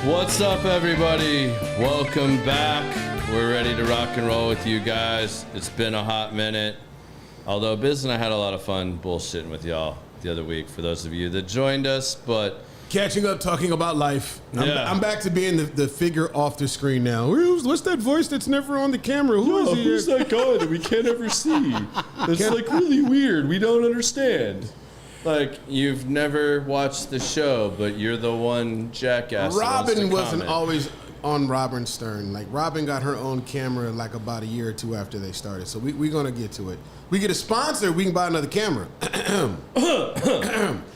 What's up, everybody? Welcome back. We're ready to rock and roll with you guys. It's been a hot minute. Although Biz and I had a lot of fun bullshitting with y'all the other week for those of you that joined us, but catching up, talking about life. I'm back to being the figure off the screen now. What's that voice that's never on the camera? Who's that guy that we can't ever see? It's like really weird. We don't understand. Like, you've never watched the show, but you're the one jackass. Robin wasn't always on Robin Stern. Like, Robin got her own camera like about a year or two after they started. So we're going to get to it. We get a sponsor, we can buy another camera.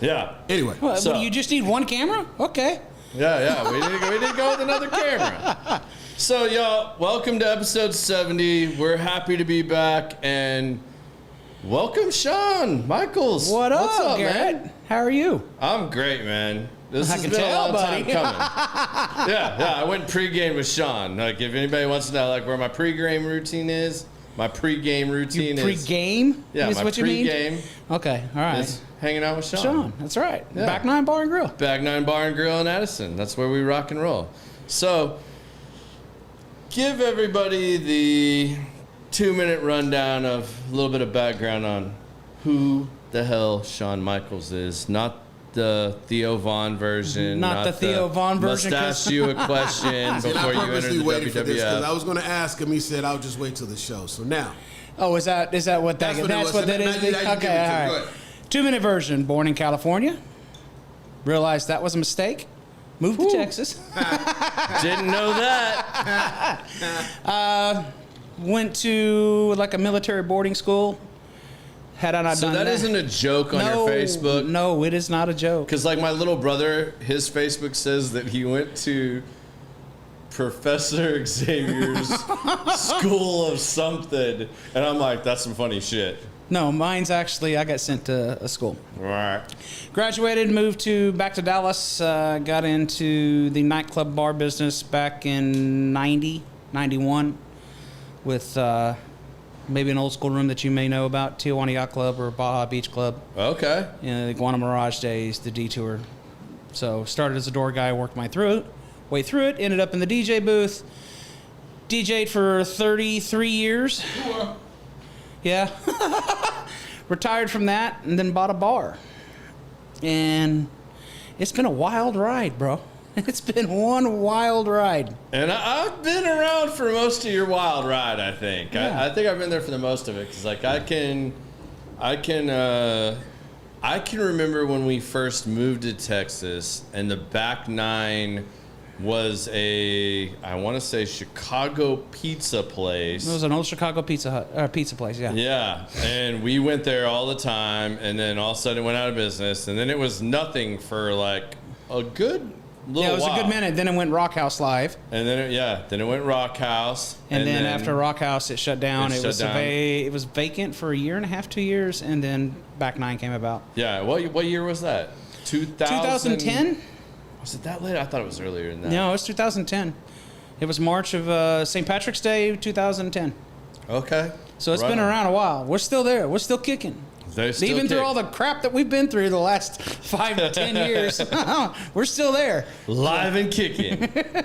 Yeah. Anyway. What, so, you just need one camera? Okay. Yeah. We need to go with another camera. So, y'all, welcome to episode 70. We're happy to be back, and welcome, Shawn Michaels. What's up, Garrett? Man? How are you? I'm great, man. This has been a long buddy. time coming. Yeah. I went pregame with Shawn. Like, if anybody wants to know, like, where my pregame routine is, my pregame routine is. Pregame? Yeah, is my what you pregame. Mean? Okay, all right. Is hanging out with Shawn. That's right. Yeah. Back Nine Bar and Grill. Back Nine Bar and Grill in Addison. That's where we rock and roll. So, give everybody the 2-minute rundown of a little bit of background on who the hell Shawn Michaels is. Not the Theo Von version. Not the Theo Von version. Must ask you a question before you enter the waited for this WWF. I was going to ask him. He said, "I'll just wait till the show." So now. Oh, is that what that is? That's what that is? Okay, all right. 2-minute version. Born in California. Realized that was a mistake. Moved to Texas. Didn't know that. Went to like a military boarding school. Had I not done that. So that isn't a joke on your Facebook? No, it is not a joke. Because like my little brother, his Facebook says that he went to Professor Xavier's school of something. And I'm like, that's some funny shit. No, mine's actually, I got sent to a school. All right. Graduated, moved back to Dallas, got into the nightclub bar business back in 90, 91 with maybe an old school room that you may know about, Tijuana Yacht Club or Baja Beach Club. Okay. The Guana Mirage days, the Detour. So started as a door guy, worked my way through it, ended up in the DJ booth. DJ'd for 33 years. Yeah. Retired from that and then bought a bar. And it's been a wild ride, bro. It's been one wild ride. And I've been around for most of your wild ride, I think. Yeah. I think I've been there for the most of it. Because, like, I can remember when we first moved to Texas and the back nine was I want to say Chicago pizza place. It was an old Chicago pizza place, yeah. Yeah, and we went there all the time, and then all of a sudden it went out of business, and then it was nothing for like a good little while. Yeah, it was a good minute. Then it went Rock House Live. And then it went Rock House. And then after Rock House, it shut down. It was vacant for a year and a half, 2 years, and then Back Nine came about. Yeah, what year was that? 2010? Was it that late? I thought it was earlier than that. No, it was 2010. It was March of St. Patrick's Day, 2010. Okay. So it's been around a while. We're still there. We're still kicking. Even through all the crap that we've been through the last 5 to 10 years, we're still there. Live and kicking.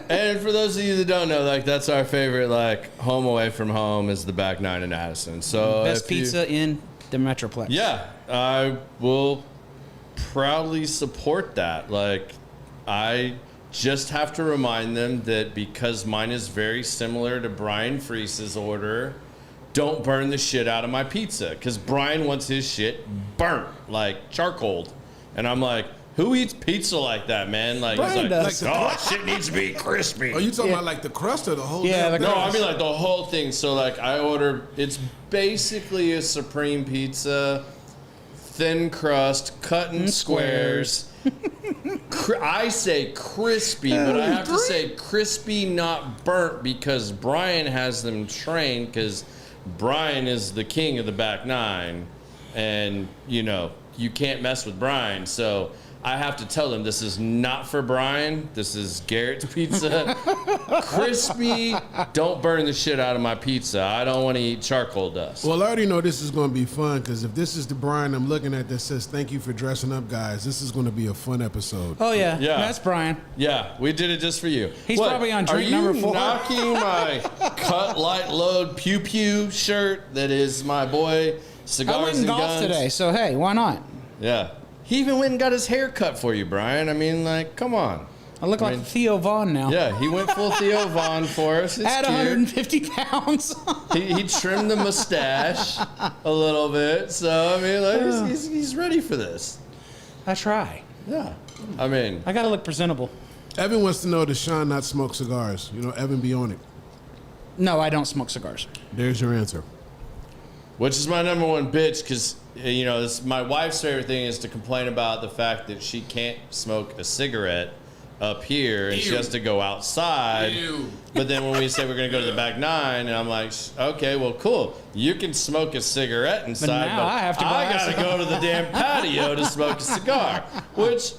And for those of you that don't know, like, that's our favorite, like, home away from home is the Back Nine in Addison. So best pizza in the Metroplex. Yeah, I will proudly support that. Like, I just have to remind them that because mine is very similar to Brian Freese's order, don't burn the shit out of my pizza. Because Brian wants his shit burnt, like charcoaled. And I'm like, who eats pizza like that, man? Like, Brian he's like, shit needs to be crispy. Are you talking about like the crust or the whole thing? Yeah, No, I mean like the whole thing. So like I order, it's basically a Supreme pizza, thin crust, cut in squares. I say crispy, but I have to say crispy, not burnt, because Brian has them trained, because Brian is the king of the Back Nine, and you know you can't mess with Brian. So I have to tell them this is not for Brian. This is Garrett's pizza. Crispy. Don't burn the shit out of my pizza. I don't want to eat charcoal dust. Well, I already know this is going to be fun because if this is the Brian I'm looking at that says, thank you for dressing up, guys, this is going to be a fun episode. Oh, yeah. Yeah. That's Brian. Yeah, we did it just for you. He's probably on drink number 4. Are you knocking my Cut Light Load Pew Pew shirt that is my boy Cigars I went and and golfed Guns? today, so hey, why not? Yeah. He even went and got his hair cut for you, Brian. I mean, like, come on. I look like Theo Vaughn now. Yeah, he went full Theo Vaughn for us. It's At cute. 150 pounds. He trimmed the mustache a little bit. So, I mean, like, he's ready for this. I try. Yeah. I mean, I got to look presentable. Evan wants to know, does Sean not smoke cigars? You know, Evan be on it. No, I don't smoke cigars. There's your answer. which is my number one bitch because, you know, this, my wife's favorite thing is to complain about the fact that she can't smoke a cigarette up here and she has to go outside. But then when we say we're going to go to the back nine, and I'm like, okay, well, cool. You can smoke a cigarette inside, now I have to I got to go to the damn patio to smoke a cigar. Which,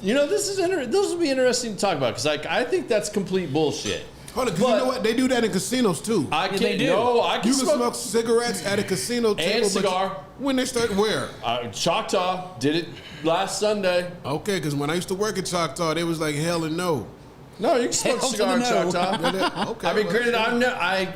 you know, this will be interesting to talk about because I think that's complete bullshit. Hold on, because you know what? They do that in casinos too. I can they do. No, I can You can smoke smoke cigarettes at a casino table. and but cigar. when they start, where? Choctaw did it last Sunday. Okay, because when I used to work at Choctaw, they was like, hell and no. No, you can smoke a Hell to cigar in the no. Choctaw. Okay. I mean, well, granted,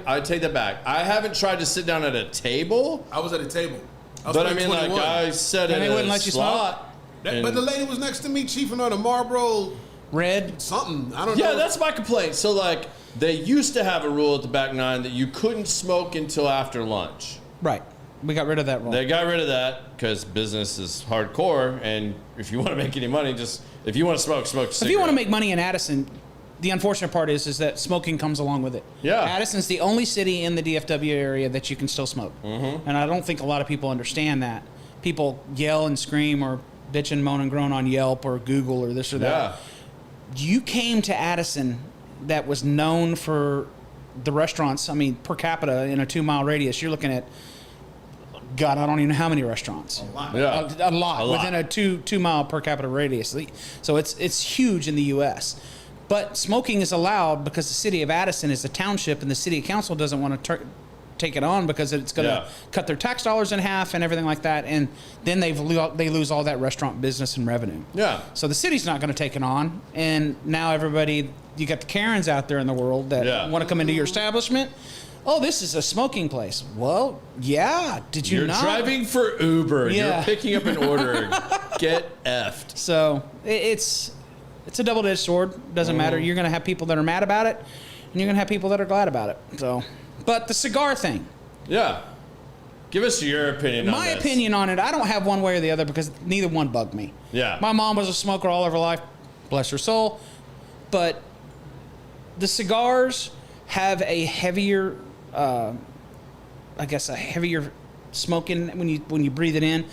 I take that back. I haven't tried to sit down at a table, I was at a table. but I mean, like, 21. I sat And at they wouldn't a let you slot. But the lady was next to me chiefing on a Marlboro Red. something. I don't know. Yeah, that's my complaint. So, like, they used to have a rule at the back nine that you couldn't smoke until after lunch. Right. We got rid of that rule. They got rid of that because business is hardcore, and if you want to make any money, just if you want to smoke a cigarette. If you want to make money in Addison, the unfortunate part is that smoking comes along with it. Yeah. Addison's the only city in the DFW area that you can still smoke. Mm-hmm. And I don't think a lot of people understand that. People yell and scream or bitch and moan and groan on Yelp or Google or this or that. Yeah. You came to Addison that was known for the restaurants. I mean, per capita in a 2-mile radius, you're looking at, God, I don't even know how many restaurants. Yeah. A lot within a 2-mile per capita radius. So it's huge in the U.S. But smoking is allowed because the city of Addison is a township, and the city council doesn't want to take it on because it's going to cut their tax dollars in half and everything like that, and then they lose all that restaurant business and revenue. Yeah. So the city's not going to take it on, and now everybody, you got the Karens out there in the world that want to come into your establishment. Oh, this is a smoking place. Well, yeah. Did you You're not? driving for Uber. Yeah. You're picking up an order. Get effed. So it's a double-edged sword. Doesn't matter. You're going to have people that are mad about it, and you're going to have people that are glad about it. So, but the cigar thing. Yeah. Give us your opinion on My this. opinion on it, I don't have one way or the other because neither one bugged me. Yeah. My mom was a smoker all of her life, bless her soul. But the cigars have a heavier, a heavier smoke in when you breathe it in.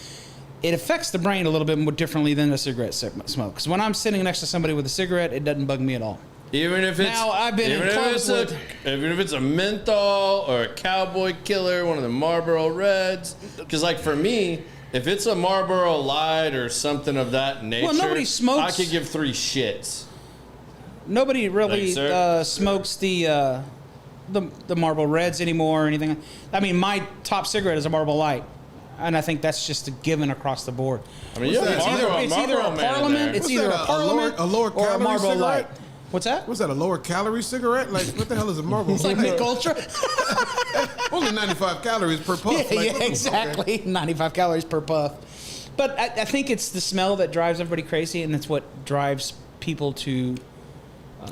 It affects the brain a little bit more differently than a cigarette smoke. Because when I'm sitting next to somebody with a cigarette, it doesn't bug me at all. Even if it's Now, I've been in clubs even if it's a menthol or a Cowboy Killer, one of the Marlboro Reds. Because, like, for me, if it's a Marlboro Light or something of that nature, nobody smokes- I could give 3 shits. Nobody really Thanks, sir. smokes the Marlboro Reds anymore or anything. I mean, my top cigarette is a Marlboro Light. And I think that's just a given across the board. I mean, What's yeah, that? It's either a Marlboro Man in Parliament, there. it's What's either that, a Parliament a lower or a calorie Marlboro Light. cigarette? What's that? What's that, a lower calorie cigarette? Like, what the hell is a Marlboro? It's like Mick Ultra. Only 95 calories per puff. Yeah, Like, exactly. 95 calories per puff. But I think it's the smell that drives everybody crazy, and that's what drives people to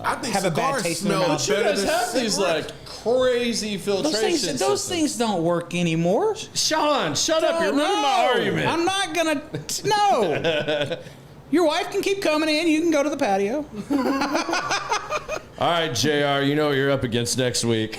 I think have a bad cigars taste in their smell mouth. You better guys than have these, cigarettes. like, crazy filtration those systems. things don't work anymore. Sean, shut up. You're ruining my argument. I'm not gonna. No. Your wife can keep coming in. You can go to the patio. All right, JR, you know what you're up against next week.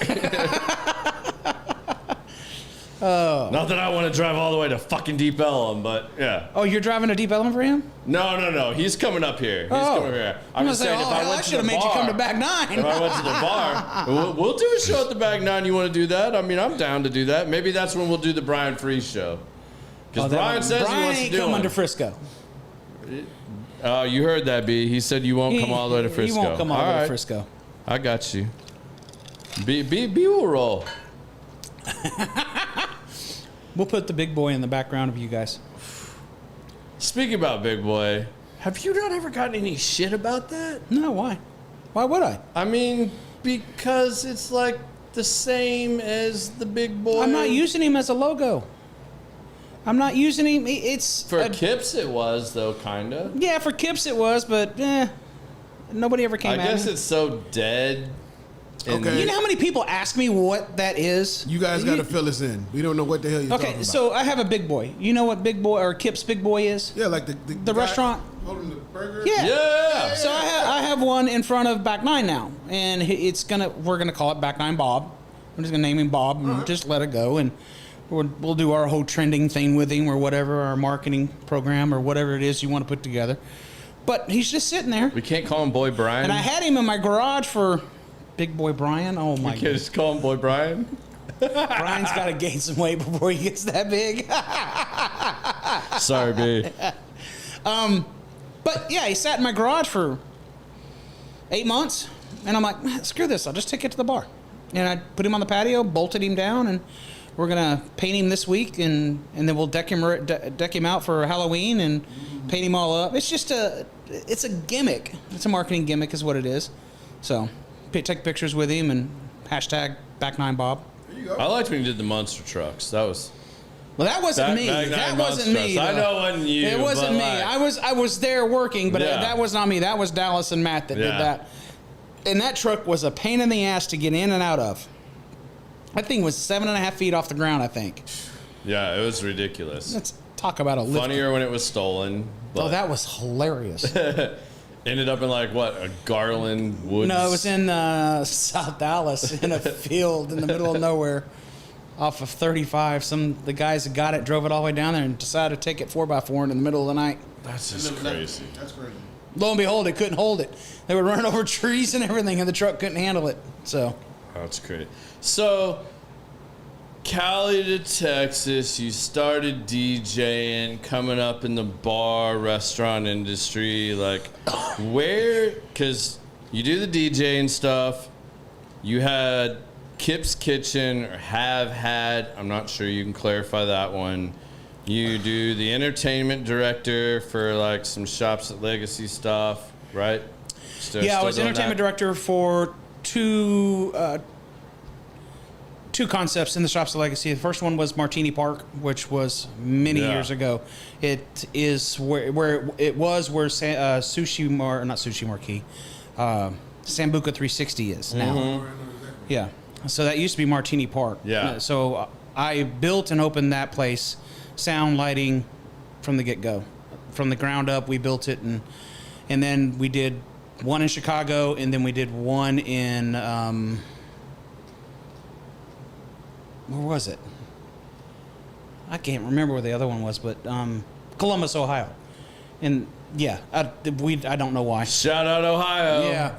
Not that I want to drive all the way to fucking Deep Ellum, but yeah. Oh, you're driving a Deep Ellum for him? No. He's coming up here. He's coming up here. I'm gonna just say, saying, if I I went to should the have made you come to bar, back nine. if I went to the bar, we'll do a show at the back nine. You want to do that? I mean, I'm down to do that. Maybe that's when we'll do the Brian Freeze show. Because Brian says he Brian wants to ain't do coming one. to Frisco. You heard that, B. He said you won't come all the way to Frisco. He won't come all the way to Frisco. I got you. B will roll. We'll put the big boy in the background of you guys. Speaking about big boy, have you not ever gotten any shit about that? No, why? Why would I? I mean, because it's like the same as the big boy. I'm not using him as a logo. I'm not using him. It's for KIPS. It was though, kinda. Yeah, for KIPS it was, but nobody ever came. I guess it's so dead. Okay. You know how many people ask me what that is? You guys got to fill us in. We don't know what the hell you're talking about. Okay, so I have a big boy. You know what big boy or KIPS big boy is? Yeah, like the guy restaurant. holding the burger. Yeah. So I have one in front of Back Nine now, and we're gonna call it Back Nine Bob. I'm just gonna name him Bob and just let it go, and we'll do our whole trending thing with him or whatever, our marketing program or whatever it is you want to put together. But he's just sitting there. We can't call him Boy Brian. And I had him in my garage for Big Boy Brian. Oh my god. You can't just call him Boy Brian. Brian's got to gain some weight before he gets that big. Sorry, B. But yeah, he sat in my garage for 8 months, and I'm like, screw this, I'll just take it to the bar. And I put him on the patio, bolted him down, and we're gonna paint him this week, and then we'll deck him out for Halloween and paint him all up. It's just it's a gimmick. It's a marketing gimmick, is what it is. So take pictures with him and hashtag Back9Bob. There you go. I liked when you did the monster trucks. That was. Well, that wasn't me. That wasn't me. I know it wasn't you. It wasn't me. I was there working, but that was not me. That was Dallas and Matt that did that. And that truck was a pain in the ass to get in and out of. That thing was 7.5 feet off the ground, I think. Yeah, it was ridiculous. Let's talk about a lift. Funnier when it was stolen. But Oh, that was hilarious. ended up in like what, a Garland Woods? No, it was in South Dallas in a field in the middle of nowhere off of 35. The guys that got it drove it all the way down there and decided to take it 4x4 in the middle of the night. That's just crazy. That's crazy. Lo and behold, it couldn't hold it. They were running over trees and everything, and the truck couldn't handle it. So That's crazy. So, Cali to Texas, you started DJing, coming up in the bar, restaurant industry. Like, where, because you do the DJing stuff, you had KIPS Kitchen, or have had, I'm not sure, you can clarify that one. You do the entertainment director for like some Shops at Legacy stuff, right? I was entertainment director for two concepts in the Shops of Legacy. The first one was Martini Park, which was many years ago. It is where Sushi Marquee, Sambuca 360 is now. Mm-hmm. Yeah. So that used to be Martini Park. Yeah. So I built and opened that place, sound, lighting, from the get-go. From the ground up, we built it, and then we did one in Chicago, and then we did one in where was it? I can't remember where the other one was, but Columbus, Ohio. And yeah, I don't know why. Shout out Ohio. Yeah.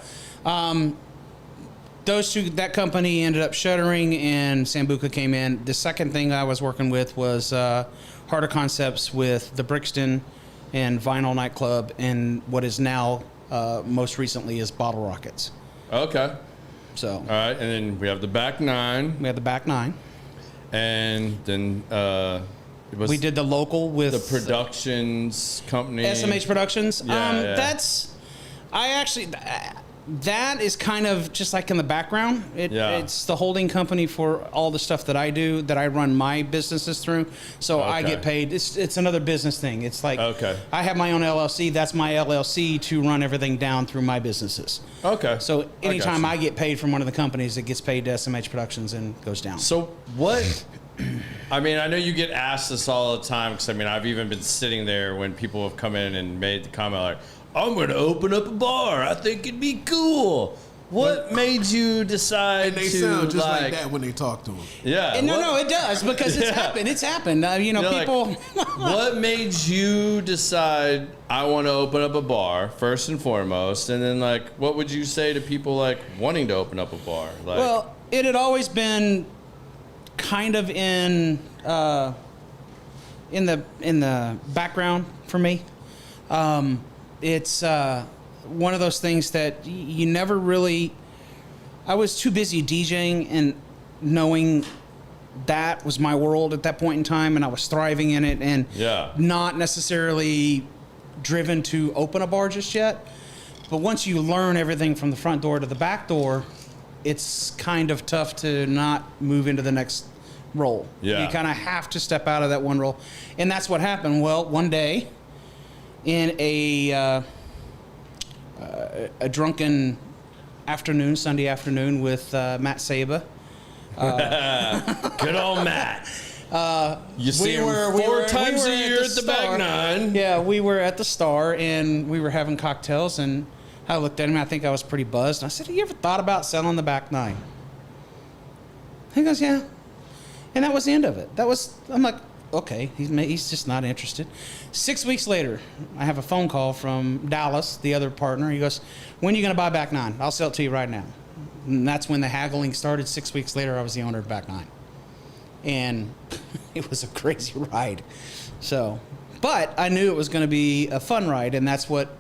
That company ended up shuttering, and Sambuca came in. The second thing I was working with was Harder Concepts with the Brixton and Vinyl Nightclub, and what is now most recently is Bottle Rockets. Okay. So. All right, and then we have the Back Nine. We have the Back Nine. And then we did the local with the productions company, SMH Productions. Yeah. That is kind of just like in the background. It's the holding company for all the stuff that I do, that I run my businesses through. So I get paid. It's another business thing. It's like I have my own LLC. That's my LLC to run everything down through my businesses. Okay. So anytime I get paid from one of the companies, it gets paid to SMH Productions and goes down. So what? I mean, I know you get asked this all the time, because I mean, I've even been sitting there when people have come in and made the comment like, I'm going to open up a bar. I think it'd be cool. What made you decide and they to sound just like that when they talk to them. Yeah. And no, it does, because it's happened. It's happened. People. What made you decide I want to open up a bar first and foremost, and then like, what would you say to people like wanting to open up a bar? Like, well, it had always been kind of in the background for me. It's one of those things that you never really. I was too busy DJing and knowing that was my world at that point in time, and I was thriving in it, and not necessarily driven to open a bar just yet. But once you learn everything from the front door to the back door, it's kind of tough to not move into the next role. Yeah. You kind of have to step out of that one role. And that's what happened. Well, one day in a drunken afternoon, Sunday afternoon with Matt Saba. Good old Matt. You see him four times a year at the back nine. Yeah, we were at the Star, and we were having cocktails, and I looked at him. I think I was pretty buzzed. And I said, have you ever thought about selling the back nine? He goes, yeah. And that was the end of it. I'm like, okay, he's just not interested. 6 weeks later, I have a phone call from Dallas, the other partner. He goes, when are you going to buy back nine? I'll sell it to you right now. And that's when the haggling started. 6 weeks later, I was the owner of back nine. And it was a crazy ride. But I knew it was going to be a fun ride, and that's what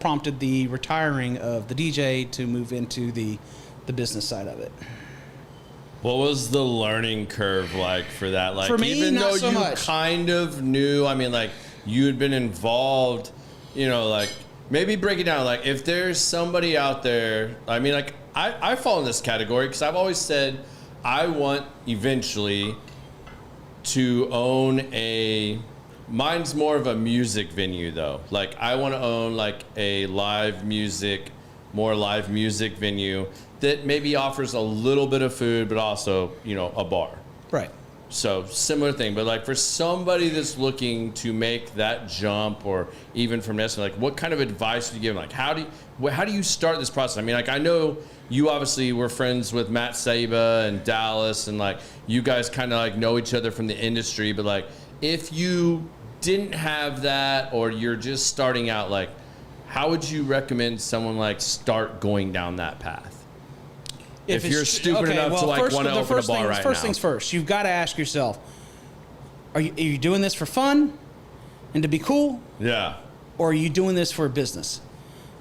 prompted the retiring of the DJ to move into the business side of it. What was the learning curve like for that? Like, for me, even not though so you much. kind of knew, I mean, like, you had been involved, like, maybe break it down. Like, if there's somebody out there, I mean, like, I fall in this category because I've always said I want eventually to own mine's more of a music venue, though. Like, I want to own, like, a live music venue that maybe offers a little bit of food, but also, a bar. Right. So similar thing, but like for somebody that's looking to make that jump, or even from this, like what kind of advice do you give them? Like how do you start this process? I mean, like I know you obviously were friends with Matt Saba and Dallas, and like you guys kind of like know each other from the industry, but like if you didn't have that, or you're just starting out, like how would you recommend someone like start going down that path? If you're stupid enough to like want to open a bar right now. First things first, you've got to ask yourself, are you doing this for fun and to be cool? Yeah. Or are you doing this for a business?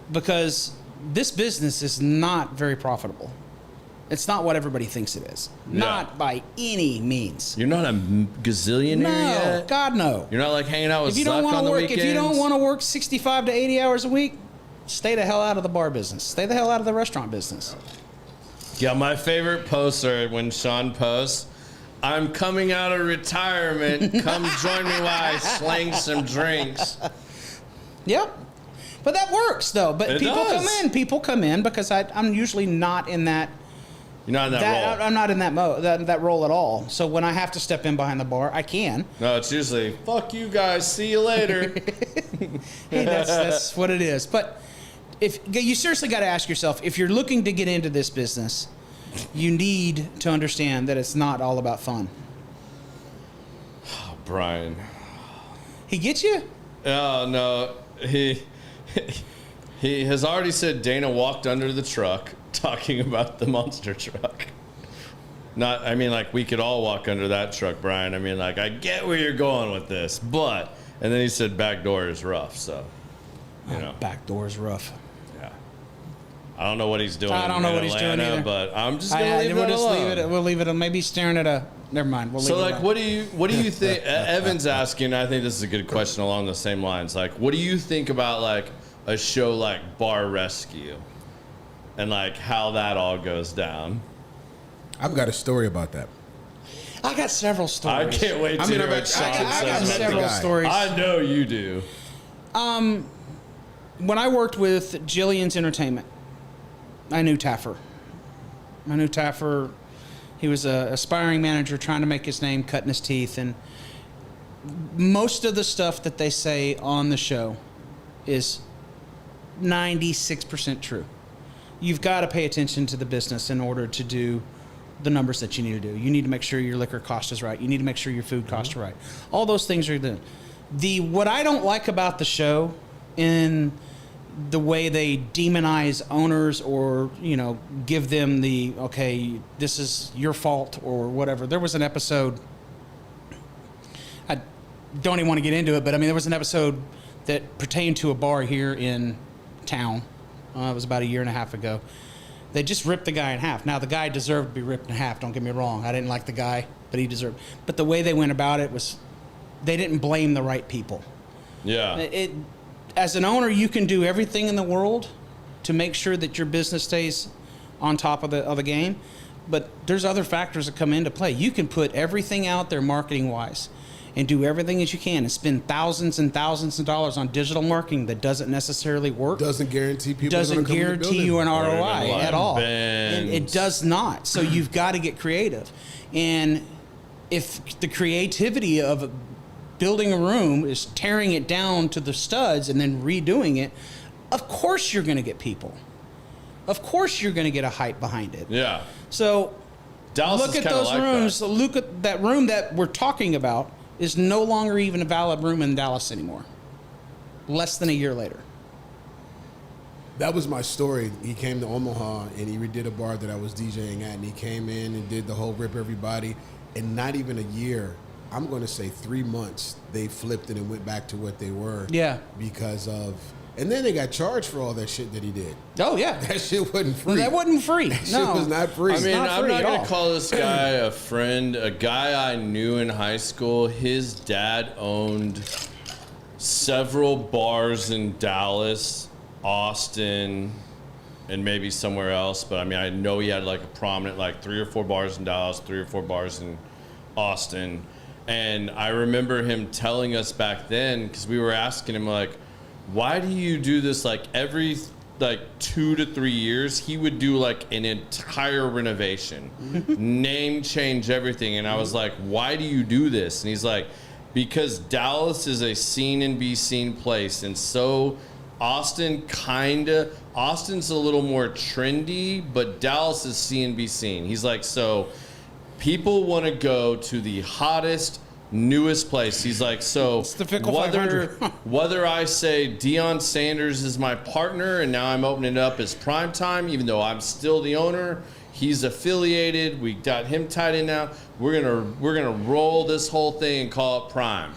Because this business is not very profitable. It's not what everybody thinks it is. Yeah. Not by any means. You're not a gazillionaire yet? No, God no. You're not like hanging out with Zuck on the weekends? If you don't want to work 65 to 80 hours a week, stay the hell out of the bar business. Stay the hell out of the restaurant business. Yeah, my favorite poster when Sean posts, I'm coming out of retirement. Come join me while I slang some drinks. Yep. But that works, though. But It people does. People come in because I'm usually not in that. You're not in that role. I'm not in that role at all. So when I have to step in behind the bar, I can. No, it's usually, fuck you guys, see you later. Hey, that's what it is. But if you seriously got to ask yourself, if you're looking to get into this business, you need to understand that it's not all about fun. Oh, Brian. He gets you? Oh, no. He has already said Dana walked under the truck talking about the monster truck. I mean, like, we could all walk under that truck, Brian. I mean, like, I get where you're going with this, but... And then he said back door is rough, so, Back door is rough. Yeah. I don't know what he's doing. I don't know what he's doing either. But I'm just gonna leave it alone. We'll leave it. Maybe staring at a. Never mind. We'll leave So it like, alone. what do you think? Evan's asking. I think this is a good question along the same lines. Like, what do you think about like a show like Bar Rescue, and like how that all goes down? I've got a story about that. I got several stories. I can't wait to hear what Sean I got says. several stories. I know you do. When I worked with Jillian's Entertainment, I knew Taffer. He was an aspiring manager trying to make his name, cutting his teeth. And most of the stuff that they say on the show is 96% true. You've got to pay attention to the business in order to do the numbers that you need to do. You need to make sure your liquor cost is right. You need to make sure your food costs are right. All those things are done. What I don't like about the show in the way they demonize owners or, give them this is your fault or whatever. There was an episode, I don't even want to get into it, but I mean, there was an episode that pertained to a bar here in town. It was about a year and a half ago. They just ripped the guy in half. Now, the guy deserved to be ripped in half. Don't get me wrong. I didn't like the guy, but he deserved. But the way they went about it was, they didn't blame the right people. Yeah. As an owner, you can do everything in the world to make sure that your business stays on top of the game, but there's other factors that come into play. You can put everything out there marketing-wise and do everything that you can and spend thousands and thousands of dollars on digital marketing that doesn't necessarily work. Doesn't guarantee people. Doesn't guarantee you an ROI at all. And It does not. So you've got to get creative. And if the creativity of building a room is tearing it down to the studs and then redoing it, of course you're going to get people. Of course you're going to get a hype behind it. Yeah. So Dallas look is at kinda those like rooms. that. Look at that room that we're talking about is no longer even a valid room in Dallas anymore. Less than a year later. That was my story. He came to Omaha and he redid a bar that I was DJing at, and he came in and did the whole rip everybody. And not even a year, I'm going to say 3 months, they flipped it and went back to what they were. Yeah. Because of, and then they got charged for all that shit that he did. Oh, yeah. That shit wasn't free. Well, that wasn't free. That No. shit was not free. I mean, not I'm free not at going all. to call this guy a friend. A guy I knew in high school, his dad owned several bars in Dallas, Austin, and maybe somewhere else. But I mean, I know he had like a prominent, like 3 or 4 bars in Dallas, 3 or 4 bars in Austin. And I remember him telling us back then, because we were asking him, like, why do you do this like every like 2 to 3 years? He would do like an entire renovation, name change, everything. And I was like, why do you do this? And he's like, because Dallas is a seen and be seen place. And so Austin's a little more trendy, but Dallas is see and be seen. He's like, so people want to go to the hottest, newest place. He's like, so It's the Fickle 500. whether I say Deion Sanders is my partner and now I'm opening it up as prime time, even though I'm still the owner, he's affiliated, we got him tied in now, we're gonna roll this whole thing and call it prime.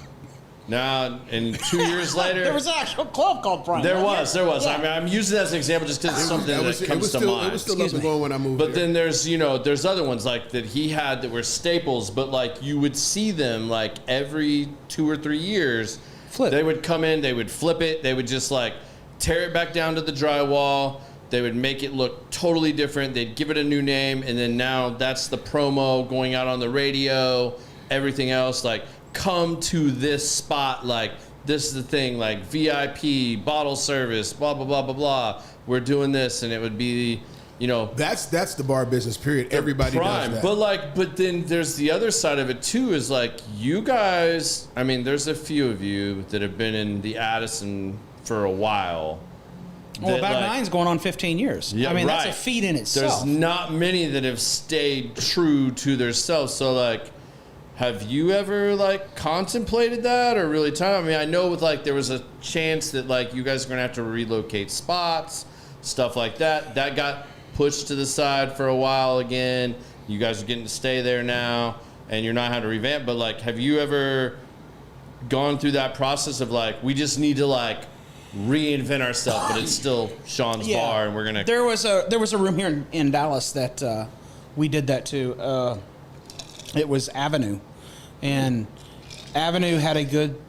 Now, and 2 years later, There was an actual club called Prime. there was. Yeah. I mean, I'm using that as an example just because it's something that comes to mind. It was still up Excuse and me. going when I moved But here. then there's other ones like that he had that were staples, but like you would see them like every 2 or 3 years. Flip. They would come in, they would flip it, they would just like tear it back down to the drywall. They would make it look totally different. They'd give it a new name, and then now that's the promo going out on the radio, everything else. Like, come to this spot, like this is the thing, like VIP, bottle service, blah, blah, blah, blah, blah. We're doing this, and it would be, That's the bar business, period. Everybody prime. does that. But then there's the other side of it too, is like you guys, I mean, there's a few of you that have been in the Addison for a while. Well, that, Back like, Nine's going on 15 years. Yeah, I mean, right. that's a feat in itself. There's not many that have stayed true to themselves. So like, have you ever like contemplated that or really I mean, I know with like there was a chance that like you guys are gonna have to relocate spots, stuff like that. That got pushed to the side for a while again. You guys are getting to stay there now, and you're not having to revamp. But like, have you ever gone through that process of like, we just need to like reinvent ourselves, but it's still Sean's bar, and we're gonna. There was a room here in Dallas that we did that to. It was Avenue, and Avenue had a good.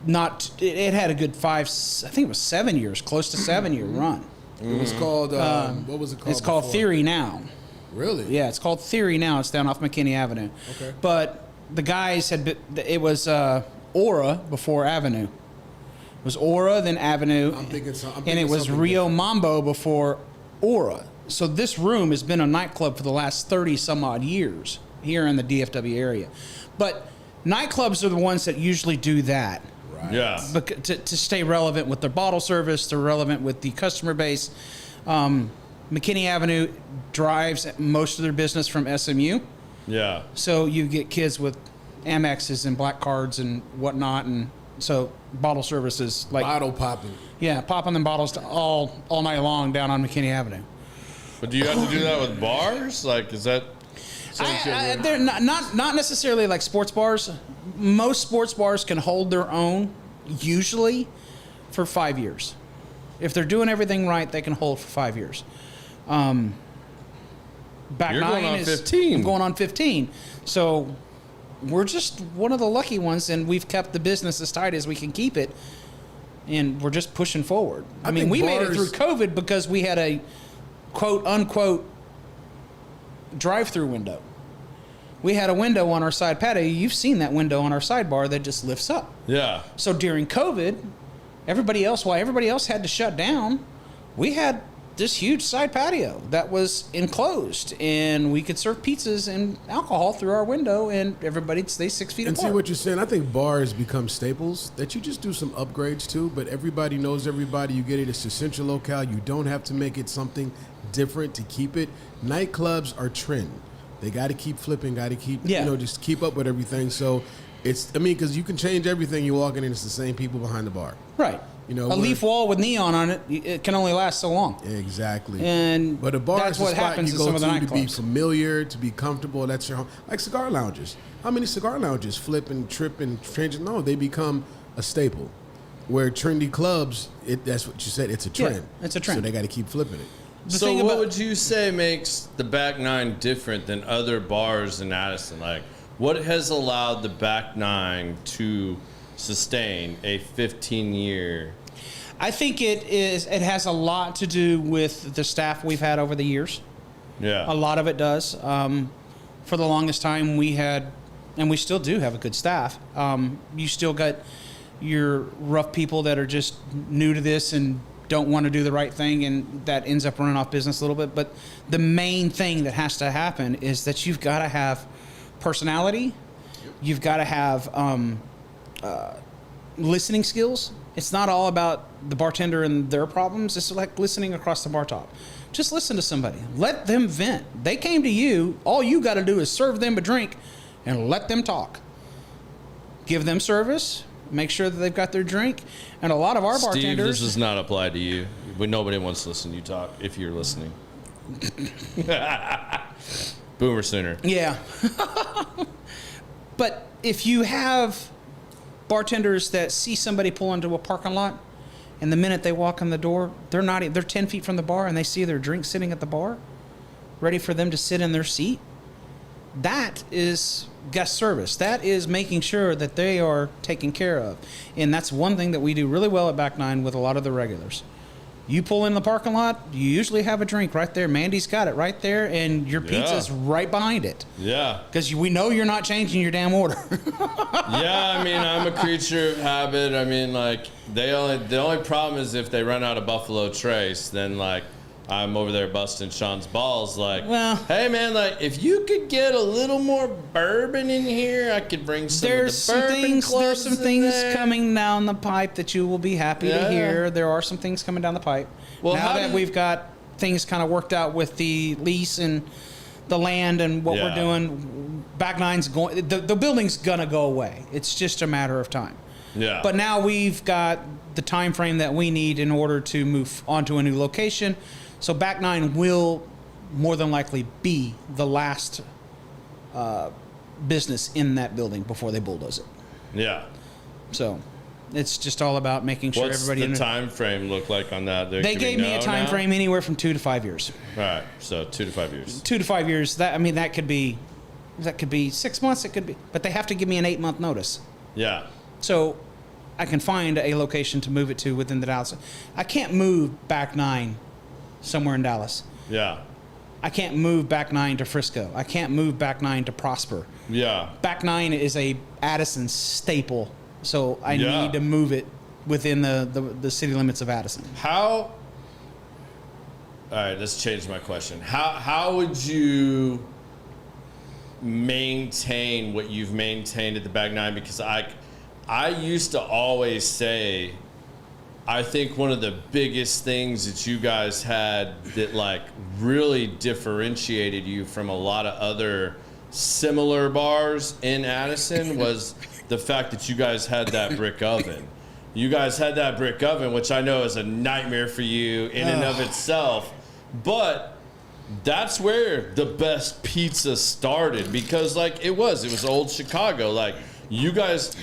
It had a good 5. I think it was 7 years, close to 7-year run. It was called, what was it called? It's called before? Theory now. Really? Yeah, it's called Theory now. It's down off McKinney Avenue. Okay. But the guys had been, it was Aura before Avenue. It was Aura, then Avenue. I'm thinking and it was something Rio different. Mambo before Aura. So this room has been a nightclub for the last 30 some odd years here in the DFW area. But nightclubs are the ones that usually do that. Right. Yeah. But to stay relevant with their bottle service, they're relevant with the customer base. McKinney Avenue drives most of their business from SMU. Yeah. So you get kids with Amexes and black cards and whatnot, and so bottle services like Bottle popping. popping them bottles to all night long down on McKinney Avenue. But do you have to do that with bars? Like, is that? They're not necessarily like sports bars. Most sports bars can hold their own usually for 5 years. If they're doing everything right, they can hold for 5 years. Back You're nine going on is 15. I'm going on 15. So we're just one of the lucky ones, and we've kept the business as tight as we can keep it, and we're just pushing forward. I mean, think we made it bars- through COVID because we had a quote-unquote drive-through window. We had a window on our side patio. You've seen that window on our sidebar that just lifts up. Yeah. So during COVID, while everybody else had to shut down, we had this huge side patio that was enclosed, and we could serve pizzas and alcohol through our window, and everybody'd stay 6 feet And apart. see what you're saying. I think bars become staples that you just do some upgrades to, but everybody knows everybody. You get it. It's a central locale. You don't have to make it something different to keep it. Nightclubs are trend. They got to keep flipping. Got to keep, just keep up with everything. So because you can change everything. You walk in and it's the same people behind the bar. Right. You know, a leaf wall with neon on it, it can only last so long. Exactly. And But a bar that's is a what spot happens you in some go of the to be nightclubs. familiar, to be comfortable. That's your home. Like cigar lounges. How many cigar lounges flip and trip and change? No, they become a staple. Where trendy clubs, that's what you said, it's a trend. Yeah, it's a trend. So they got to keep flipping it. The So thing what about- would you say makes the Back Nine different than other bars in Addison? Like, what has allowed the Back Nine to sustain a 15-year? I think it has a lot to do with the staff we've had over the years. Yeah. A lot of it does. For the longest time, we had, and we still do have a good staff. You still got your rough people that are just new to this and don't want to do the right thing, and that ends up running off business a little bit. But the main thing that has to happen is that you've got to have personality. You've got to have listening skills. It's not all about the bartender and their problems. It's like listening across the bar top. Just listen to somebody. Let them vent. They came to you. All you got to do is serve them a drink and let them talk. Give them service. Make sure that they've got their drink. And a lot of our Steve, bartenders... this does not apply to you. Nobody wants to listen to you talk if you're listening. Boomer sooner. Yeah. But if you have bartenders that see somebody pull into a parking lot, and the minute they walk in the door, they're 10 feet from the bar, and they see their drink sitting at the bar, ready for them to sit in their seat, that is guest service. That is making sure that they are taken care of. And that's one thing that we do really well at Back Nine with a lot of the regulars. You pull in the parking lot, you usually have a drink right there. Mandy's got it right there, and your pizza's right behind it. Yeah. Because we know you're not changing your damn order. Yeah, I mean, I'm a creature of habit. I mean, like, the only problem is if they run out of Buffalo Trace, then, like, I'm over there busting Sean's balls. Like, Well- hey, man, like, if you could get a little more bourbon in here, I could bring some of the bourbon clubs There's some in things there. coming down the pipe that you will be happy to Yeah. hear. There are some things coming down the pipe. Well, now how that do- we've got things kind of worked out with the lease and the land and what we're Yeah. doing, Back Nine's going. The building's gonna go away. It's just a matter of time. Yeah. But now we've got the time frame that we need in order to move on to a new location. So Back Nine will more than likely be the last business in that building before they bulldoze it. Yeah. So it's just all about making sure What's everybody. the time frame look like on that? They gave me a time frame anywhere from 2 to 5 years. All right, so 2 to 5 years. 2 to 5 years. That could be 6 months. It could be, but they have to give me an 8-month notice. Yeah. So I can find a location to move it to within the Dallas. I can't move Back Nine somewhere in Dallas. Yeah. I can't move Back Nine to Frisco. I can't move Back Nine to Prosper. Yeah. Back Nine is a Addison staple, so I Yeah. need to move it within the city limits of Addison. How? All right, let's change my question. How would you maintain what you've maintained at the Back Nine? Because I used to always say, I think one of the biggest things that you guys had that like really differentiated you from a lot of other similar bars in Addison was the fact that you guys had that brick oven. You guys had that brick oven, which I know is a nightmare for you in and of itself, but that's where the best pizza started because like it was old Chicago. Like you guys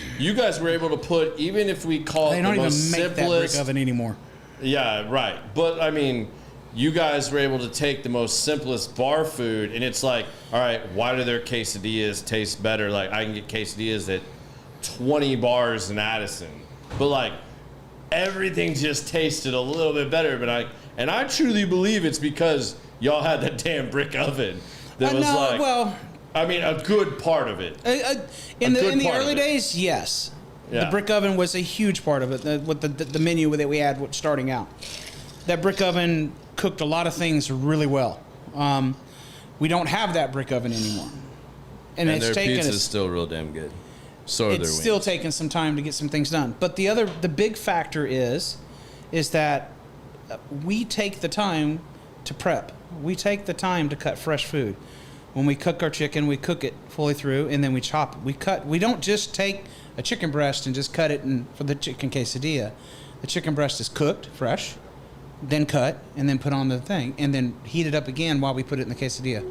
were able to put, even if we call it They the don't even most make that brick simplest oven anymore. Yeah, right. But I mean, you guys were able to take the most simplest bar food, and it's like, all right, why do their quesadillas taste better? Like, I can get quesadillas at 20 bars in Addison, but like everything just tasted a little bit better. But I truly believe it's because y'all had that damn brick oven that was I mean, a good part of it. In the early days, yes. Yeah. The brick oven was a huge part of it, with the menu that we had starting out. That brick oven cooked a lot of things really well. We don't have that brick oven anymore. And it's their taken pizza's still real damn good. So are their it's wings. still taking some time to get some things done. But the big factor is that we take the time to prep. We take the time to cut fresh food. When we cook our chicken, we cook it fully through, and then we chop it. We don't just take a chicken breast and just cut it for the chicken quesadilla. The chicken breast is cooked fresh, then cut, and then put on the thing, and then heat it up again while we put it in the quesadilla.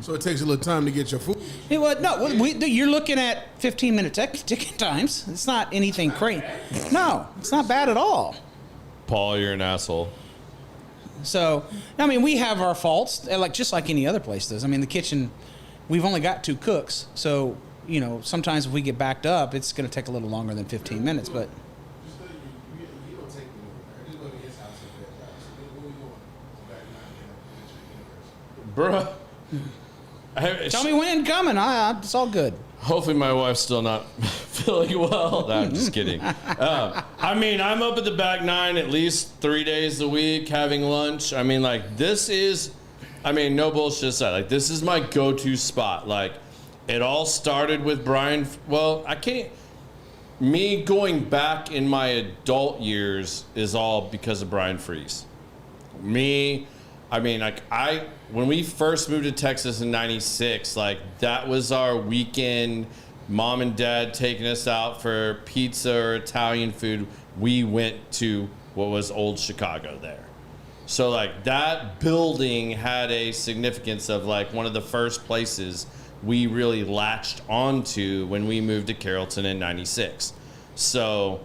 So it takes a little time to get your food. You're looking at 15-minute ticking times. It's not anything crazy. No, it's not bad at all. Paul, you're an asshole. So, I mean, we have our faults, just like any other place does. I mean, the kitchen, we've only got 2 cooks, so sometimes if we get backed up, it's going to take a little longer than 15 minutes. But Bruh. tell me when coming. It's all good. Hopefully my wife's still not feeling well. No, I'm just kidding. I mean, I'm up at the back 9 at least 3 days a week having lunch. I mean, like, no bullshit aside. Like, this is my go-to spot. Like, it all started with Brian. Well, me going back in my adult years is all because of Brian Freese. When we first moved to Texas in '96, like, that was our weekend. Mom and Dad taking us out for pizza or Italian food. We went to what was old Chicago there. So, like, that building had a significance of, like, one of the first places we really latched onto when we moved to Carrollton in '96. So,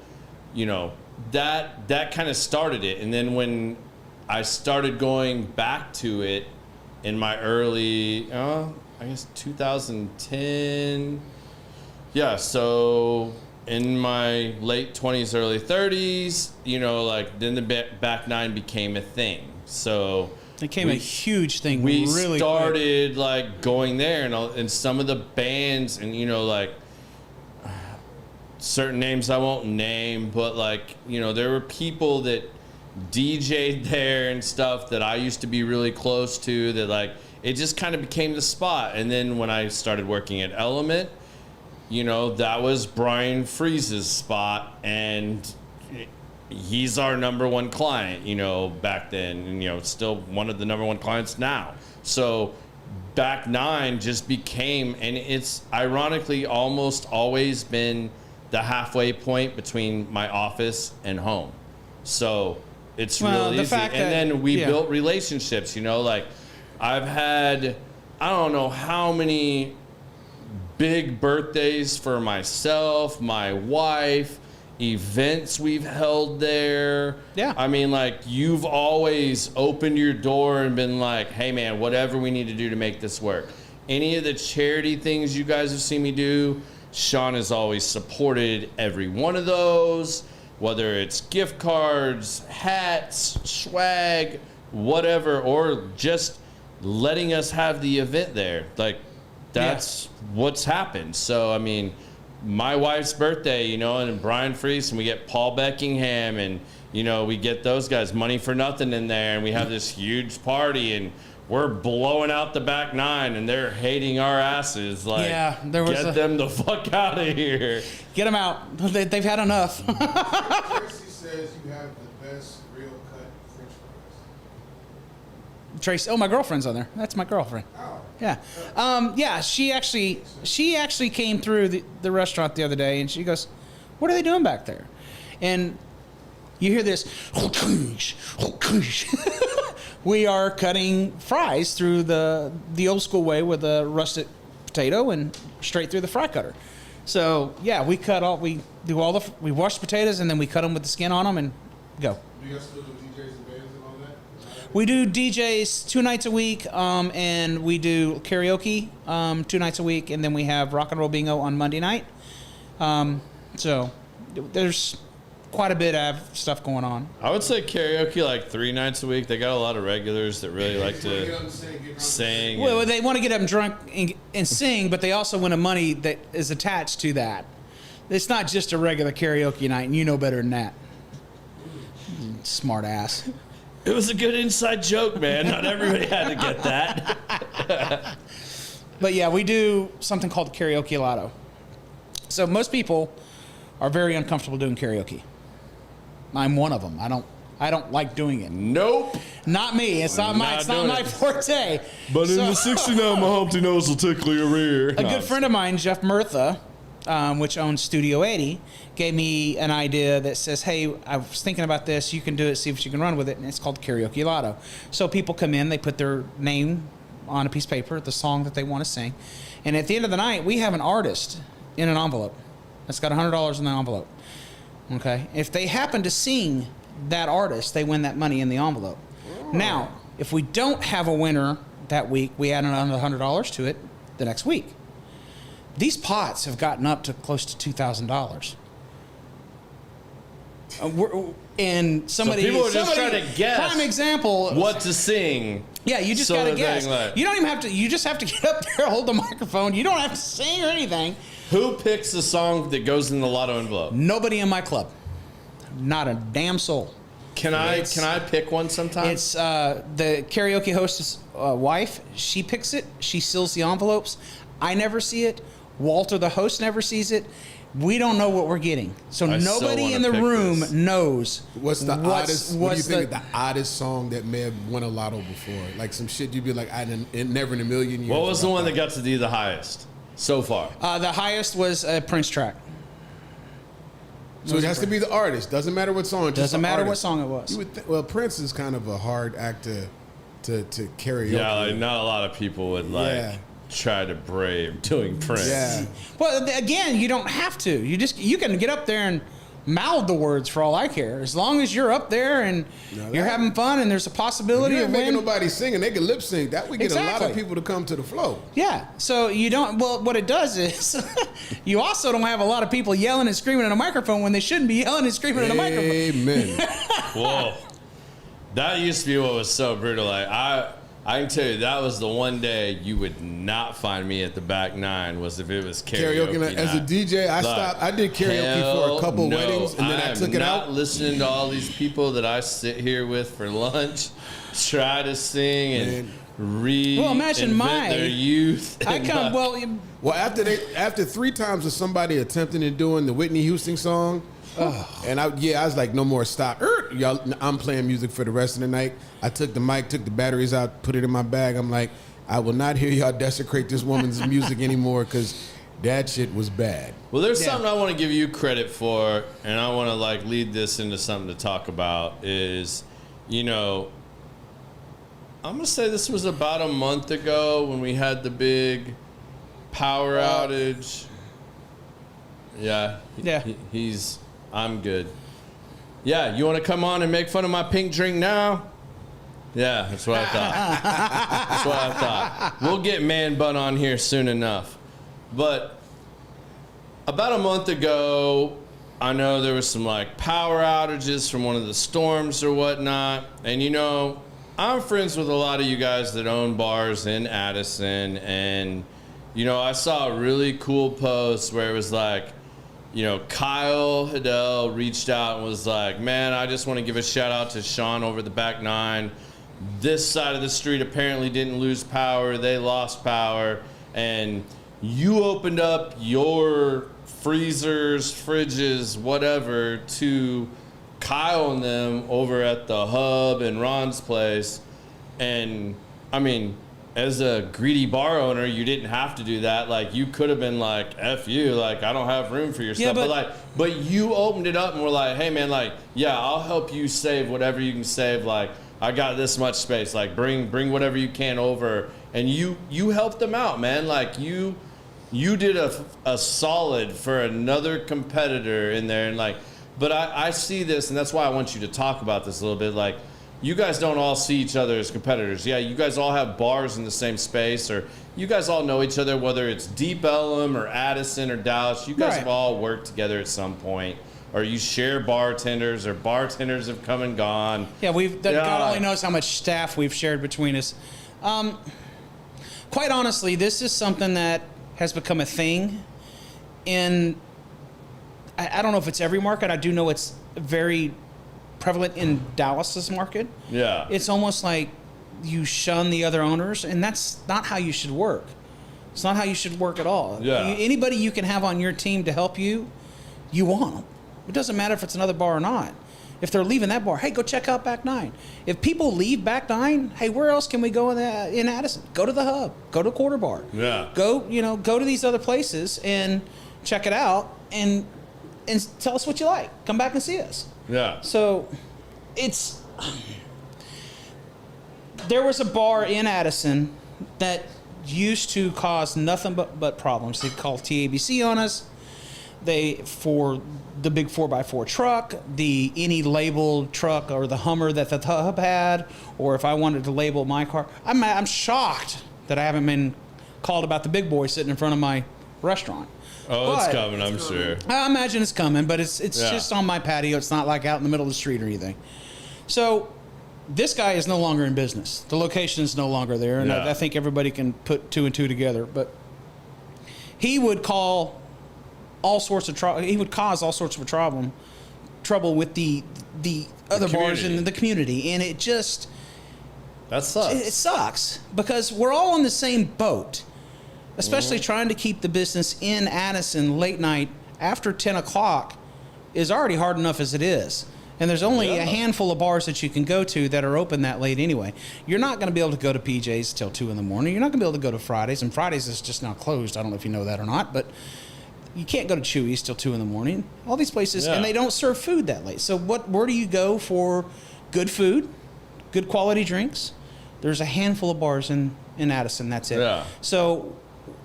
that kind of started it. And then when I started going back to it in my early, 2010. Yeah, so in my late 20s, early 30s, then the back 9 became a thing. So it became a huge thing. We really started quick. Like going there, and some of the bands, and certain names I won't name, but there were people that DJ'd there and stuff that I used to be really close to, that it just kind of became the spot. And then when I started working at Element, that was Brian Freese's spot, and he's our number one client, back then, and still one of the number one clients now. So back 9 just became, and it's ironically almost always been the halfway point between my office and home. So it's real easy. And then we built relationships, I've had, I don't know how many big birthdays for myself, my wife, events we've held there. Yeah. I mean, you've always opened your door and been like, hey man, whatever we need to do to make this work. Any of the charity things you guys have seen me do, Sean has always supported every one of those. Whether it's gift cards, hats, swag, whatever, or just letting us have the event there. That's what's happened. So, I mean, my wife's birthday, and Brian Freese, and we get Paul Beckingham, and, we get those guys, Money for Nothing in there, and we have this huge party, and we're blowing out the back 9, and they're hating our asses. Get them the fuck out of here. Get them out. They've had enough. Tracy says you have the best real cut French fries. Tracy, my girlfriend's on there. That's my girlfriend. Oh. Yeah. She actually came through the restaurant the other day, and she goes, "What are they doing back there?" And you hear this. We are cutting fries through the old school way with a rustic potato and straight through the fry cutter. So yeah, we wash the potatoes and then we cut them with the skin on them and go. Do you guys still do DJs and bands and all that? We do DJs 2 nights a week, and we do karaoke 2 nights a week, and then we have rock and roll bingo on Monday night. So there's quite a bit of stuff going on. I would say karaoke like 3 nights a week. They got a lot of regulars that really like to sing. Well, they want to get up and drunk and sing, but they also want a money that is attached to that. It's not just a regular karaoke night, and you know better than that. Smart ass. It was a good inside joke, man. Not everybody had to get that. But yeah, we do something called karaoke lotto. So most people are very uncomfortable doing karaoke. I'm one of them. I don't like doing it. Nope. Not me. It's not my forte. But in the 69, my Humpty Nose will tickle your rear. A good friend of mine, Jeff Murtha, which owns Studio 80, gave me an idea that says, hey, I was thinking about this. You can do it, see if you can run with it. And it's called Karaoke Lotto. So people come in, they put their name on a piece of paper, the song that they want to sing. And at the end of the night, we have an artist in an envelope that's got $100 in the envelope. Okay? If they happen to sing that artist, they win that money in the envelope. Oh. Now, if we don't have a winner that week, we add another $100 to it the next week. These pots have gotten up to close to $2,000. And somebody, so people are just trying to guess. Prime example. What to sing. Yeah, you just gotta guess. You don't even have to. You just have to get up there, hold the microphone. You don't have to sing or anything. Who picks the song that goes in the lotto envelope? Nobody in my club. Not a damn soul. Can I pick one sometime? It's the karaoke host's wife. She picks it. She seals the envelopes. I never see it. Walter, the host, never sees it. We don't know what we're getting. So nobody in the room knows. What's the oddest? What do you think is the oddest song that may have won a lotto before? Like some shit you'd be like, never in a million years. What was the one that got to be the highest so far? The highest was a Prince track. So it has to be the artist. Doesn't matter what song. Doesn't matter what song it was. Well, Prince is kind of a hard act to carry. Yeah, like not a lot of people would try to brave doing Prince. Yeah. Well, again, you don't have to. You can get up there and mouth the words for all I care. As long as you're up there and you're having fun and there's a possibility of winning. Nobody singing, they can lip sync. That would get a lot of people to come to the flow. Yeah. So you don't. Well, what it does is you also don't have a lot of people yelling and screaming in a microphone when they shouldn't be yelling and screaming in a microphone. Amen. Whoa. That used to be what was so brutal. Like I can tell you, that was the one day you would not find me at the back nine was if it was karaoke night. As a DJ, I did karaoke for a couple weddings, and then I took it out. I'm not listening to all these people that I sit here with for lunch, try to sing and read. Well, imagine their youth. Well, after 3 times of somebody attempting to doing the Whitney Houston song. And I was like, no more stop. Y'all, I'm playing music for the rest of the night. I took the mic, took the batteries out, put it in my bag. I'm like, I will not hear y'all desecrate this woman's music anymore because that shit was bad. Well, there's something I want to give you credit for, and I want to lead this into something to talk about is, I'm going to say this was about a month ago when we had the big power outage. Yeah. I'm good. Yeah, you want to come on and make fun of my pink drink now? Yeah, that's what I thought. We'll get Man Bun on here soon enough. But about a month ago, I know there was some power outages from one of the storms or whatnot. And I'm friends with a lot of you guys that own bars in Addison. And, I saw a really cool post where it was Kyle Hiddell reached out and was like, man, I just want to give a shout out to Sean over the back nine. This side of the street apparently didn't lose power. They lost power. And you opened up your freezers, fridges, whatever, to Kyle and them over at the Hub and Ron's place. And, as a greedy bar owner, you didn't have to do that. You could have been like, F you, I don't have room for your stuff. But you opened it up and were like, hey, man, I'll help you save whatever you can save. I got this much space. Like, bring whatever you can over, and you helped them out, man. Like you did a solid for another competitor in there, and like, but I see this, and that's why I want you to talk about this a little bit. Like, you guys don't all see each other as competitors. Yeah, you guys all have bars in the same space, or you guys all know each other, whether it's Deep Ellum or Addison or Dallas. You guys Right. have all worked together at some point, or you share bartenders, or bartenders have come and gone. Yeah, God Yeah. only knows how much staff we've shared between us. Quite honestly, this is something that has become a thing in, I don't know if it's every market. I do know it's very prevalent in Dallas's market. Yeah. It's almost like you shun the other owners, and that's not how you should work. It's not how you should work at all. Yeah. Anybody you can have on your team to help you, you want them. It doesn't matter if it's another bar or not. If they're leaving that bar, hey, go check out Back 9. If people leave Back 9, hey, where else can we go in Addison? Go to the Hub. Go to Quarter Bar. Yeah. Go to these other places and check it out and tell us what you like. Come back and see us. Yeah. So there was a bar in Addison that used to cause nothing but problems. They called TABC on us. For the big 4x4 truck, any labeled truck or the Hummer that the Hub had, or if I wanted to label my car, I'm shocked that I haven't been called about the big boy sitting in front of my restaurant. Oh, But it's coming, I'm sure. I imagine it's coming, but it's Yeah. just on my patio. It's not like out in the middle of the street or anything. So this guy is no longer in business. The location is no longer there, and Yeah. I think everybody can put two and two together. But he would call all sorts of trouble. He would cause all sorts of trouble with the other bars in the community, and it just That sucks. it sucks because we're all on the same boat. Especially trying to keep the business in Addison late night after 10 o'clock is already hard enough as it is. And there's only a handful of bars that you can go to that are open that late anyway. You're not going to be able to go to PJ's till 2 in the morning. You're not going to be able to go to Fridays, and Fridays is just now closed. I don't know if you know that or not, but you can't go to Chewy's till 2 in the morning. All these places, and they don't serve food that late. So where do you go for good food, good quality drinks? There's a handful of bars in Addison. That's it. Yeah. So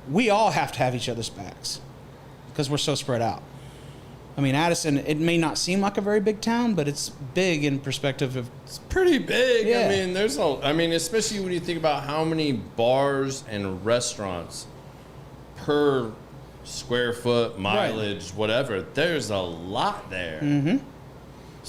we all have to have each other's backs because we're so spread out. I mean, Addison, it may not seem like a very big town, but it's big in perspective of... It's pretty big. Yeah. I mean, especially when you think about how many bars and restaurants per square foot, mileage, whatever. There's a lot there. Mm-hmm.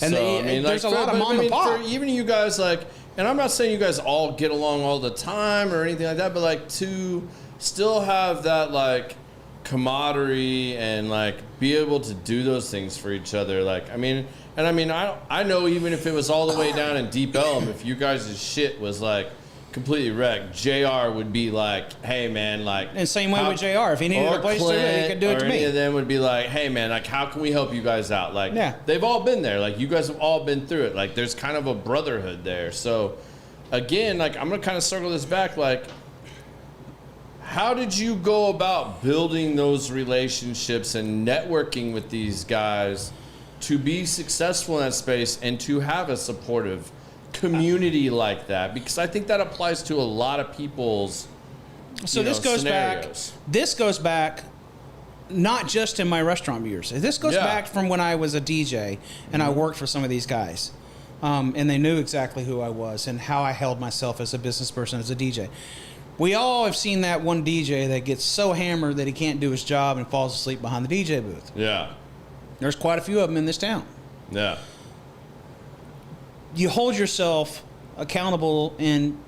And there's a lot of mom and pop. For even you guys, like, and I'm not saying you guys all get along all the time or anything like that, but like to still have that like camaraderie and like be able to do those things for each other. Like, I know even if it was all the way down in Deep Ellum, if you guys' shit was like completely wrecked, JR would be like, hey man, like, And same way with JR. If he needed a place to live, he could do it to any me. of them would be like, hey man, like, how can we help you guys out? Like, Yeah. they've all been there. Like, you guys have all been through it. Like, there's kind of a brotherhood there. So again, like, I'm gonna kind of circle this back. Like, how did you go about building those relationships and networking with these guys to be successful in that space and to have a supportive community like that? Because I think that applies to a lot of people's scenarios. This goes back not just in my restaurant years. This goes back from when I was a DJ and I worked for some of these guys. And they knew exactly who I was and how I held myself as a business person, as a DJ. We all have seen that one DJ that gets so hammered that he can't do his job and falls asleep behind the DJ booth. Yeah. There's quite a few of them in this town. Yeah. You hold yourself accountable, and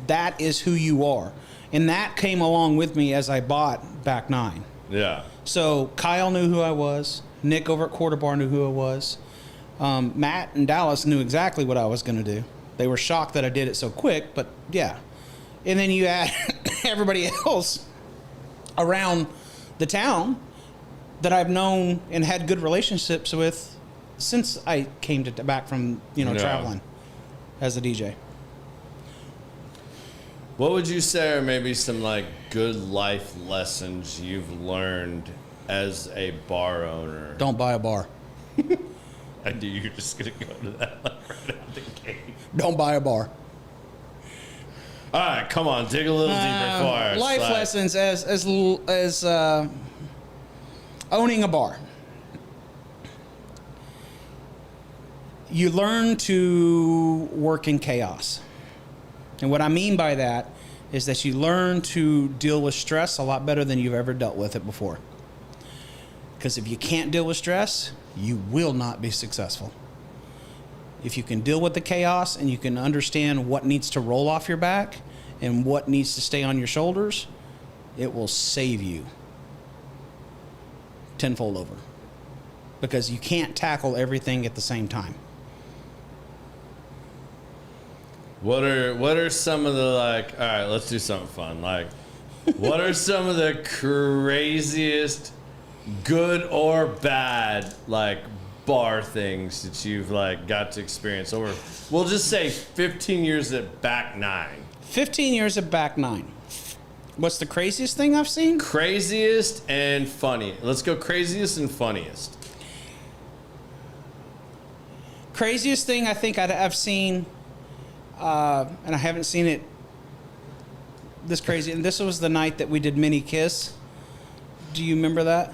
that is who you are. And that came along with me as I bought Back 9. Yeah. So Kyle knew who I was. Nick over at Quarter Bar knew who I was. Matt and Dallas knew exactly what I was going to do. They were shocked that I did it so quick, but yeah. And then you add everybody else around the town that I've known and had good relationships with since I came back from traveling as a DJ. What would you say are maybe some like good life lessons you've learned as a bar owner? Don't buy a bar. I knew you were just gonna go to that like right out the gate. don't buy a bar. All right, come on, dig a little deeper for us. Life lessons as owning a bar. You learn to work in chaos. And what I mean by that is that you learn to deal with stress a lot better than you've ever dealt with it before. Because if you can't deal with stress, you will not be successful. If you can deal with the chaos and you can understand what needs to roll off your back and what needs to stay on your shoulders, it will save you tenfold over. Because you can't tackle everything at the same time. What are some of the, like, all right, let's do something fun. Like, what are some of the craziest, good or bad, like, bar things that you've, like, got to experience over, we'll just say 15 years at back nine? 15 years at back nine. What's the craziest thing I've seen? Craziest and funny. Let's go craziest and funniest. Craziest thing I think I've seen, and I haven't seen it this crazy, and this was the night that we did Mini Kiss. Do you remember that?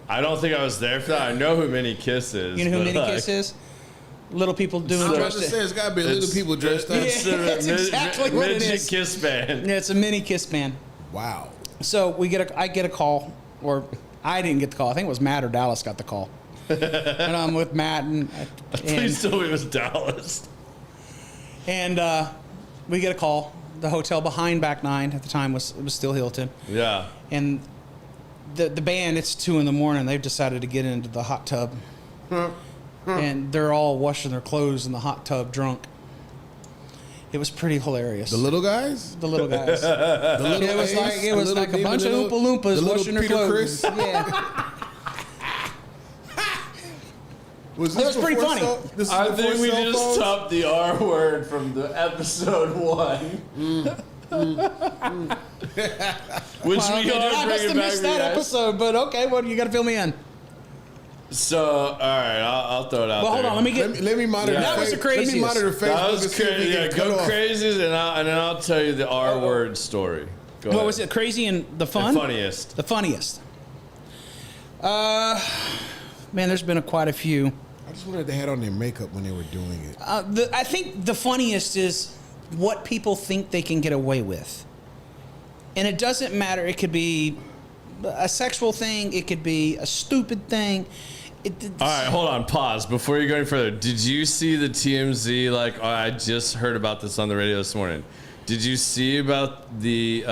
I don't think I was there for that. I know who Mini Kiss is. You know who Mini like, Kiss is? Little people doing I was about dressed to say, it's got to be little people dressed up. Yeah, that's exactly what it midget is. Kiss band. Yeah, it's a Mini Kiss band. Wow. So I get a call, or I didn't get the call. I think it was Matt or Dallas got the call. And I'm with Matt and Please tell me it was Dallas. And we get a call. The hotel behind back nine at the time was still Hilton. Yeah. And the band, it's 2 a.m. They've decided to get into the hot tub. And they're all washing their clothes in the hot tub drunk. It was pretty hilarious. The little guys? The little guys. The little It was like a bunch of Oompa Loompas washing their Peter clothes. Chris? Yeah. Was It was pretty funny. I think we just topped the R word from the episode 1. Which Well, we okay, are I must bringing have back missed for that you guys. episode, but okay, well, you got to fill me in. So, all right, I'll throw it out Well, there. hold on, let me get. Let me monitor. Yeah. That was the Let me craziest. monitor Facebook. That and was see if we crazy. can Yeah, cut go off. crazy, and then I'll tell you the R word story. Go What ahead. was it? Crazy and the fun? The funniest. The funniest. Man, there's been quite a few. I just wanted they had on their makeup when they were doing it. I think the funniest is what people think they can get away with. And it doesn't matter. It could be a sexual thing. It could be a stupid thing. All right, hold on. Pause before you go any further. Did you see the TMZ? Like, I just heard about this on the radio this morning. Did you see about the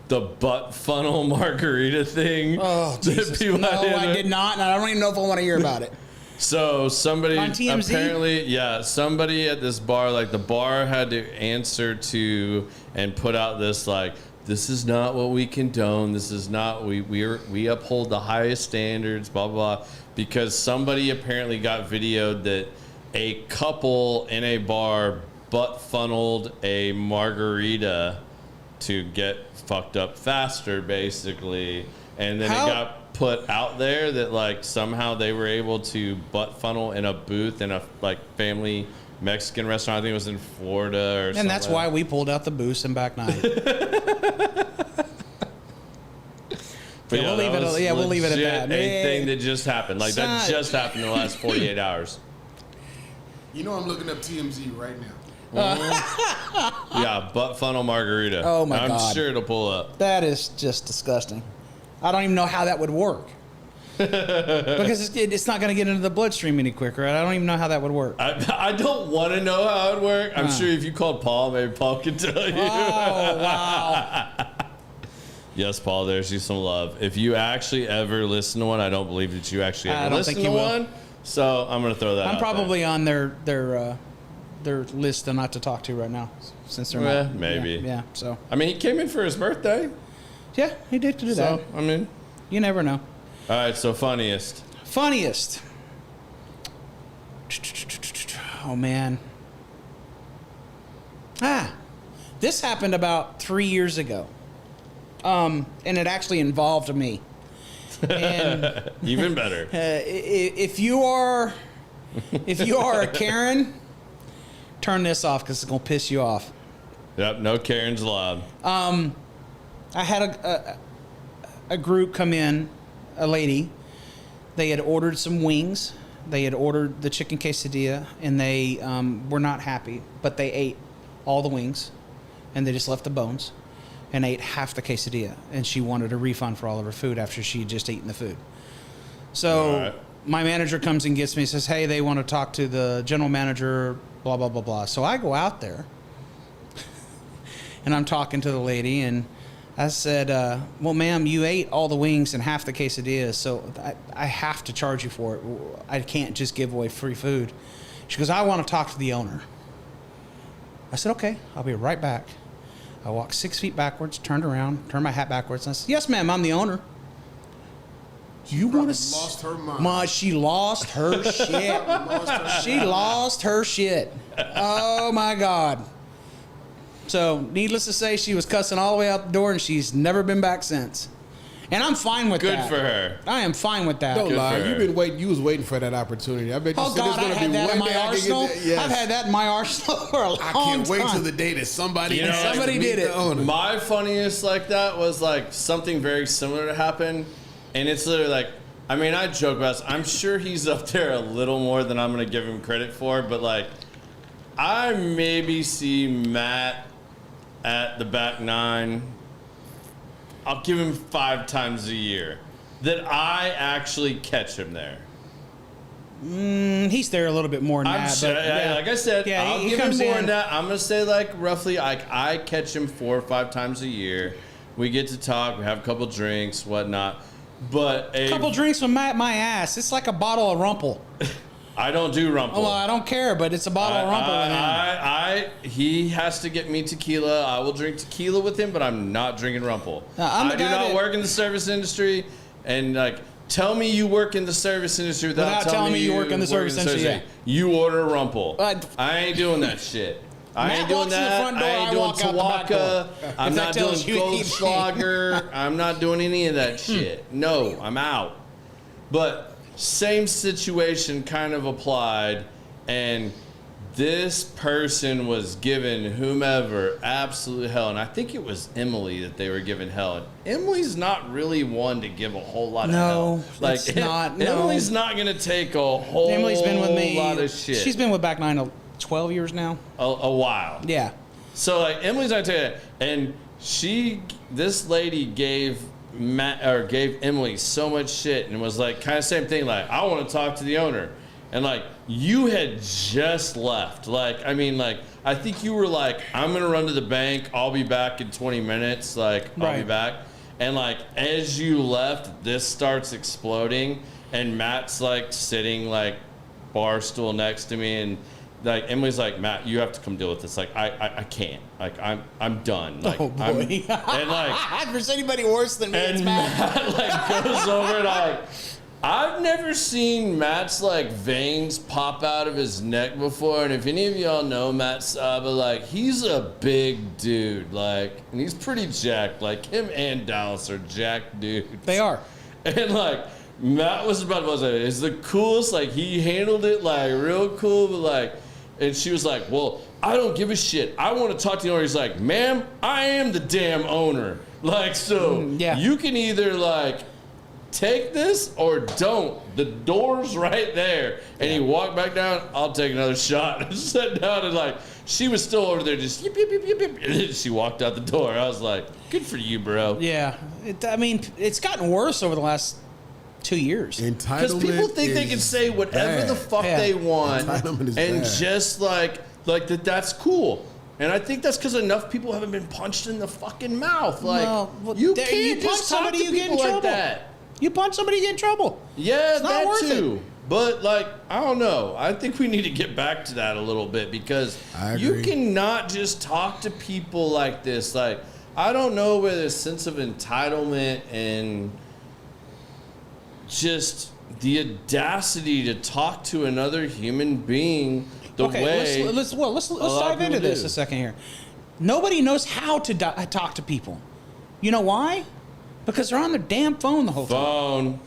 butt funnel margarita thing? Oh, Jesus. No, I did not, and I don't even know if I want to hear about it. So somebody On TMZ? apparently, somebody at this bar, like the bar had to answer to and put out this like, this is not what we condone. This is not we uphold the highest standards. Blah blah blah. Because somebody apparently got videoed that a couple in a bar butt funneled a margarita to get fucked up faster, basically, and then How? it got put out there that like somehow they were able to butt funnel in a booth in a like family Mexican restaurant. I think it was in Florida or something. And that's why we pulled out the booze in back nine. But we'll leave it. Yeah, we'll leave it at that. A thing that just happened. Like that Son. just happened in the last 48 hours. You know I'm looking up TMZ right now. Yeah, butt funnel margarita. Oh, my I'm God. sure it'll pull up. That is just disgusting. I don't even know how that would work. Because it's not going to get into the bloodstream any quicker. I don't even know how that would work. I don't want to know how it would work. I'm sure if you called Paul, maybe Paul could tell you. Oh, wow. Yes, Paul, there's you some love. If you actually ever listen to one, I don't believe that you actually I ever don't listen think to you will. one. So I'm going to throw that out I'm probably on their list not to talk to right now, since they're Well, not. maybe. Yeah, so. there. I mean, he came in for his birthday. Yeah, he did do that. So, I mean. You never know. All right, so funniest. Funniest. Oh, man. This happened about 3 years ago. And it actually involved me. And Even better. if you are a Karen, turn this off because it's gonna piss you off. Yep, no Karen's allowed. I had a group come in, a lady. They had ordered some wings. They had ordered the chicken quesadilla, and they were not happy. But they ate all the wings, and they just left the bones, and ate half the quesadilla. And she wanted a refund for all of her food after she had just eaten the food. So Right. my manager comes and gets me, says, hey, they want to talk to the general manager, blah, blah, blah, blah. So I go out there, and I'm talking to the lady, and I said, well, ma'am, you ate all the wings and half the quesadillas, so I have to charge you for it. I can't just give away free food. She goes, I want to talk to the owner. I said, okay, I'll be right back. I walked 6 feet backwards, turned around, turned my hat backwards, and I said, yes, ma'am, I'm the owner. Do you want to... Lost her mind. She lost her shit. She lost her shit. Oh, my God. So, needless to say, she was cussing all the way out the door, and she's never been back since. And I'm fine with Good that. for her. I am fine with that. Don't Good lie. for You've her. been waiting. You was waiting for that opportunity. I bet you Oh, said God, there's I gonna had be that in one my day I can get arsenal. that. Yes. I've had that in my arsenal for a long I time. can't wait till the day that somebody You know, somebody did it. My funniest like that was like something very similar to happen, and it's literally like, I mean, I joke about this. I'm sure he's up there a little more than I'm gonna give him credit for, but like, I maybe see Matt at the back nine. I'll give him 5 times a year that I actually catch him there. He's there a little bit more than I'm that. sure, But, yeah. like I said, Yeah, I'll he give him comes more in. than that. I'm gonna say like roughly, like I catch him 4 or 5 times a year. We get to talk, we have a couple drinks, whatnot. But A couple drinks with my ass. It's like a bottle of Rumple. I don't do rumple. Oh, well, I don't care, but it's a bottle of Rumple with him. He has to get me tequila. I will drink tequila with him, but I'm not drinking rumple. I'm the I do guy not that- work in the service industry, and like, tell me you work in the service industry without telling me you work in the service industry. yeah. You order rumple. But- I ain't doing that shit. I Matt ain't doing walks in the that. front door, I ain't I doing walk out the back door. Tawaka. I'm If that not doing tells you anything. Goldschlager. I'm not doing any of that shit. No, I'm out. But same situation kind of applied, and this person was giving whomever absolute hell, and I think it was Emily that they were giving hell. And Emily's not really one to give a whole lot of hell. No, Like it's not, no. Emily's not gonna take a whole Emily's been with me. lot of shit. She's been with Back Nine 12 years now. a while. Yeah. So like Emily's not telling you, and this lady gave Emily so much shit, and was like kind of same thing. Like, I want to talk to the owner, and like you had just left. Like, I mean, like I think you were like, I'm gonna run to the bank. I'll be back in 20 minutes. Like, I'll be Right. back. And like as you left, this starts exploding, and Matt's like sitting like bar stool next to me, and like Emily's like, Matt, you have to come deal with this. Like I can't. Like I'm done. Like, Oh, boy. and like If there's anybody worse than me, it's and Matt. Matt like goes over and like, I've never seen Matt's like veins pop out of his neck before. And if any of y'all know Matt Saba, like he's a big dude, like, and he's pretty jacked. Like him and Dallas are jacked dudes. They are. And like Matt was about to say, it's the coolest. Like he handled it like real cool, but like, and she was like, well, I don't give a shit. I want to talk to the owner. He's like, ma'am, I am the damn owner. Like, so yeah. you can either like take this or don't. The door's right there. And he walked back down. I'll take another shot. And sat down, and like she was still over there just yip, yip, yip, yip, yip. And then she walked out the door. I was like, good for you, bro. Yeah. I mean, it's gotten worse over the last 2 years. Entitlement. Because people think they can say whatever bad. the fuck Yeah. they want, Entitlement is and bad. just like that's cool. And I think that's because enough people haven't been punched in the fucking mouth. Like Well, you there- can't punch just talk somebody, to you get in people like trouble. that. You punch somebody, you get in trouble. Yeah, not that worth too. But like, I don't know. I think we need to get back to that a little bit, because I you agree. cannot just talk to people like this. Like, I don't know where this sense of entitlement and just the audacity to talk to another human being the way. let's lot dive of into people this do. a second here. Nobody knows how to talk to people. You know why? Because they're on their damn phone the whole time. Phone.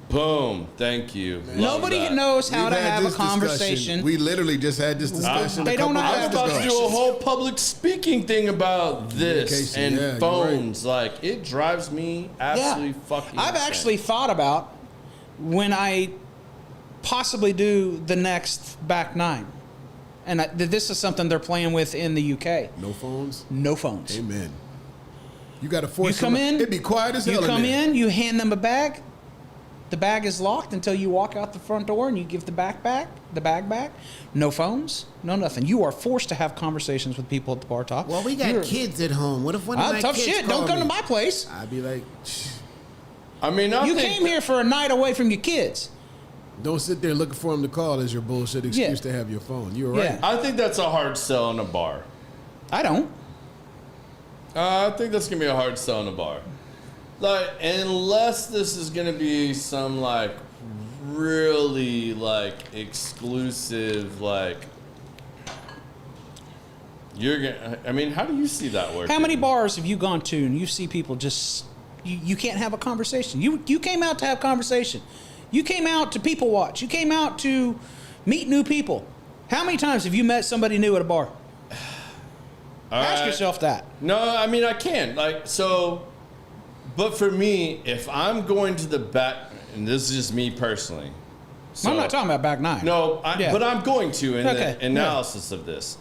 Boom. Thank you. Love Nobody that. knows how We've to had have a this conversation. discussion. We literally just had this discussion. They don't know I was how about to to do a whole public speaking thing about this Communication, and yeah, you're phones. Like, it drives me absolutely fucking I've insane. actually thought about when I possibly do the next back nine. And this is something they're playing with in the UK. No phones. No phones. Amen. You got to force. You come in. It'd be quiet as hell. You come there. in. You hand them a bag. The bag is locked until you walk out the front door and you give the bag back. No phones. No nothing. You are forced to have conversations with people at the bar top. Well, we got kids at home. What if one of my tough kids shit. call Don't come me? to my place. I'd be like, I mean, You came here for a night away from your kids. don't sit there looking for them to call as your bullshit excuse to have your phone. You're right. Yeah. I think that's a hard sell in a bar. I don't. I think that's gonna be a hard sell in a bar. Like, unless this is gonna be some like really like exclusive, like you're gonna. I mean, how do you see that working? How many bars have you gone to and you see people just you can't have a conversation? You came out to have conversation. You came out to people watch. You came out to meet new people. How many times have you met somebody new at a bar? Ask yourself that. No, I mean I can. Like, so, but for me, if I'm going to the back, and this is just me personally. So, I'm not talking about back nine. No, Yeah. but I'm going to in Okay, the analysis of this.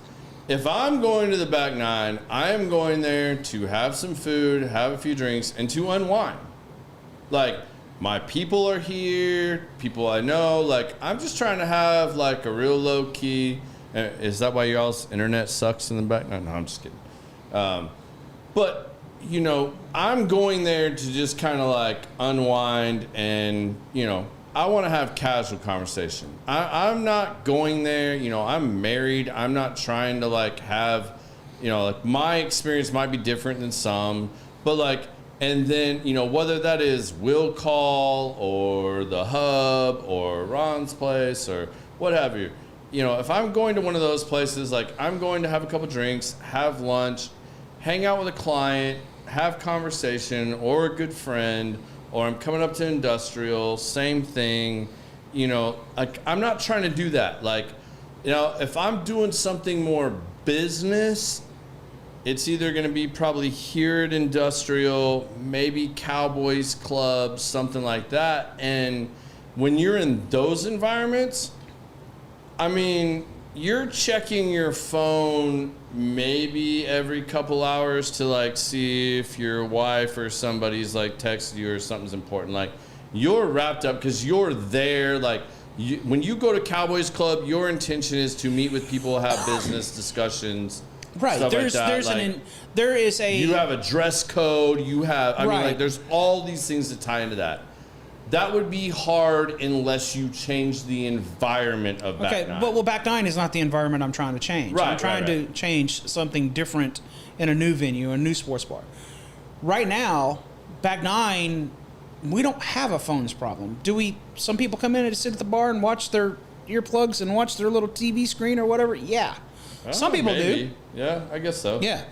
If I'm going to the back nine, I am going there to have some food, have a few drinks, and to unwind. Like, my people are here, people I know. Like, I'm just trying to have like a real low key. Is that why y'all's internet sucks in the back? No, I'm just kidding. But, you know, I'm going there to just kind of like unwind and, you know, I want to have casual conversation. I'm not going there, you know, I'm married. I'm not trying to like have, you know, like my experience might be different than some, but like, and then, you know, whether that is Will Call or the Hub or Ron's place or what have you. You know, if I'm going to one of those places, like I'm going to have a couple drinks, have lunch, hang out with a client, have conversation or a good friend, or I'm coming up to industrial, same thing. You know, like I'm not trying to do that. Like, you know, if I'm doing something more business, it's either going to be probably here at industrial, maybe Cowboys Club, something like that. And when you're in those environments, I mean, you're checking your phone maybe every couple hours to like see if your wife or somebody's like texted you or something's important. Like you're wrapped up because you're there. Like when you go to Cowboys Club, your intention is to meet with people, have business discussions. Right. Stuff There's like that. there is a You have a dress code. You have. I mean, Right. like there's all these things that tie into that. That would be hard unless you change the environment of back okay, nine. but well, back nine is not the environment I'm trying to change. Right, I'm trying right. to change something different in a new venue, a new sports bar. Right now, back nine, we don't have a phones problem. Do we? Some people come in and sit at the bar and watch their earplugs and watch their little TV screen or whatever. Yeah, some people maybe. do. Yeah, I guess so. Yeah,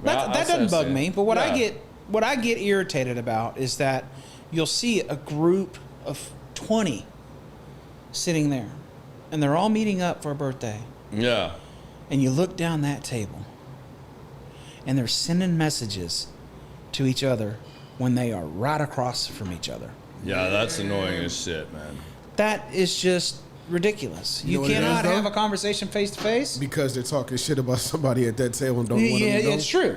Well, that doesn't bug me. But what Yeah. what I get irritated about is that you'll see a group of 20 sitting there, and they're all meeting up for a birthday. Yeah. And you look down that table, and they're sending messages to each other when they are right across from each other. Yeah, that's annoying as shit, man. That is just ridiculous. You know You what it cannot is, though? have a conversation face to face. Because they're talking shit about somebody at that table and don't want Yeah, them to know. it's true.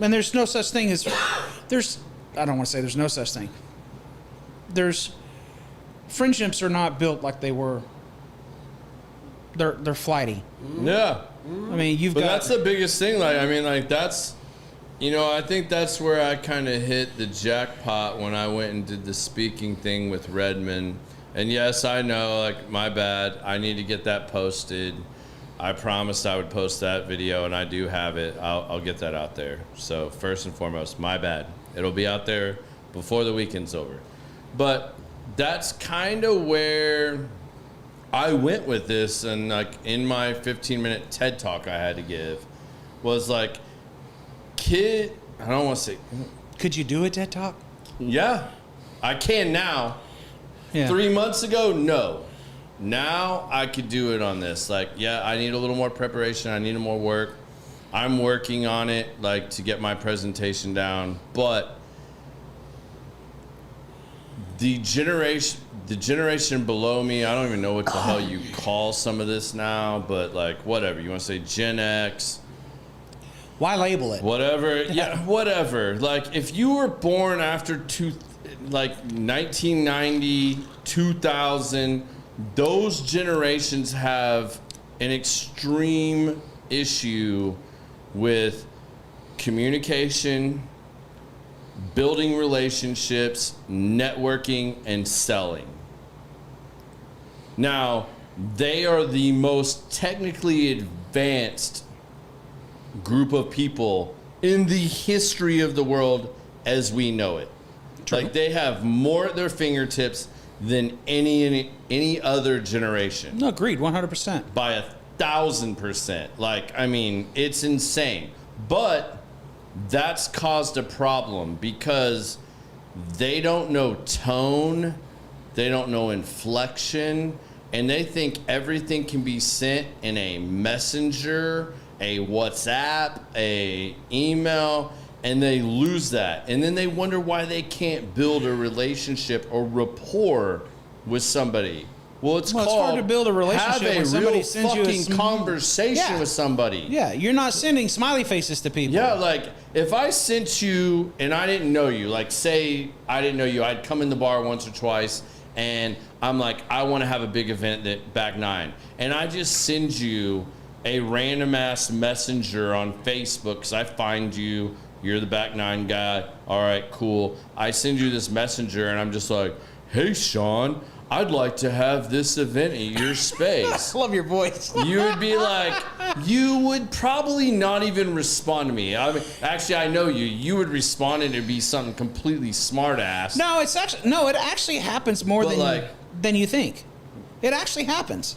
And there's no such thing as I don't want to say there's no such thing. Friendships are not built like they were. They're flighty. Yeah. I mean, But that's the biggest thing. Like, I mean, like that's, you know, I think that's where I kind of hit the jackpot when I went and did the speaking thing with Redmond. And yes, I know, like, my bad. I need to get that posted. I promised I would post that video, and I do have it. I'll get that out there. So first and foremost, my bad. It'll be out there before the weekend's over. But that's kind of where I went with this, and like in my 15-minute TED talk I had to give was like, I don't want to say, Could you do a TED Talk? yeah, I can now. Yeah. 3 months ago, no. Now I could do it on this. Like, yeah, I need a little more preparation. I need more work. I'm working on it, like, to get my presentation down. But the generation below me, I don't even know what the hell you call some of this now, but like, whatever. You want to say Gen X? Why label it? Whatever. Yeah, whatever. Like, if you were born after 1990, 2000, those generations have an extreme issue with communication, building relationships, networking, and selling. Now, they are the most technically advanced group of people in the history of the world as we know it. True. Like, they have more at their fingertips than any other generation. No, agreed, 100%. By 1,000%. Like, I mean, it's insane. But that's caused a problem because they don't know tone, they don't know inflection, and they think everything can be sent in a messenger, a WhatsApp, a email, and they lose that. And then they wonder why they can't build a relationship or rapport with somebody. Well, it's called hard to build a relationship have a when somebody real sends you a fucking conversation with somebody. Yeah, you're not sending smiley faces to people. Yeah, like, if I sent you and I didn't know you, like, say I didn't know you, I'd come in the bar once or twice, and I'm like, I want to have a big event at Back 9. And I just send you a random-ass messenger on Facebook because I find you, you're the Back 9 guy, all right, cool. I send you this messenger, and I'm just like, hey, Sean, I'd like to have this event at your space. I love your voice. You would be like, you would probably not even respond to me. I mean, actually, I know you. You would respond and it'd be something completely smart ass. No, it actually happens more than you think. It actually happens.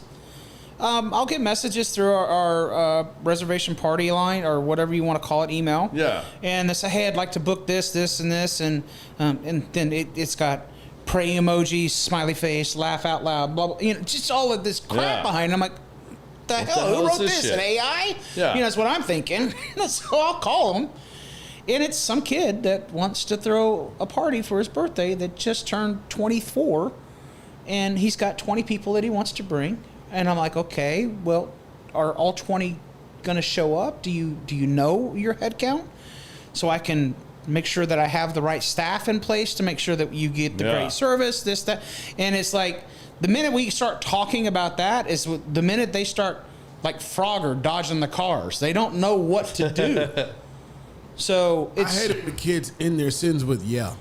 I'll get messages through our reservation party line or whatever you want to call it, email. Yeah. And they say, hey, I'd like to book this, and this, and then it's got pray emojis, smiley face, laugh out loud, blah, blah, just all of this crap behind it. I'm like, the hell? Who wrote this? Shit? An AI? Yeah. That's what I'm thinking. So I'll call him. And it's some kid that wants to throw a party for his birthday that just turned 24. And he's got 20 people that he wants to bring. And I'm like, okay, well, are all 20 going to show up? Do you know your head count? So I can make sure that I have the right staff in place to make sure that you get the great service, this, that. And it's like, the minute we start talking about that is the minute they start like Frogger dodging the cars. They don't know what to do. So I hate it when kids end their sins with yeah.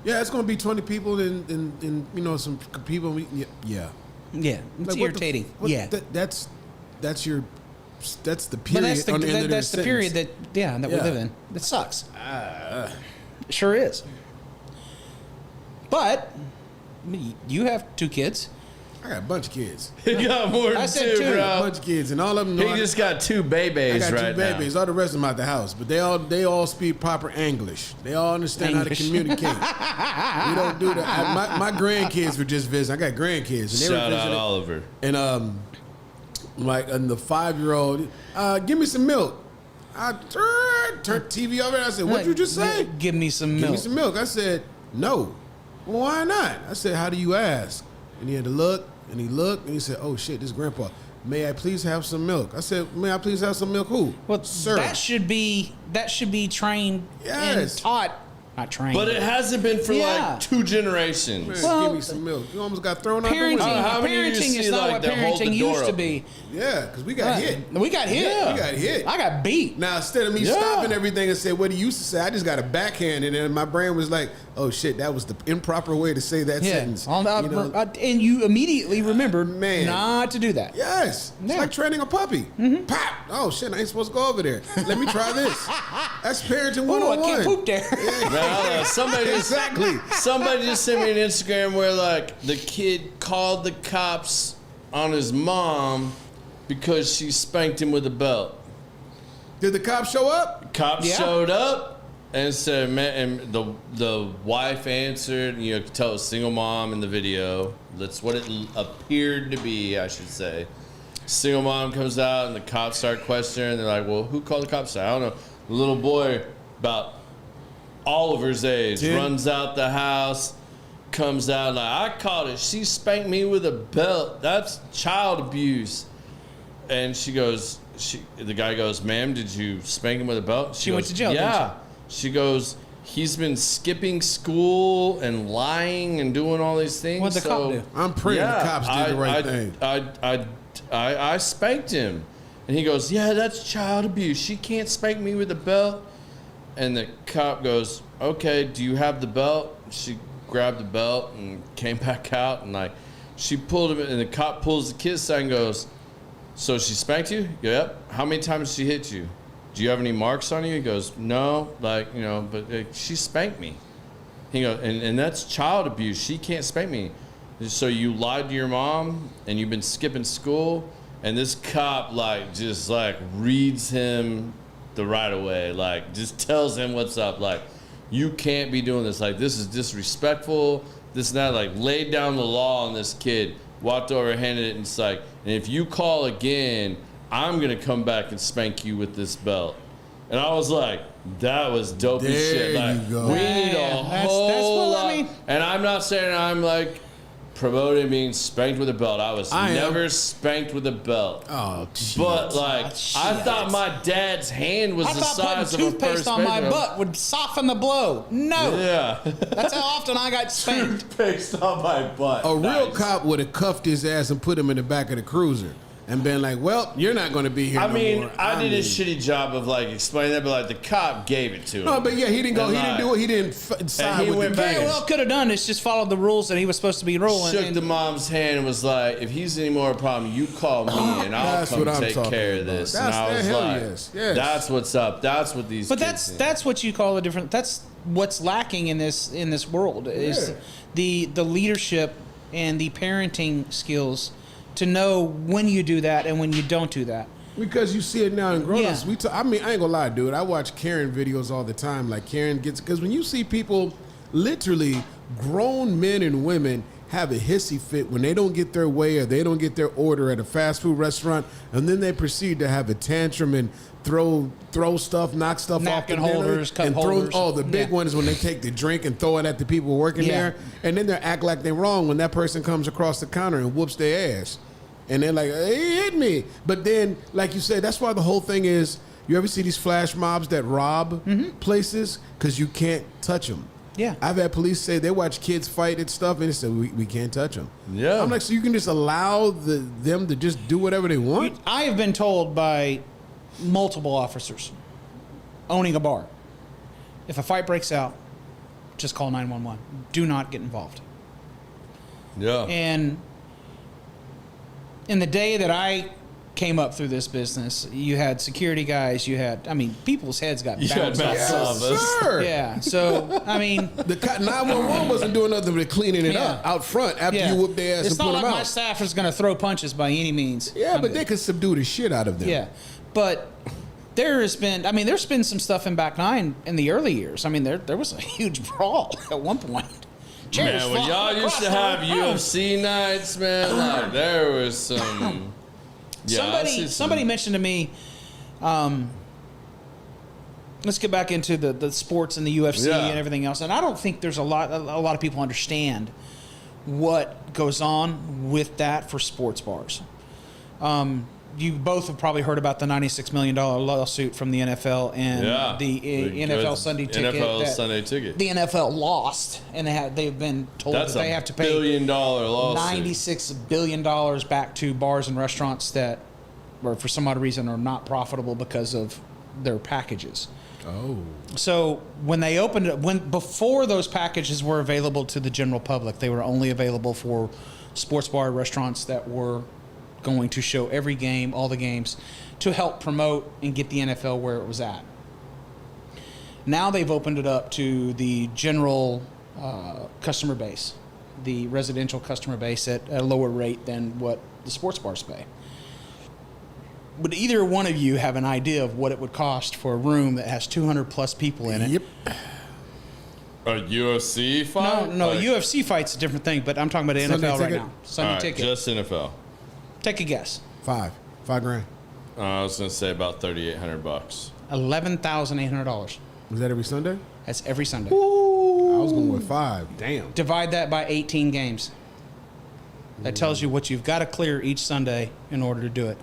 Yeah, it's going to be 20 people and some people. Yeah. Yeah, it's like, irritating. That's the period. But that's the, on the end of that's the their period sentence. that we live in. It sucks. It sure is. But you have 2 kids. I got a bunch of kids. He got more I than said 2, two. A bro. bunch of kids, and all of them know. He just got 2 babies I got right 2 babies. now. All the rest of them out the house, but they all speak proper English. They all understand English. how to communicate. We don't do that. My grandkids were just visiting. I got grandkids, and they Shout were out visiting. Oliver. And and the 5-year-old, give me some milk. I turned TV over and I said, "What'd you just say?" Give me some Give milk. me some milk. I said, "No." Well, why not? I said, "How do you ask?" And he had to look, and he looked, and he said, "Oh shit, this is Grandpa. May I please have some milk?" I said, "May I please have some milk?" Who? Well, sir. that should be trained Yes. and taught. Not trained. But it hasn't been for Yeah. like 2 generations. Man, Well, give me some milk. You almost got thrown out the parenting, window. How many of you parenting is see, not like, what that hold the parenting door used to open? be. Yeah, because we got hit. We got hit. Yeah. We got hit. I got beat. Now, instead of me Yeah. stopping everything and say what he used to say, I just got a backhand, and then my brain was like, "Oh shit, that was the improper way to say that sentence." And you immediately remembered Man. not to do that. Yes, it's Yeah. like training a puppy. Pop! Oh shit, I ain't supposed to go over there. Let me try this. That's parenting Oh, I 101. can't poop there. Well, Exactly. somebody just sent me an Instagram where like the kid called the cops on his mom because she spanked him with a belt. Did the cops show up? Cops Yeah. showed up And so, and the wife answered. You could tell it was single mom in the video. That's what it appeared to be, I should say. Single mom comes out, and the cops start questioning. They're like, "Well, who called the cops?" I don't know. The little boy, about Oliver's age, runs out the house, comes out like, "I caught it. She spanked me with a belt. That's child abuse." And she goes, the guy goes, "Ma'am, did you spank him with a belt?" She went to jail, Yeah. She goes, "He's been skipping school and lying and doing all these things." What'd the cop do? I'm praying the cops did the right thing. I spanked him. And he goes, "Yeah, that's child abuse. She can't spank me with a belt." And the cop goes, "Okay, do you have the belt?" She grabbed the belt and came back out, and like she pulled him, and the cop pulls the kid aside and goes, "So she spanked you?" "Yep." "How many times did she hit you? Do you have any marks on you?" He goes, "No, but she spanked me." He goes, and that's child abuse. She can't spank me. So you lied to your mom, and you've been skipping school, and this cop just reads him the right away, just tells him what's up, you can't be doing this, this is disrespectful, this and that, laid down the law on this kid, walked over, handed it, and it's and if you call again, I'm gonna come back and spank you with this belt. And I was like, that was dope as shit. You go. We need a whole lot. And I'm not saying I'm promoting being spanked with a belt. I was never spanked with a belt. Oh, geez. But I thought my dad's hand was the size of a toothpaste on my butt would soften the blow. No. Yeah. That's how often I got spanked. Toothpaste on my butt. A real cop would have cuffed his ass and put him in the back of the cruiser and been like, "Well, you're not going to be here no more." I did a shitty job of explaining that, but the cop gave it to him. No, but yeah, he didn't go. He didn't do it. He didn't side he with went the back. case. Well, could have done is just followed the rules that he was supposed to be ruling. Shook the mom's hand and was like, "If he's any more problem, you call me and I'll come take care of this." And I was like, yes. "That's what's up. That's what these." But kids that's what you call a different. That's what's lacking in this world is the leadership and the parenting skills to know when you do that and when you don't do that. Because you see it now in grown-ups. Yeah. I ain't gonna lie, dude. I watch Karen videos all the time. Karen gets, because when you see people, literally grown men and women, have a hissy fit when they don't get their way or they don't get their order at a fast food restaurant, and then they proceed to have a tantrum and throw stuff, knock stuff Napkin off the holders, dinner, cup holders. the big one is when they take the drink and throw it at the people working there, and then they act like they're wrong when that person comes across the counter and whoops their ass. And they're like, "He hit me." But then, like you said, that's why the whole thing is, you ever see these flash mobs that rob places? Because you can't touch them. Yeah. I've had police say they watch kids fight and stuff, and they say, we can't touch them. Yeah. I'm like, so you can just allow them to just do whatever they want? I have been told by multiple officers owning a bar, if a fight breaks out, just call 911. Do not get involved. Yeah. And in the day that I came up through this business, you had security guys, people's heads got bounced off. Sure. Yeah. So, The 911 wasn't doing nothing but cleaning it up out front after you whooped their ass it's and put not them like out. my staff is going to throw punches by any means. Yeah, but they could subdue the shit out of them. Yeah. But there's been some stuff in Back Nine in the early years. There was a huge brawl at one point. Chairs Man, when y'all used to have UFC nights, man, there was some. Yeah, somebody mentioned to me. Let's get back into the sports and the UFC and everything else. And I don't think there's a lot of people understand what goes on with that for sports bars. You both have probably heard about the $96 million lawsuit from the NFL and the NFL Sunday ticket. The NFL lost, and they've been told that they have to pay $1 billion lawsuit. $96 billion back to bars and restaurants that, or for some odd reason, are not profitable because of their packages. Oh. So when they opened it, before those packages were available to the general public, they were only available for sports bar restaurants that were going to show every game, all the games, to help promote and get the NFL where it was at. Now they've opened it up to the general customer base, the residential customer base at a lower rate than what the sports bars pay. would either one of you have an idea of what it would cost for a room that has 200 plus people in it? Yep. A UFC fight? No, UFC fight's a different thing, but I'm talking about the Sunday NFL right ticket? now. Sunday All right, ticket. just NFL. Take a guess. $5 grand. I was gonna say about $3,800. $11,800. Was that every Sunday? That's every Sunday. I was going with 5. Damn. Divide that by 18 games. That tells you what you've got to clear each Sunday in order to do it.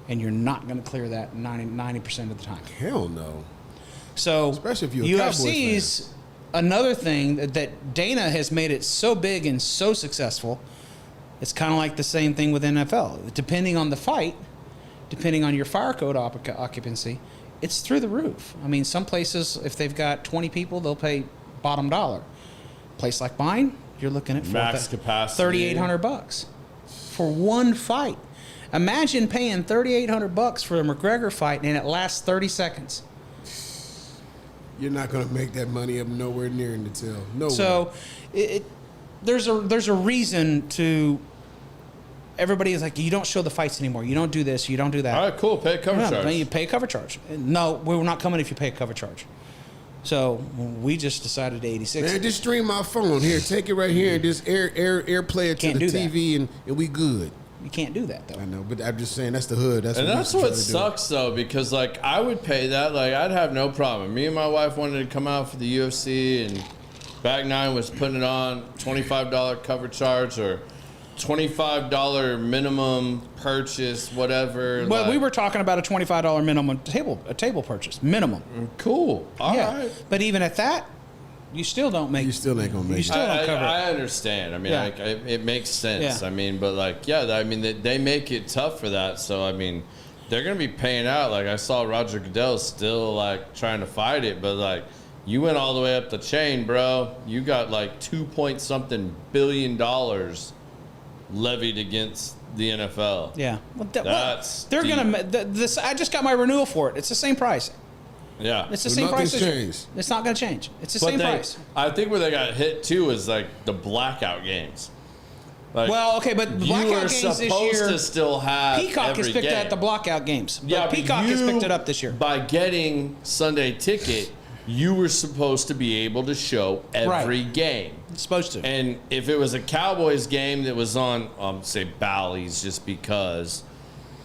And you're not going to clear that 90% of the time. Hell no. So, Especially if you're a Cowboys UFC's another thing that Dana has made it so big and so successful. It's kind of like the same thing with NFL. Depending on the fight, depending on your fire code occupancy, it's through the roof. I mean, some places, if they've got 20 people, they'll pay bottom dollar. Place like mine, you're looking at Max capacity. $3,800 for one fight. Imagine paying $3,800 for a McGregor fight and it lasts 30 seconds. You're not going to make that money up nowhere near in the till. No. So, there's a reason to. Everybody is like, you don't show the fights anymore. You don't do this. You don't do that. All right, cool. Pay a cover charge. You pay a cover charge. No, we're not coming if you pay a cover charge. So we just decided to 86. Man, just stream my phone here. Take it right here and just airplay it to Can't the do TV and we good. You can't do that though. I know, but I'm just saying that's the hood. That's And what that's we what used to sucks though, because like I would pay that, like I'd have no problem. Me and my wife wanted to come out for the UFC, and Back Nine was putting it on $25 cover charge or $25 minimum purchase, whatever. Well, like, we were talking about a $25 minimum table purchase minimum. cool. All right. But even at that, you still don't make. You still ain't gonna make You it. still don't cover it. I understand. I mean, Yeah. like, it makes sense. Yeah. I mean, but like, yeah, I mean, they make it tough for that. So I mean, they're gonna be paying out. Like I saw Roger Goodell still like trying to fight it, but like you went all the way up the chain, bro. You got like $2.something billion levied against the NFL. Yeah. Well, That's they're deep. gonna. This. I just got my renewal for it. It's the same price. Yeah. It's the So same price. nothing's this year. changed. It's not gonna change. It's the But same price. I think where they got hit too is like the blackout games. Like, Well, okay, but the you blackout were games this supposed year. to still have Peacock every has picked game. at the blackout games. Yeah, But but Peacock has picked it up this year. By getting Sunday Ticket, you were supposed to be able to show every game. It's supposed to. And if it was a Cowboys game that was on, say, Bally's, just because,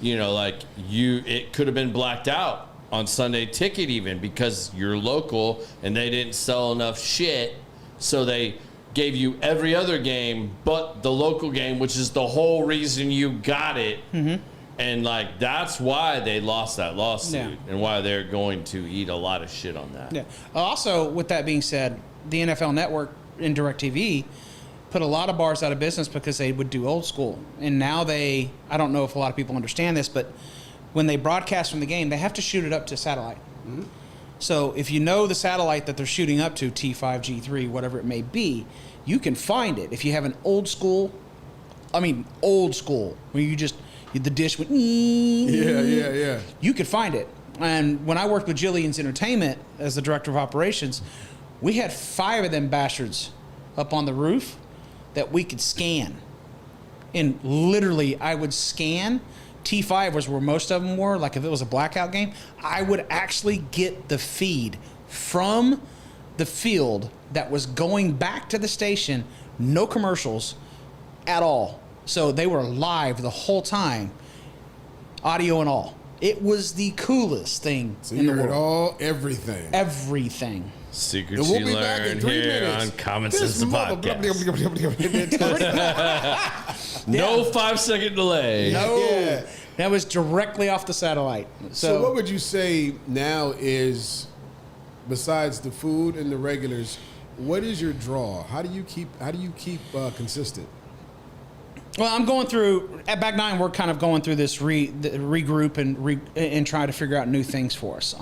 you know, like it could have been blacked out on Sunday Ticket even because you're local and they didn't sell enough shit, so they gave you every other game but the local game, which is the whole reason you got it. Mm-hmm. And like that's why they lost that lawsuit, Yeah. and why they're going to eat a lot of shit on that. Yeah. Also, with that being said, the NFL Network and DirecTV put a lot of bars out of business because they would do old school. And now I don't know if a lot of people understand this, but when they broadcast from the game, they have to shoot it up to satellite. Mm-hmm. So if you know the satellite that they're shooting up to, T5, G3, whatever it may be, you can find it. If you have an old school, where you just, the dish went, Yeah. you could find it. And when I worked with Jillian's Entertainment as the director of operations, we had 5 of them bastards up on the roof that we could scan. And literally, I would scan. T5 was where most of them were. Like if it was a blackout game, I would actually get the feed from the field that was going back to the station, no commercials at all. So they were live the whole time, audio and all. It was the coolest thing So in you the heard world. Everything. Everything. Secrets And we'll you be back in learn 3 here minutes. on Common This Sense the Podcast. No 5-second delay. No, Yeah. that was directly off the satellite. So what would you say now is, besides the food and the regulars, what is your draw? How do you keep consistent? Well, I'm going through at Back Nine. We're kind of going through this regroup and try to figure out new things for us.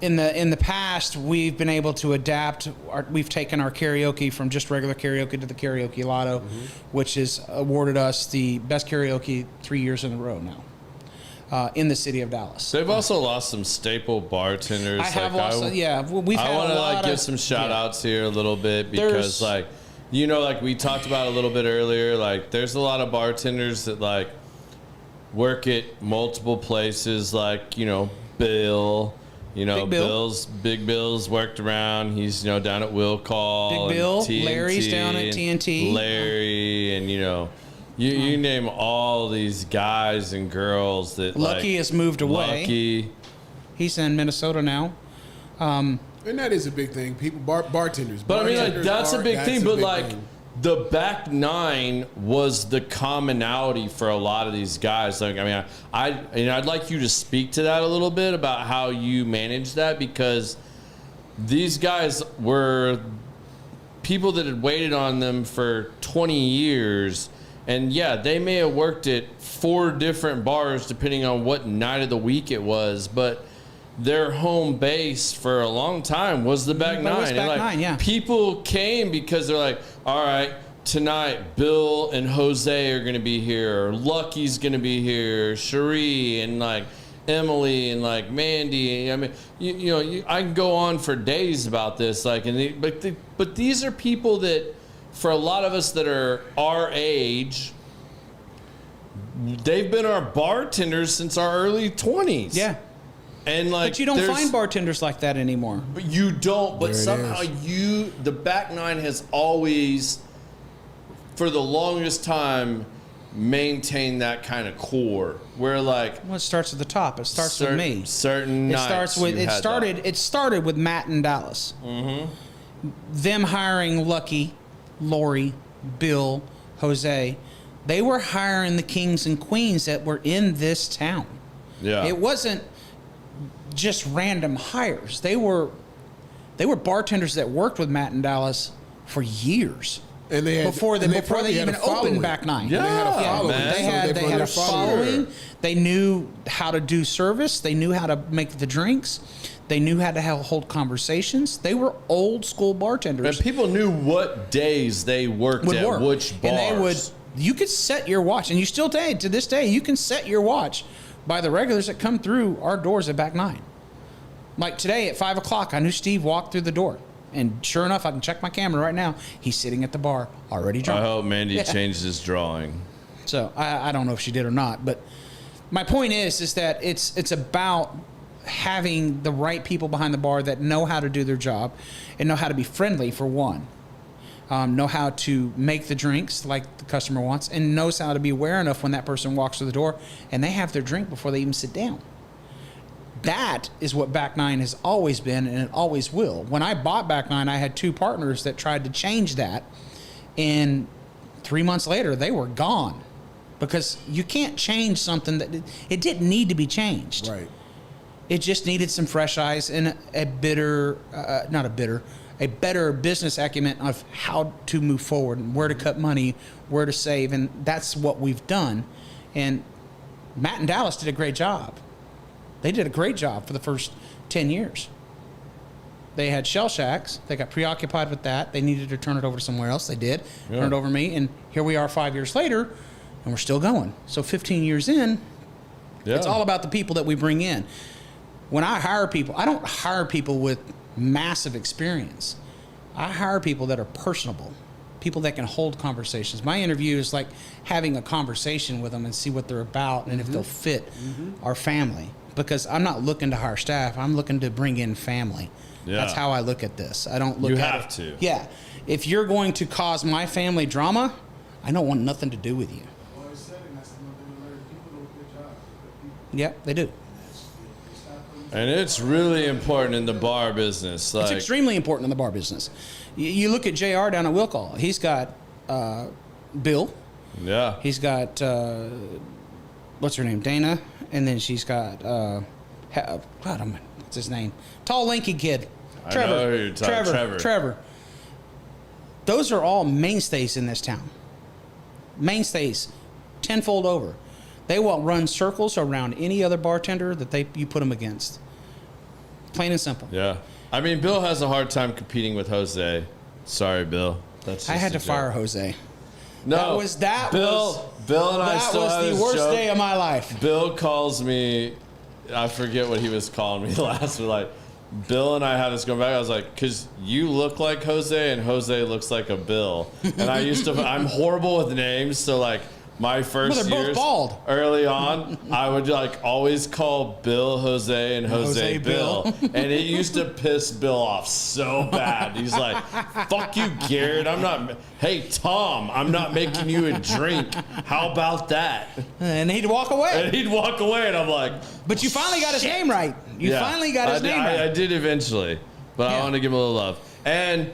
In the past, we've been able to adapt. We've taken our karaoke from just regular karaoke to the karaoke lotto, which has awarded us the best karaoke 3 years in a row now in the city of Dallas. They've also lost some staple bartenders. I have like also, yeah. We've had I want a to lot like give of, some shout yeah. outs here a little bit There's- because like, you know, like we talked about a little bit earlier, like there's a lot of bartenders that like work at multiple places like, Bill. Big Bill's worked around. He's, down at Will Call. Big Bill, TNT, Larry's down at TNT. Larry, and, you name all these guys and girls that Lucky has moved away. Lucky. He's in Minnesota now. And that is a big thing. People, bartenders. But that's a big thing. But thing. The back nine was the commonality for a lot of these guys. I'd like you to speak to that a little bit about how you managed that, because these guys were people that had waited on them for 20 years. And yeah, they may have worked at 4 different bars depending on what night of the week it was, but their home base for a long time was the back nine. Back nine, yeah. People came because they're like, all right, tonight Bill and Jose are going to be here, or Lucky's going to be here, Cherie and Emily and Mandy. I mean, I can go on for days about this. But these are people that, for a lot of us that are our age, they've been our bartenders since our early 20s. Yeah. And but you don't find bartenders like that anymore. But you don't. But there somehow the back nine has always, for the longest time, maintained that kind of core. Where it starts at the top. It starts with me. Certain nights. It started with Matt and Dallas. Mm-hmm. Them hiring Lucky, Lori, Bill, Jose. They were hiring the kings and queens that were in this town. Yeah. It wasn't just random hires. They were bartenders that worked with Matt and Dallas for years. And they had, before they even opened back nine. Yeah, they had a following. They had a following. They knew how to do service. They knew how to make the drinks. They knew how to hold conversations. They were old school bartenders. And people knew what days they worked at which bars. And you could set your watch, and you still to this day, you can set your watch by the regulars that come through our doors at back nine. Like today at 5 o'clock, I knew Steve walked through the door. And sure enough, I can check my camera right now. He's sitting at the bar, already drunk. I hope Mandy changed his drawing. So I don't know if she did or not. But my point is that it's about having the right people behind the bar that know how to do their job and know how to be friendly, for one. Know how to make the drinks like the customer wants, and knows how to be aware enough when that person walks through the door and they have their drink before they even sit down. That is what Back Nine has always been, and it always will. When I bought Back Nine, I had 2 partners that tried to change that, and 3 months later, they were gone. Because you can't change something that it didn't need to be changed. Right. It just needed some fresh eyes and a better business acumen of how to move forward and where to cut money, where to save, and that's what we've done. And Matt and Dallas did a great job. They did a great job for the first 10 years. They had shell shacks. They got preoccupied with that. They needed to turn it over to somewhere else. They did. Yeah. Turn it over to me. And here we are 5 years later, and we're still going. So 15 years in, it's all about the people that we bring in. When I hire people, I don't hire people with massive experience. I hire people that are personable, people that can hold conversations. My interview is like having a conversation with them and see what they're about and if they'll fit our family. Because I'm not looking to hire staff. I'm looking to bring in family. Yeah. That's how I look at this. I don't look at it. You have to. Yeah. If you're going to cause my family drama, I don't want nothing to do with you. Well, it's said, and that's the one thing I learned. People do a good job. Yep, they do. And it's really important in the bar business. It's extremely important in the bar business. You look at JR down at Will Call. He's got Bill. Yeah. He's got, what's her name? Dana. And then she's got, what's his name? Tall, lanky kid. Trevor. I know who you're talking about. Trevor. Those are all mainstays in this town. Mainstays. Tenfold over. They will run circles around any other bartender that you put them against. Plain and simple. Yeah. I mean, Bill has a hard time competing with Jose. Sorry, Bill. I had to fire Jose. No, Bill and I still have the worst day of my life. Bill calls me, I forget what he was calling me last week. Bill and I had this going back. I was like, because you look like Jose and Jose looks like a Bill. And I'm horrible with names, so my first Well, they're both years bald. early on, I would like always call Bill Jose and Jose Bill. And it used to piss Bill off so bad. He's like, fuck you, Garrett. Hey, Tom, I'm not making you a drink. How about that? And he'd walk away. And he'd walk away, and I'm like, But you finally got his name right. You finally got his name right. I did eventually, but I want to give him a little love. And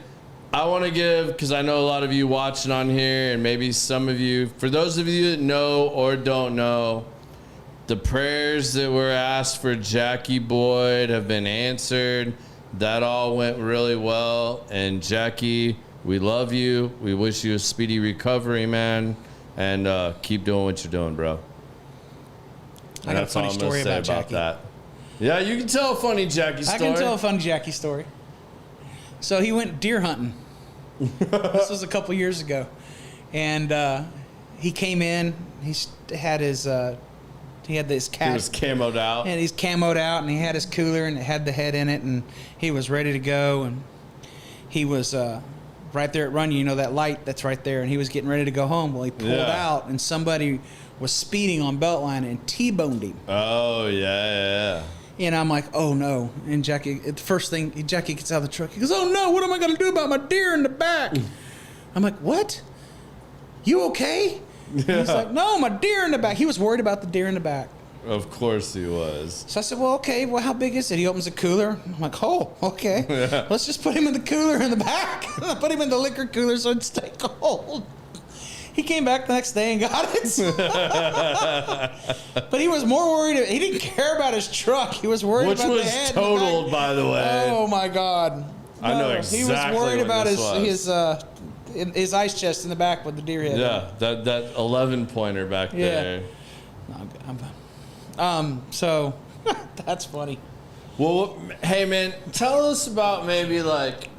I want to give, because I know a lot of you watching on here, and maybe some of you, for those of you that know or don't know, the prayers that were asked for Jackie Boyd have been answered. That all went really well. And Jackie, we love you. We wish you a speedy recovery, man. And keep doing what you're doing, bro. I got a funny story about Jackie. That. Yeah, you can tell a funny Jackie story. I can tell a funny Jackie story. So he went deer hunting. This was a couple years ago. And he came in. He had his cat. He was camoed out. And he's camoed out, and he had his cooler, and it had the head in it, and he was ready to go. And he was right there at Runyon, you know, that light that's right there, and he was getting ready to go home. Well, he pulled out, and somebody was speeding on Beltline and T-boned him. Oh, yeah. And I'm like, oh, no. And Jackie, the first thing, Jackie gets out of the truck. He goes, oh, no, what am I going to do about my deer in the back? I'm like, what? You okay? Yeah. He's like, no, my deer in the back. He was worried about the deer in the back. Of course he was. So I said, well, okay, well, how big is it? He opens the cooler. I'm like, oh, okay. Yeah. Let's just put him in the cooler in the back. Put him in the liquor cooler so it'd stay cold. He came back the next day and got it. But he was more worried. He didn't care about his truck. He was worried about the head. Which was totaled, by the way. Oh, my God. I know exactly. He was worried about his ice chest in the back with the deer head. Yeah, that 11-pointer back there. So that's funny. Well, hey, man, tell us about maybe like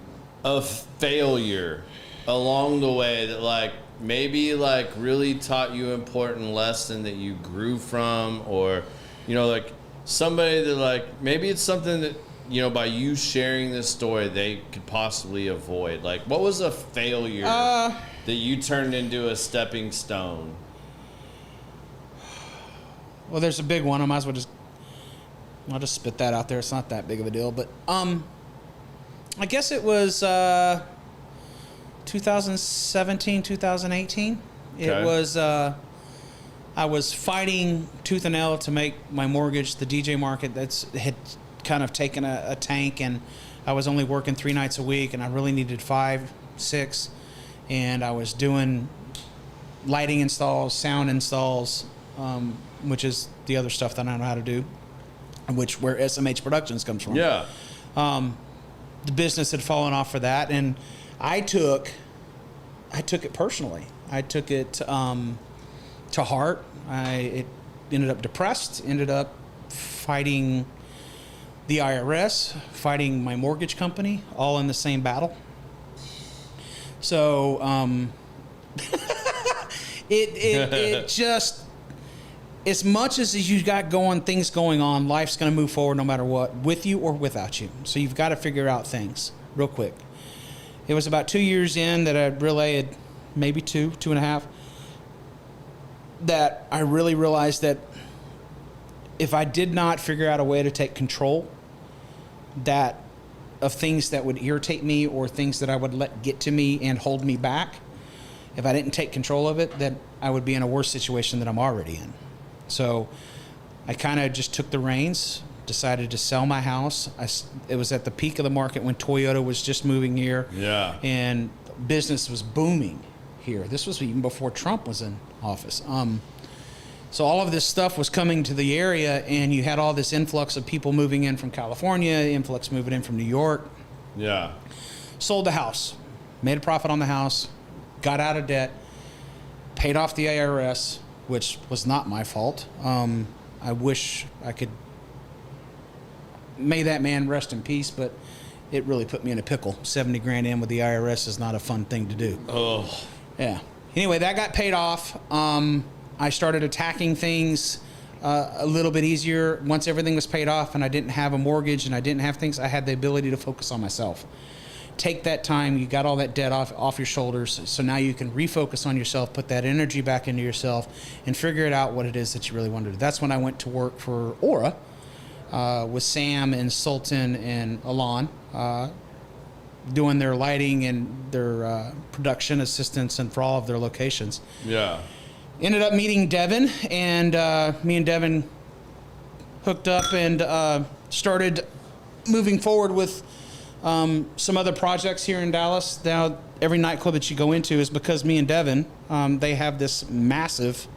a failure along the way that like maybe like really taught you an important lesson that you grew from, or, you know, like somebody that like, maybe it's something that, you know, by you sharing this story, they could possibly avoid. Like, what was a failure that you turned into a stepping stone? Well, there's a big one. I'll just spit that out there. It's not that big of a deal, but I guess it was 2017, 2018. Okay. It was I was fighting tooth and nail to make my mortgage. The DJ market had kind of taken a tank, and I was only working 3 nights a week, and I really needed 5, 6, and I was doing lighting installs, sound installs, which is the other stuff that I know how to do, where SMH Productions comes from. Yeah. The business had fallen off for that, and I took it personally. I took it to heart. It ended up depressed, ended up fighting the IRS, fighting my mortgage company, all in the same battle. So it just, as much as you got things going on, life's going to move forward no matter what, with you or without you. So you've got to figure out things real quick. It was about 2 years in that I really had, maybe 2.5, that I really realized that if I did not figure out a way to take control of things that would irritate me or things that I would let get to me and hold me back, if I didn't take control of it, then I would be in a worse situation than I'm already in. So I kind of just took the reins, decided to sell my house. It was at the peak of the market when Toyota was just moving here. Yeah. And business was booming here. This was even before Trump was in office. So all of this stuff was coming to the area, and you had all this influx of people moving in from California, influx moving in from New York. Yeah. Sold the house, made a profit on the house, got out of debt, paid off the IRS, which was not my fault. I wish I could. May that man rest in peace, but it really put me in a pickle. 70 grand in with the IRS is not a fun thing to do. Oh. Yeah. Anyway, that got paid off. I started attacking things a little bit easier. Once everything was paid off and I didn't have a mortgage and I didn't have things, I had the ability to focus on myself. take that time. You got all that debt off your shoulders. So now you can refocus on yourself, put that energy back into yourself, and figure it out what it is that you really want to do. That's when I went to work for Aura with Sam and Sultan and Alon, doing their lighting and their production assistance and for all of their locations. Yeah. Ended up meeting Devin, and me and Devin hooked up and started moving forward with some other projects here in Dallas. Now, every nightclub that you go into is because me and Devin, they have this massive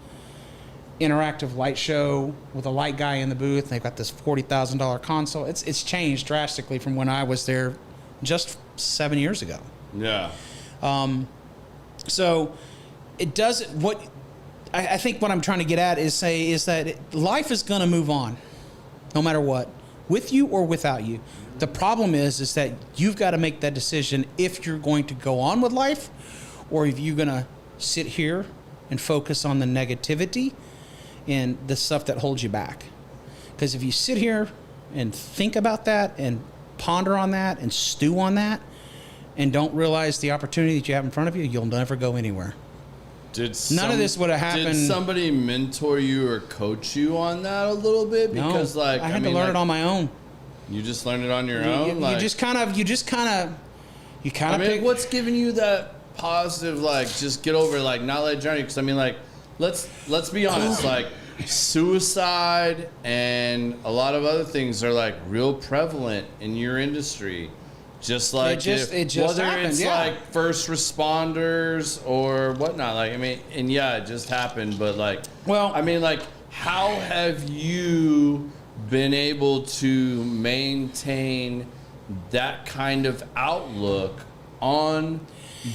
interactive light show with a light guy in the booth. They've got this $40,000 console. It's changed drastically from when I was there just 7 years ago. Yeah. So it does what I think what I'm trying to get at is that life is going to move on no matter what, with you or without you. The problem is that you've got to make that decision if you're going to go on with life or if you're going to sit here and focus on the negativity and the stuff that holds you back. Because if you sit here and think about that and ponder on that and stew on that and don't realize the opportunity that you have in front of you, you'll never go anywhere. None of this would have happened. Did somebody mentor you or coach you on that a little bit? Because no, I had to learn it on my own. You just learned it on your own? You just kind of I mean, what's giving you that positive, like, just get over it, like, not let it drown you? Because, I mean, like, let's be honest, like, suicide and a lot of other things are, like, real prevalent in your industry. Just like it just whether happened, it's yeah. like first responders or whatnot. Like, I mean, and yeah, it just happened. But like, well, I mean, like, how have you been able to maintain that kind of outlook on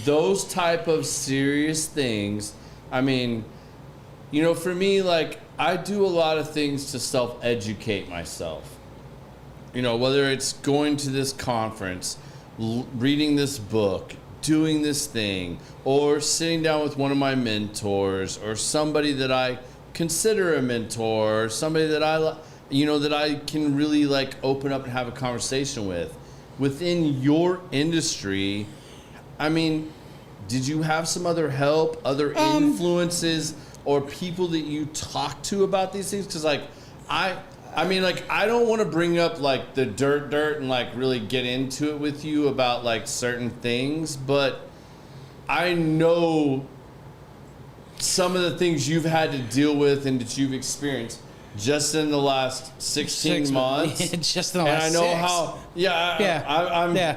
those type of serious things? I mean, you know, for me, like, I do a lot of things to self-educate myself. You know, whether it's going to this conference, reading this book, doing this thing, or sitting down with one of my mentors, or somebody that I consider a mentor, or somebody that that I can really, like, open up and have a conversation with. Within your industry, I mean, did you have some other help, other influences, or people that you talk to about these things? Because, like, I mean, like, I don't want to bring up, like, the dirt and, like, really get into it with you about, like, certain things, but I know some of the things you've had to deal with and that you've experienced just in the last 16 months. Just in the last 6. And I know how,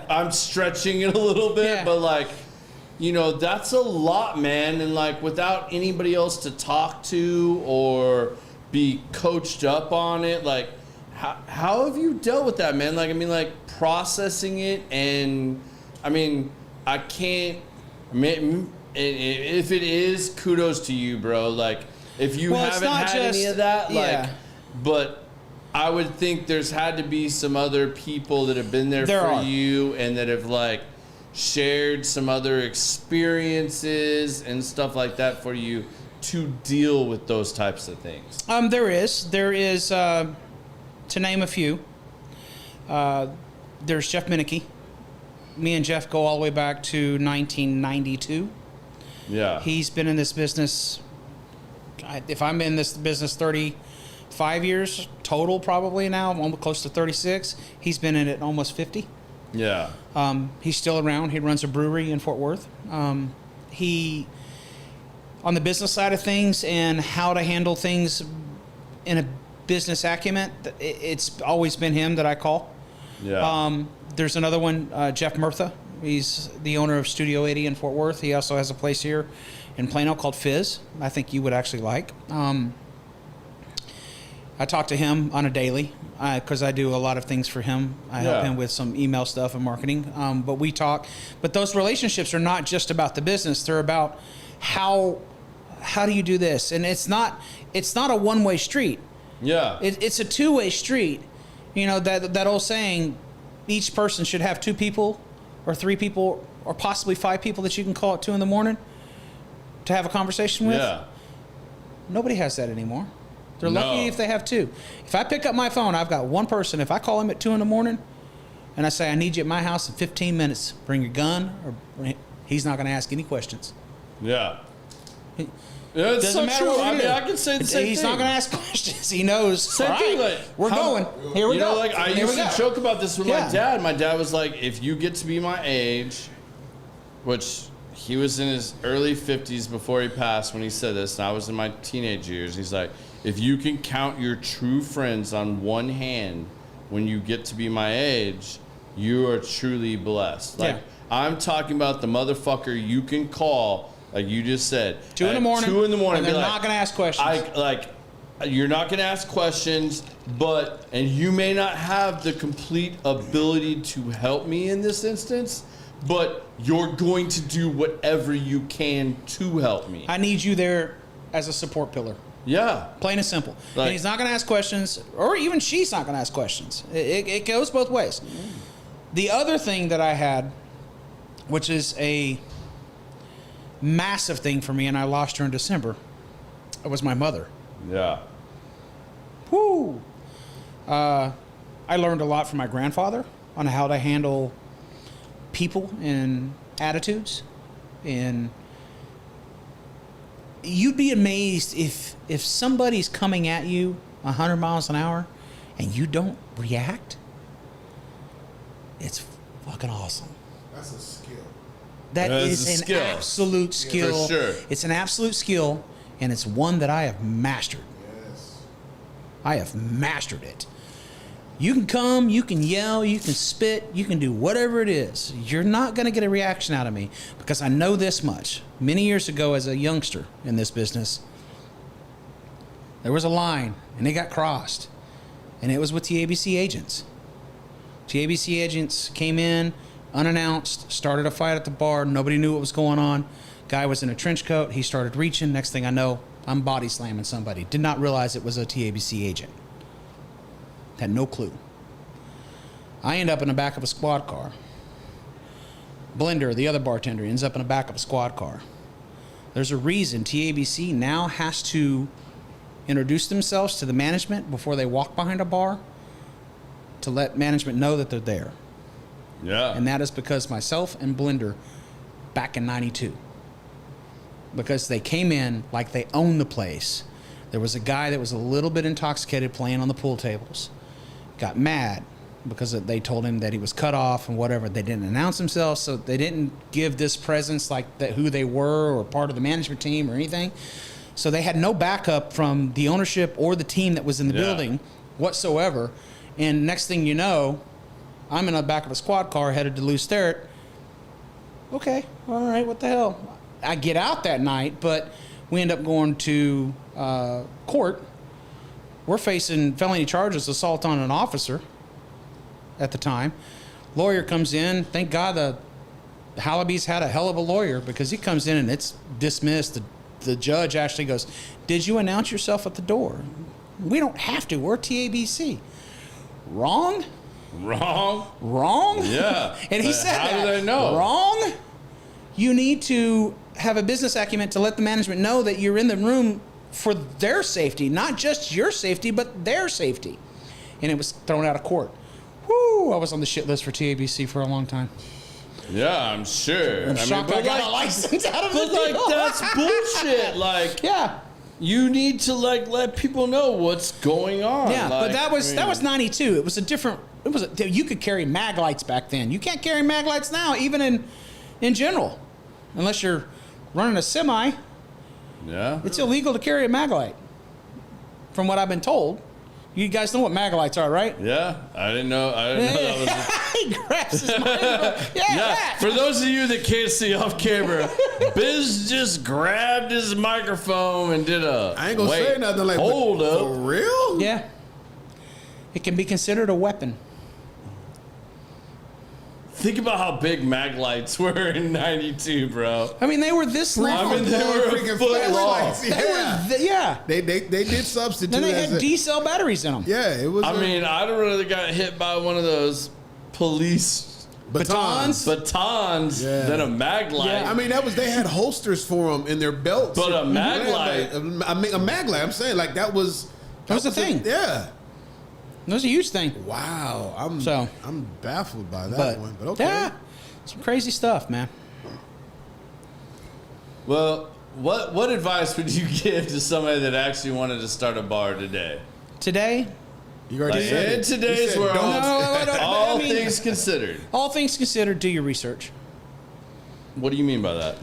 I'm stretching it a little bit, but, like, you know, that's a lot, man. And, like, without anybody else to talk to or be coached up on it, like, how have you dealt with that, man? Like, I mean, like, processing it, and I mean, I can't, if it is, kudos to you, bro. Like, if you haven't had any of that, like, but I would think there's had to be some other people that have been there for you and that have, like, shared some other experiences and stuff like that for you to deal with those types of things. There is to name a few. There's Jeff Minicky. Me and Jeff go all the way back to 1992. Yeah. He's been in this business, if I'm in this business 35 years total probably now, almost close to 36. He's been in it almost 50. Yeah. He's still around. He runs a brewery in Fort Worth. He, on the business side of things and how to handle things in a business acumen, it's always been him that I call. Yeah. There's another one, Jeff Murtha. He's the owner of Studio 80 in Fort Worth. He also has a place here in Plano called Fizz. I think you would actually like. I talk to him on a daily because I do a lot of things for him. I help him with some email stuff and marketing. But we talk. But those relationships are not just about the business. They're about how do you do this? And it's not a one-way street. Yeah. It's a two-way street. You know, that old saying, each person should have 2 people or 3 people or possibly 5 people that you can call at 2 a.m. to have a conversation with. Yeah. Nobody has that anymore. They're lucky if they have 2. If I pick up my phone, I've got one person. If I call him at 2 a.m. and I say, I need you at my house in 15 minutes. Bring your gun, or he's not going to ask any questions. Yeah. Yeah, it's so Doesn't matter true. what we I mean, do. I can say the same He's thing. not going to ask questions. He knows. Same all thing, right, like, we're going. Here we you go. know, like I Here used we to go. joke about this with Yeah. my dad. My dad was like, if you get to be my age, which he was in his early 50s before he passed when he said this, and I was in my teenage years. He's like, if you can count your true friends on one hand when you get to be my age, you are truly blessed. Like, Yeah. I'm talking about the motherfucker you can call, like you just said. 2 in the morning. 2 in the morning. And they're be like, not going to ask questions. You're not going to ask questions, and you may not have the complete ability to help me in this instance, but you're going to do whatever you can to help me. I need you there as a support pillar. Yeah. Plain and simple. Like- and he's not going to ask questions, or even she's not going to ask questions. It goes both ways. The other thing that I had, which is a massive thing for me, and I lost her in December, it was my mother. Yeah. Whoo! I learned a lot from my grandfather on how to handle people and attitudes. And you'd be amazed if somebody's coming at you 100 miles an hour and you don't react. It's fucking awesome. That's a skill. That That is is a an skill. absolute skill. For sure. It's an absolute skill, and it's one that I have mastered. Yes. I have mastered it. You can come, you can yell, you can spit, you can do whatever it is. You're not going to get a reaction out of me because I know this much. Many years ago, as a youngster in this business, there was a line and it got crossed, and it was with TABC agents. TABC agents came in unannounced, started a fight at the bar. Nobody knew what was going on. Guy was in a trench coat. He started reaching. Next thing I know, I'm body slamming somebody. Did not realize it was a TABC agent. Had no clue. I end up in the back of a squad car. Blender, the other bartender, ends up in the back of a squad car. There's a reason TABC now has to introduce themselves to the management before they walk behind a bar to let management know that they're there. Yeah. And that is because myself and Blender, back in 92, because they came in like they owned the place. There was a guy that was a little bit intoxicated playing on the pool tables. Got mad because they told him that he was cut off and whatever. They didn't announce themselves, so they didn't give this presence like that who they were or part of the management team or anything. So they had no backup from the ownership or the team that was in the building whatsoever. And next thing you know, I'm in the back of a squad car headed to Lou Sterrett. Okay, all right, what the hell? I get out that night, but we end up going to court. We're facing felony charges, assault on an officer at the time. Lawyer comes in. Thank God the Hallaby's had a hell of a lawyer because he comes in and it's dismissed. The judge actually goes, "Did you announce yourself at the door?" We don't have to. We're TABC. Wrong? Yeah. And he said how that. do they know? Wrong? You need to have a business acumen to let the management know that you're in the room for their safety, not just your safety, but their safety. And it was thrown out of court. Whoo! I was on the shit list for TABC for a long time. Yeah, I'm sure. I'm shocked I got a license out of But the like deal. that's bullshit. Like Yeah. you need to like let people know what's going on. Yeah, like, but that was 92. It was a different. You could carry mag lights back then. You can't carry mag lights now, even in general, unless you're running a semi. Yeah. It's illegal to carry a mag light, from what I've been told. You guys know what mag lights are, right? Yeah. I didn't know that was He grabs his mic. Yeah, Yeah, that. for those of you that can't see off camera, Biz just grabbed his microphone and did a. I ain't gonna say nothing like hold but up. For real? Yeah. It can be considered a weapon. Think about how big mag lights were in '92, bro. I mean, they were this long. I mean, they were a Freaking foot long. flashlights, They yeah. were, yeah. They did substitute. Then they as had a- D-cell batteries in them. Yeah, it was. I mean, I'd have rather got hit by one of those police batons. batons Yeah. than a mag light. Yeah. I mean, they had holsters for them in their belts. But a mag Yeah, light. a mag light. I'm saying like that was That was the thing. Yeah. That's a huge thing. Wow. I'm baffled by that one, but okay. Yeah, some crazy stuff, man. Well, what advice would you give to somebody that actually wanted to start a bar today? Today? You already said In it. today's You said world, don't. all things considered. All things considered, do your research. What do you mean by that?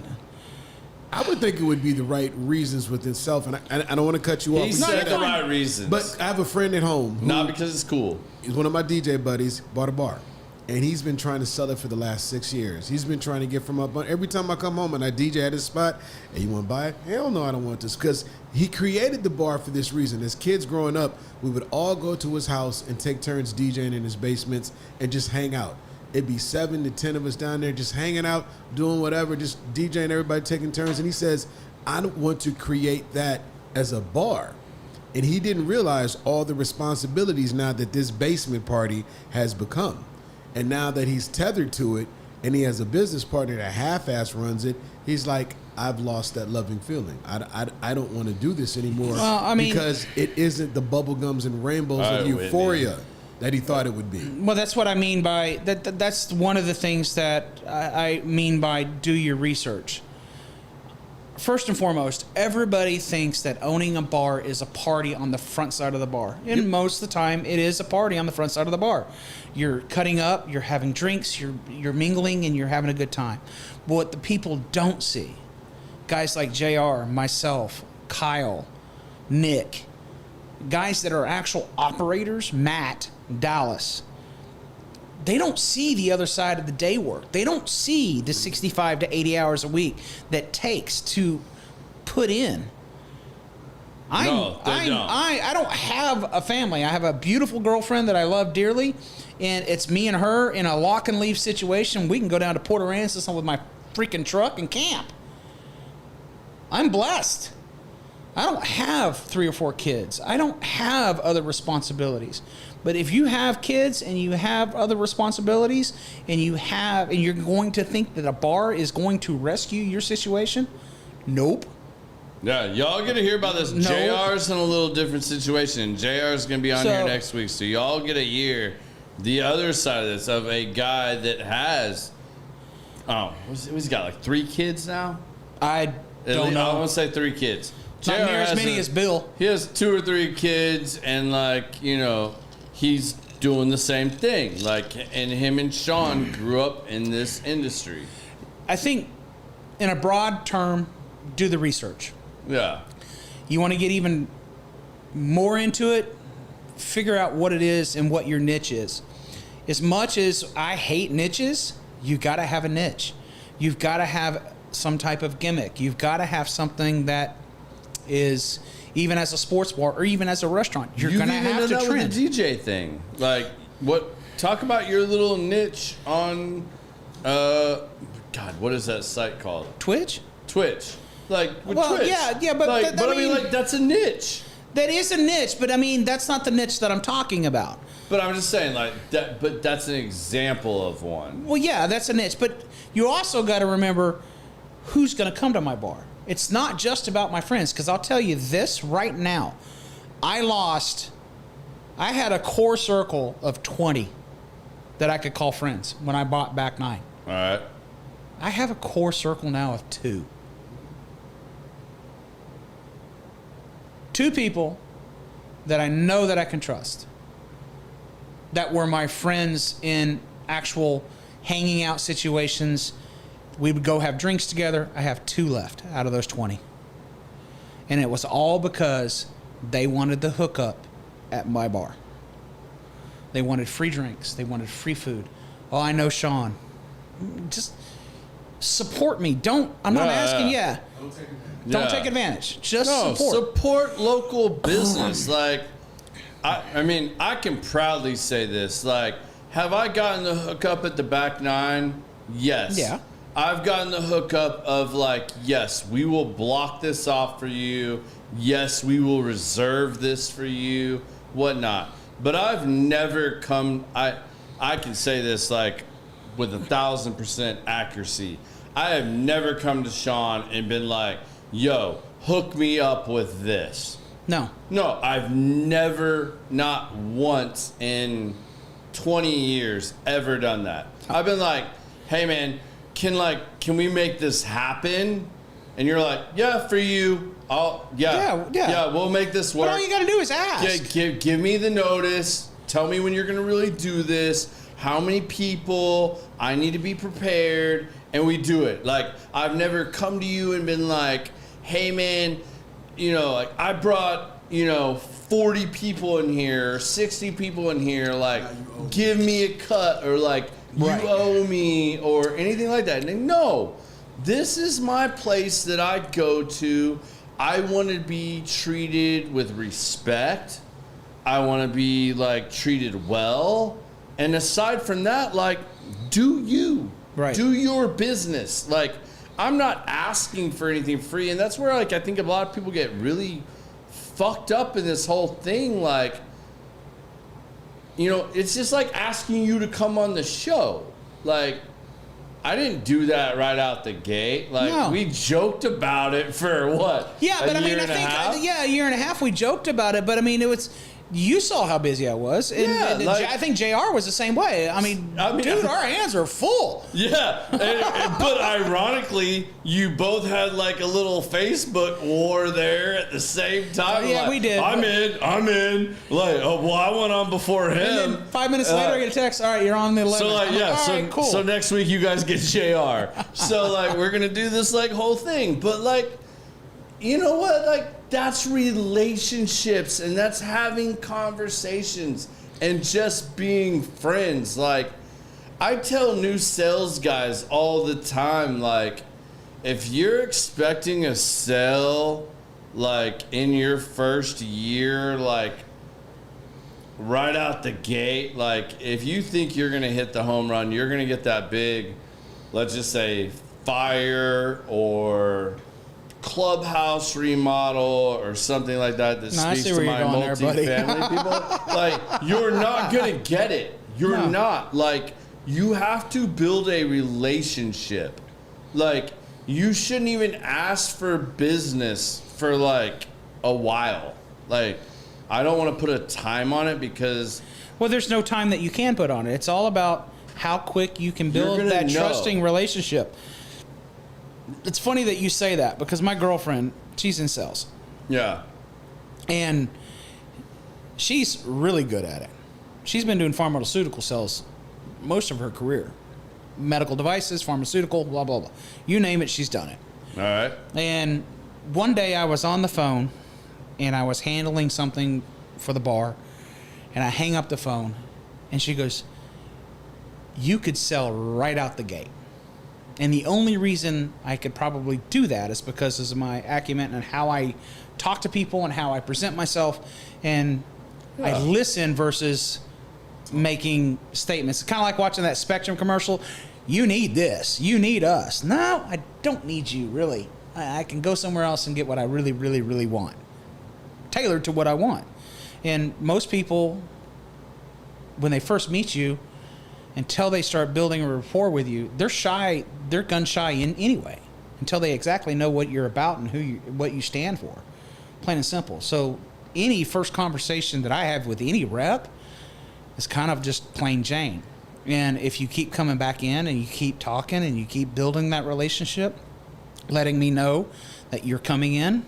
I would think it would be the right reasons within itself, and I don't want to cut you off. He when you said say the that. right reasons. But I have a friend at home who Not because it's cool. is one of my DJ buddies, bought a bar. And he's been trying to sell it for the last 6 years. He's been trying to get from up. Every time I come home and I DJ at his spot, hey, you want to buy it? Hell no, I don't want this. Because he created the bar for this reason. As kids growing up, we would all go to his house and take turns DJing in his basements and just hang out. It'd be 7 to 10 of us down there just hanging out, doing whatever, just DJing, everybody taking turns. And he says, I don't want to create that as a bar. And he didn't realize all the responsibilities now that this basement party has become. And now that he's tethered to it and he has a business partner that half-ass runs it, he's like, I've lost that loving feeling. I don't want to do this anymore because it isn't the bubblegums and rainbows of euphoria that he thought it would be. Well, that's what I mean by that. That's one of the things that I mean by do your research. First and foremost, everybody thinks that owning a bar is a party on the front side of the bar. And most of the time, it is a party on the front side of the bar. You're cutting up, you're having drinks, you're mingling, and you're having a good time. But what the people don't see, guys like JR, myself, Kyle, Nick, guys that are actual operators, Matt, Dallas, they don't see the other side of the day work. They don't see the 65 to 80 hours a week that takes to put in. I don't have a family. I have a beautiful girlfriend that I love dearly, and it's me and her in a lock and leave situation. We can go down to Port Aransas with my freaking truck and camp. I'm blessed. I don't have 3 or 4 kids. I don't have other responsibilities. But if you have kids and you have other responsibilities and you're going to think that a bar is going to rescue your situation, nope. Yeah, y'all get to hear about this. No. JR's in a little different situation. JR's going to be on here next week, so y'all get to hear the other side of this, of a guy that has, he's got like 3 kids now? I don't know. I want to say 3 kids. Not near as many as Bill. He has 2 or 3 kids, and he's doing the same thing. And him and Sean grew up in this industry. I think, in a broad term, do the research. Yeah. You want to get even more into it, figure out what it is and what your niche is. As much as I hate niches, you got to have a niche. You've got to have some type of gimmick. You've got to have something that is, even as a sports bar or even as a restaurant, you're going to have to trend. With the DJ thing. Talk about your little niche on, what is that site called? Twitch? Twitch. Twitch. Yeah, but that's a niche. That is a niche, but that's not the niche that I'm talking about. But I'm just saying, that. But that's an example of one. Well, yeah, that's a niche, but you also got to remember who's going to come to my bar. It's not just about my friends, because I'll tell you this right now. I had a core circle of 20 that I could call friends when I bought Back 9. All right. I have a core circle now of 2. 2 people that I know that I can trust, that were my friends in actual hanging out situations. We would go have drinks together. I have 2 left out of those 20. And it was all because they wanted the hookup at my bar. They wanted free drinks. They wanted free food. Oh, I know Sean. Just support me. I'm not asking you. Don't take advantage. Just support. Support local business. I can proudly say this. Have I gotten the hookup at the Back 9? Yes. Yeah. I've gotten the hookup of yes, we will block this off for you. Yes, we will reserve this for you, whatnot. But I've never come, I can say this with 1,000% accuracy. I have never come to Sean and been like, yo, hook me up with this. No. No, I've never, not once in 20 years, ever done that. I've been like, hey man, can we make this happen? And you're like, yeah, for you. Yeah, we'll make this work. But all you got to do is ask. Give me the notice. Tell me when you're going to really do this. How many people? I need to be prepared. And we do it. Like, I've never come to you and been like, hey, man, like I brought, 40 people in here, 60 people in here. Like, give me a cut, or like, you owe me, or anything like that. And no, this is my place that I go to. I want to be treated with respect. I want to be like treated well. And aside from that, like, do you. Right. Do your business. Like, I'm not asking for anything free. And that's where, like, I think a lot of people get really fucked up in this whole thing. Like, it's just like asking you to come on the show. Like, I didn't do that right out the gate. Like, no. We joked about it for what? Yeah, but I mean, I think, a year and a half we joked about it. But I mean, you saw how busy I was. And, I think JR was the same way. I mean, dude, our hands are full. Yeah. But ironically, you both had like a little Facebook war there at the same time. Yeah, like, we did. I'm in. Like, I went on before him. And then 5 minutes later, I get a text. All right, you're on the 11th. So like, all right, cool. So next week you guys get JR. So like, we're gonna do this like whole thing. But like, you know what? Like, that's relationships, and that's having conversations and just being friends. Like, I tell new sales guys all the time, like, if you're expecting a sale, like, in your first year, like, right out the gate, like, if you think you're going to hit the home run, you're going to get that big, let's just say, fire or clubhouse remodel or something like that speaks to my multi-family people. Like, you're not gonna get it. You're not. Like, you have to build a relationship. Like, you shouldn't even ask for business for like a while. Like, I don't want to put a time on it because, well, there's no time that you can put on it. It's all about how quick you can build that trusting relationship. It's funny that you say that, because my girlfriend, she's in sales. Yeah. And she's really good at it. She's been doing pharmaceutical sales most of her career. Medical devices, pharmaceutical, blah, blah, blah. You name it, she's done it. All right. And one day I was on the phone, and I was handling something for the bar, and I hang up the phone, and she goes, you could sell right out the gate. And the only reason I could probably do that is because of my acumen and how I talk to people and how I present myself. And I listen versus making statements. It's kind of like watching that Spectrum commercial. You need this. You need us. No, I don't need you, really. I can go somewhere else and get what I really, really, really want. Tailored to what I want. And most people, when they first meet you, until they start building a rapport with you, they're shy. They're gun shy anyway, until they exactly know what you're about and what you stand for. Plain and simple. So any first conversation that I have with any rep is kind of just plain Jane. And if you keep coming back in and you keep talking and you keep building that relationship, letting me know that you're coming in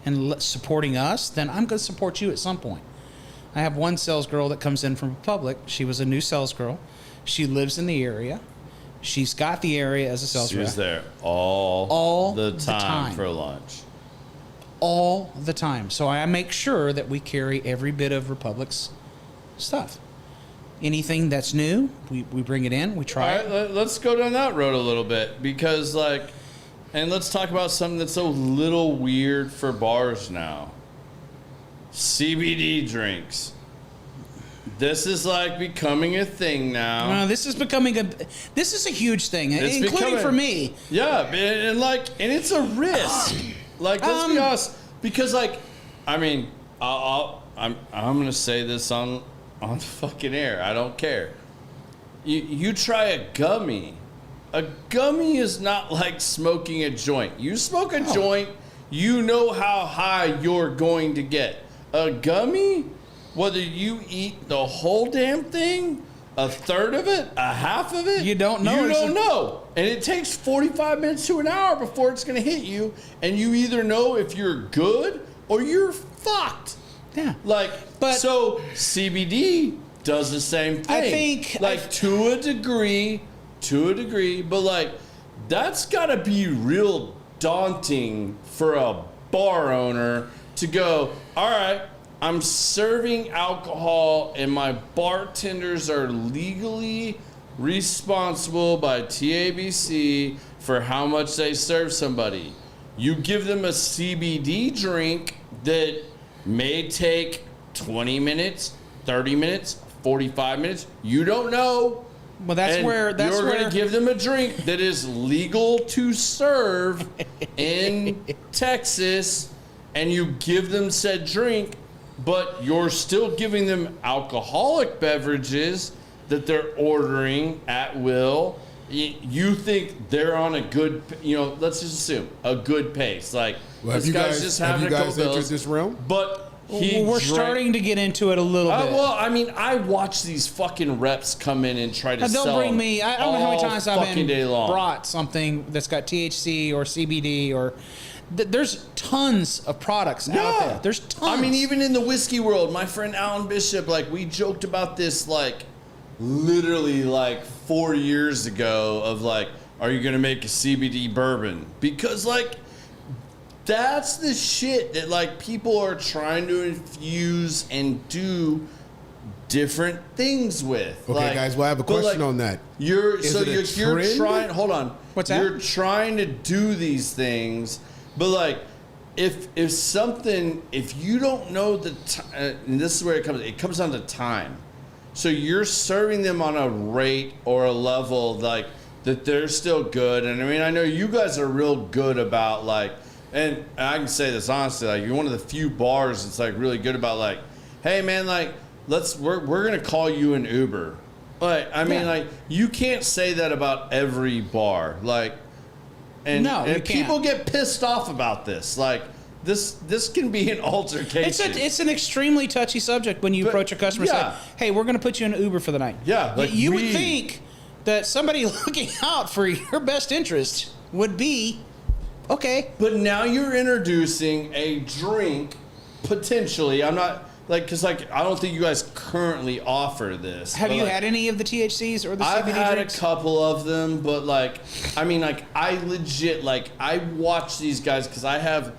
and supporting us, then I'm going to support you at some point. I have one sales girl that comes in from Republic. She was a new sales girl. She lives in the area. She's got the area as a sales rep. She's there all the time for lunch. All the time. So I make sure that we carry every bit of Republic's stuff. Anything that's new, we bring it in, we try it. Let's go down that road a little bit, because and let's talk about something that's a little weird for bars now. CBD drinks. This is like becoming a thing now. This is a huge thing, including for me. Yeah, and it's a risk. Like, let's be honest, because I'm gonna say this on the fucking air. I don't care. You try a gummy. A gummy is not like smoking a joint. You smoke a joint, you know how high you're going to get. A gummy, whether you eat the whole damn thing, a third of it, a half of it, you don't know. You don't know. And it takes 45 minutes to an hour before it's going to hit you. And you either know if you're good or you're fucked. Yeah. So CBD does the same thing. I think to a degree, but like that's got to be real daunting for a bar owner to go, all right, I'm serving alcohol and my bartenders are legally responsible by TABC for how much they serve somebody. You give them a CBD drink that may take 20 minutes, 30 minutes, 45 minutes. You don't know. Well, that's where you're going to give them a drink that is legal to serve in Texas, and you give them said drink, but you're still giving them alcoholic beverages that they're ordering at will. You think they're on a good, let's just assume a good pace. Like, this guy's just having a couple entered bills. this realm? But we're starting to get into it a little bit. Well, I mean, I watch these fucking reps come in and try to sell. They'll bring me. I don't know how many times I've been long. brought something that's got THC or CBD or. There's tons of products out there. There's tons. I mean, even in the whiskey world, my friend Alan Bishop, like, we joked about this, like, literally, like, 4 years ago of, like, are you going to make a CBD bourbon? Because, like, that's the shit that, like, people are trying to infuse and do different things with. Okay, like, guys, well, I have a question on that. You're trend? trying. Hold on. What's that? You're trying to do these things, but like, if you don't know the and this is where it comes down to time. So you're serving them on a rate or a level like that they're still good. And I mean, I know you guys are real good about like, and I can say this honestly, like you're one of the few bars that's like really good about like, hey man, like we're gonna call you an Uber. Like, I mean, like you can't say that about every bar. Like, and people get pissed off about this. Like, this can be an altercation. It's an extremely touchy subject when you approach a customer and say, hey, we're going to put you in an Uber for the night. Yeah. Like you would think that somebody looking out for your best interest would be, okay. But now you're introducing a drink, potentially. I'm not, like, because, like, I don't think you guys currently offer this. Have you had any of the THCs or the CBD drinks? I've had a couple of them, but, like, I mean, like, I legit, like, I watch these guys because I have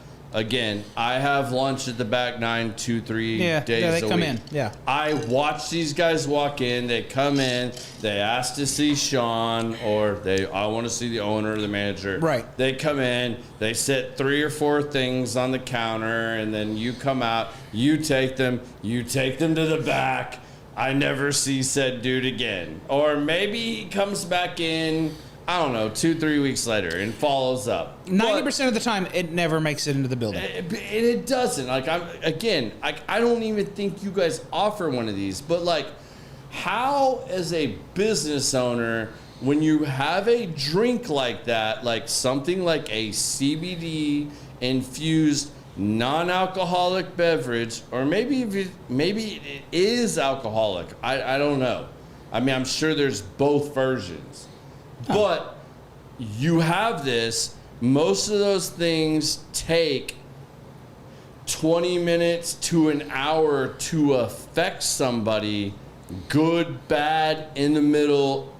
lunch at the back 9, 2, 3 days a week. Yeah, they come in. Yeah. I watch these guys walk in. They come in. They ask to see Sean, or I want to see the owner or the manager. Right. They come in. They set 3 or 4 things on the counter, and then you come out. You take them. You take them to the back. I never see said dude again. Or maybe he comes back in, I don't know, 2-3 weeks later and follows up. 90% of the time, it never makes it into the building. And it doesn't. Like, I don't even think you guys offer one of these. But, like, how, as a business owner, when you have a drink like that, like something like a CBD-infused non-alcoholic beverage, or maybe it is alcoholic. I don't know. I mean, I'm sure there's both versions. But you have this, most of those things take 20 minutes to an hour to affect somebody, good, bad, in the middle,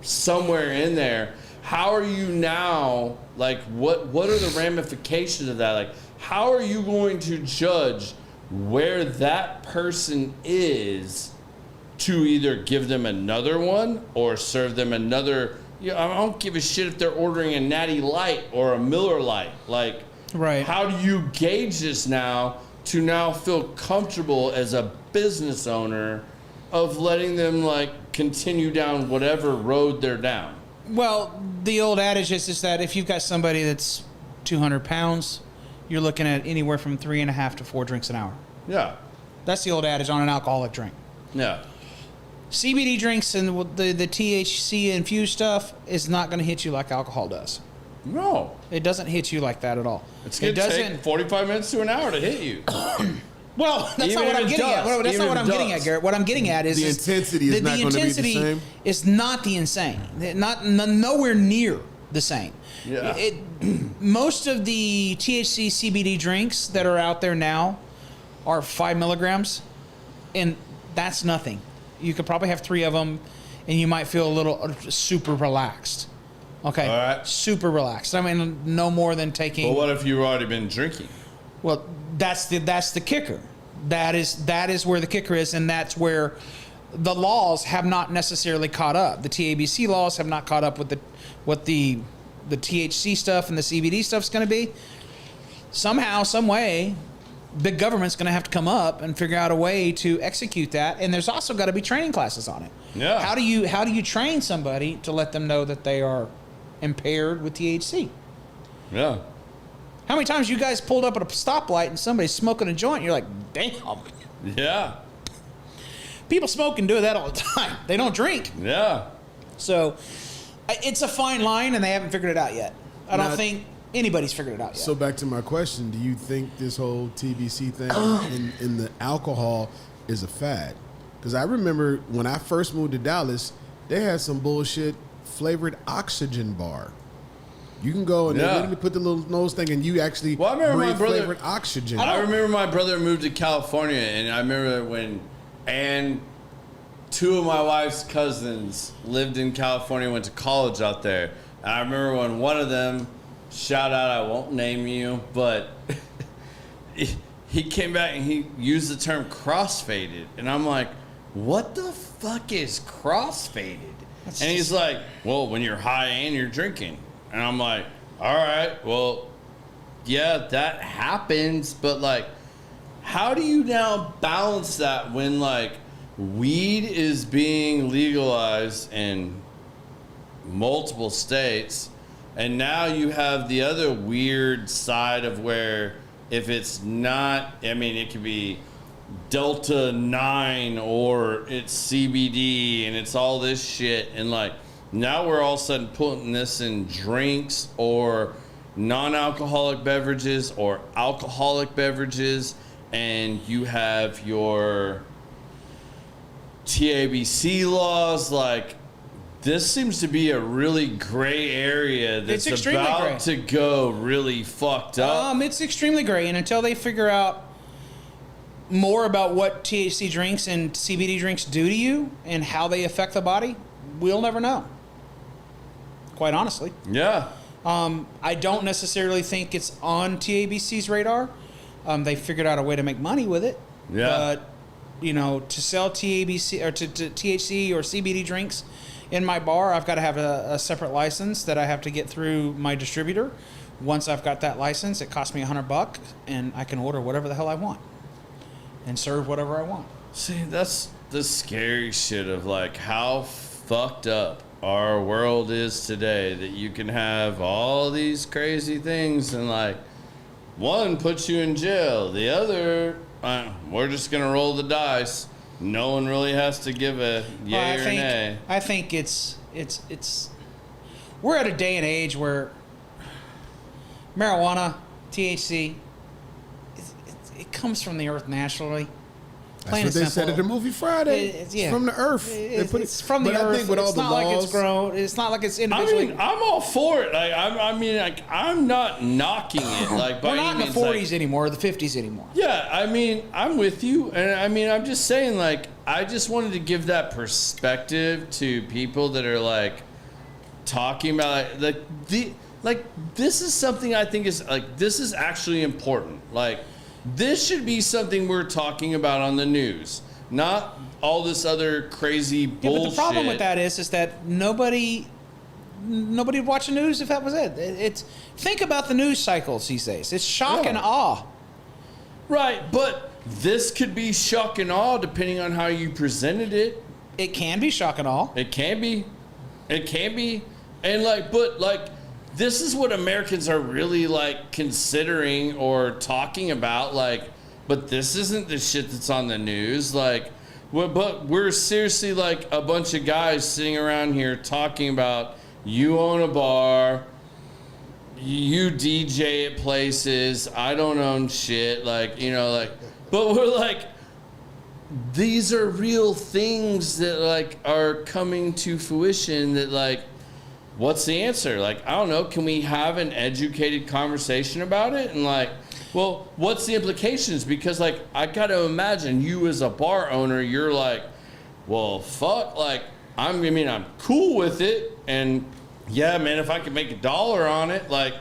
somewhere in there. How are you now, like, what are the ramifications of that? Like, how are you going to judge where that person is to either give them another one or serve them another? I don't give a shit if they're ordering a Natty Light or a Miller Light. Like, right. How do you gauge this now to now feel comfortable as a business owner of letting them, like, continue down whatever road they're down? Well, the old adage is that if you've got somebody that's 200 pounds, you're looking at anywhere from 3.5 to 4 drinks an hour. Yeah. That's the old adage on an alcoholic drink. Yeah. CBD drinks and the THC infused stuff is not going to hit you like alcohol does. No. It doesn't hit you like that at all. It's going to take 45 minutes to an hour to hit you. Well, that's Even not what if I'm it getting at. does. That's not Even what if I'm it getting does. at, Garrett. What I'm getting at is The intensity is not going to be the intensity same? is not the insane. Nowhere near the same. Yeah. Most of the THC CBD drinks that are out there now are 5 milligrams, and that's nothing. You could probably have 3 of them, and you might feel a little super relaxed. Okay, All right. super relaxed. I mean, no more than taking. But what if you've already been drinking? Well, that's the kicker. That is where the kicker is, and that's where the laws have not necessarily caught up. The TABC laws have not caught up with what the THC stuff and the CBD stuff is going to be. Somehow, some way, big government's going to have to come up and figure out a way to execute that. And there's also got to be training classes on it. Yeah. How do you train somebody to let them know that they are impaired with THC? Yeah. How many times you guys pulled up at a stoplight and somebody's smoking a joint? You're like, damn. Yeah. People smoke and do that all the time. They don't drink. Yeah. So it's a fine line, and they haven't figured it out yet. I don't Now- think anybody's figured it out yet. So back to my question, do you think this whole TBC thing in the alcohol is a fad? Because I remember when I first moved to Dallas, they had some bullshit flavored oxygen bar. You can go and they literally put the little nose thing, and you actually Well, I remember my breathe brother- flavored oxygen. I remember my brother moved to California, and I remember when, and 2 of my wife's cousins lived in California, went to college out there. And I remember when one of them, shout out, I won't name you, but he came back and he used the term crossfaded. And I'm like, what the fuck is crossfaded? And he's like, well, when you're high and you're drinking. And I'm like, all right, well, yeah, that happens. But, like, how do you now balance that when, like, weed is being legalized in multiple states, and now you have the other weird side of where if it's not, I mean, it could be Delta 9 or it's CBD and it's all this shit, and like now we're all of a sudden putting this in drinks or non-alcoholic beverages or alcoholic beverages, and you have your TABC laws. Like, this seems to be a really gray area that's It's extremely about gray. to go really fucked up. It's extremely gray, and until they figure out more about what THC drinks and CBD drinks do to you and how they affect the body, we'll never know. Quite honestly. Yeah. I don't necessarily think it's on TABC's radar. They figured out a way to make money with it. Yeah. But, you know, to sell TABC or to THC or CBD drinks in my bar, I've got to have a separate license that I have to get through my distributor. Once I've got that license, it costs me $100, and I can order whatever the hell I want and serve whatever I want. See, that's the scary shit of like how fucked up our world is today, that you can have all these crazy things and like one puts you in jail, the other, we're just gonna roll the dice. No one really has to give a yay or nay. I think it's we're at a day and age where marijuana, THC, it comes from the earth naturally. That's what they said at the movie Friday. It's from the earth. It's from the but earth. I think with all It's the not like it's laws, grown. It's not like it's I individually. mean, I'm all for it. Like, I mean, like, I'm not knocking it. Like, by we're any not in the means, like- 40s anymore, or the 50s anymore. Yeah, I mean, I'm with you, and I mean, I'm just saying, like, I just wanted to give that perspective to people that are like talking about like this is something I think is like, this is actually important. Like, this should be something we're talking about on the news, not all this other crazy Yeah, bullshit. but the problem with that is that nobody would watch the news if that was it. It's think about the news cycles these days. It's shock and awe. Right, but this could be shock and awe depending on how you presented it. It can be shock and awe. It can be. It can be. And like, but like, this is what Americans are really like considering or talking about. Like, but this isn't the shit that's on the news. Like, but we're seriously like a bunch of guys sitting around here talking about, you own a bar, you DJ at places. I don't own shit. Like, you know, like, but we're like, these are real things that like are coming to fruition that like, what's the answer? Like, I don't know. Can we have an educated conversation about it? And like, well, what's the implications? Because like, I got to imagine you as a bar owner, you're like, well, fuck, like, I'm cool with it. And yeah, man, if I could make $1 on it, like,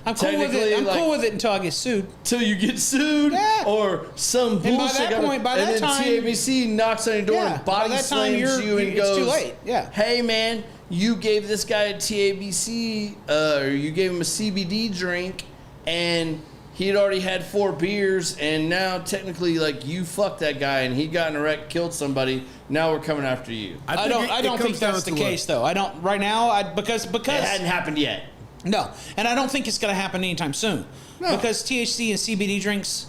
I'm cool with it. I'm cool with it until I get sued. Till you get sued, yeah. Or some bullshit. And by that point, by that time, TABC knocks on your door and body slams you and goes, "It's too late." Yeah. Hey, man, you gave this guy a TABC, or you gave him a CBD drink, and he had already had 4 beers, and now technically, like, you fucked that guy, and he got in a wreck, killed somebody. Now we're coming after you. I don't think that's the case, though. I don't right now. Because it hadn't happened yet. No, and I don't think it's going to happen anytime soon. No. Because THC and CBD drinks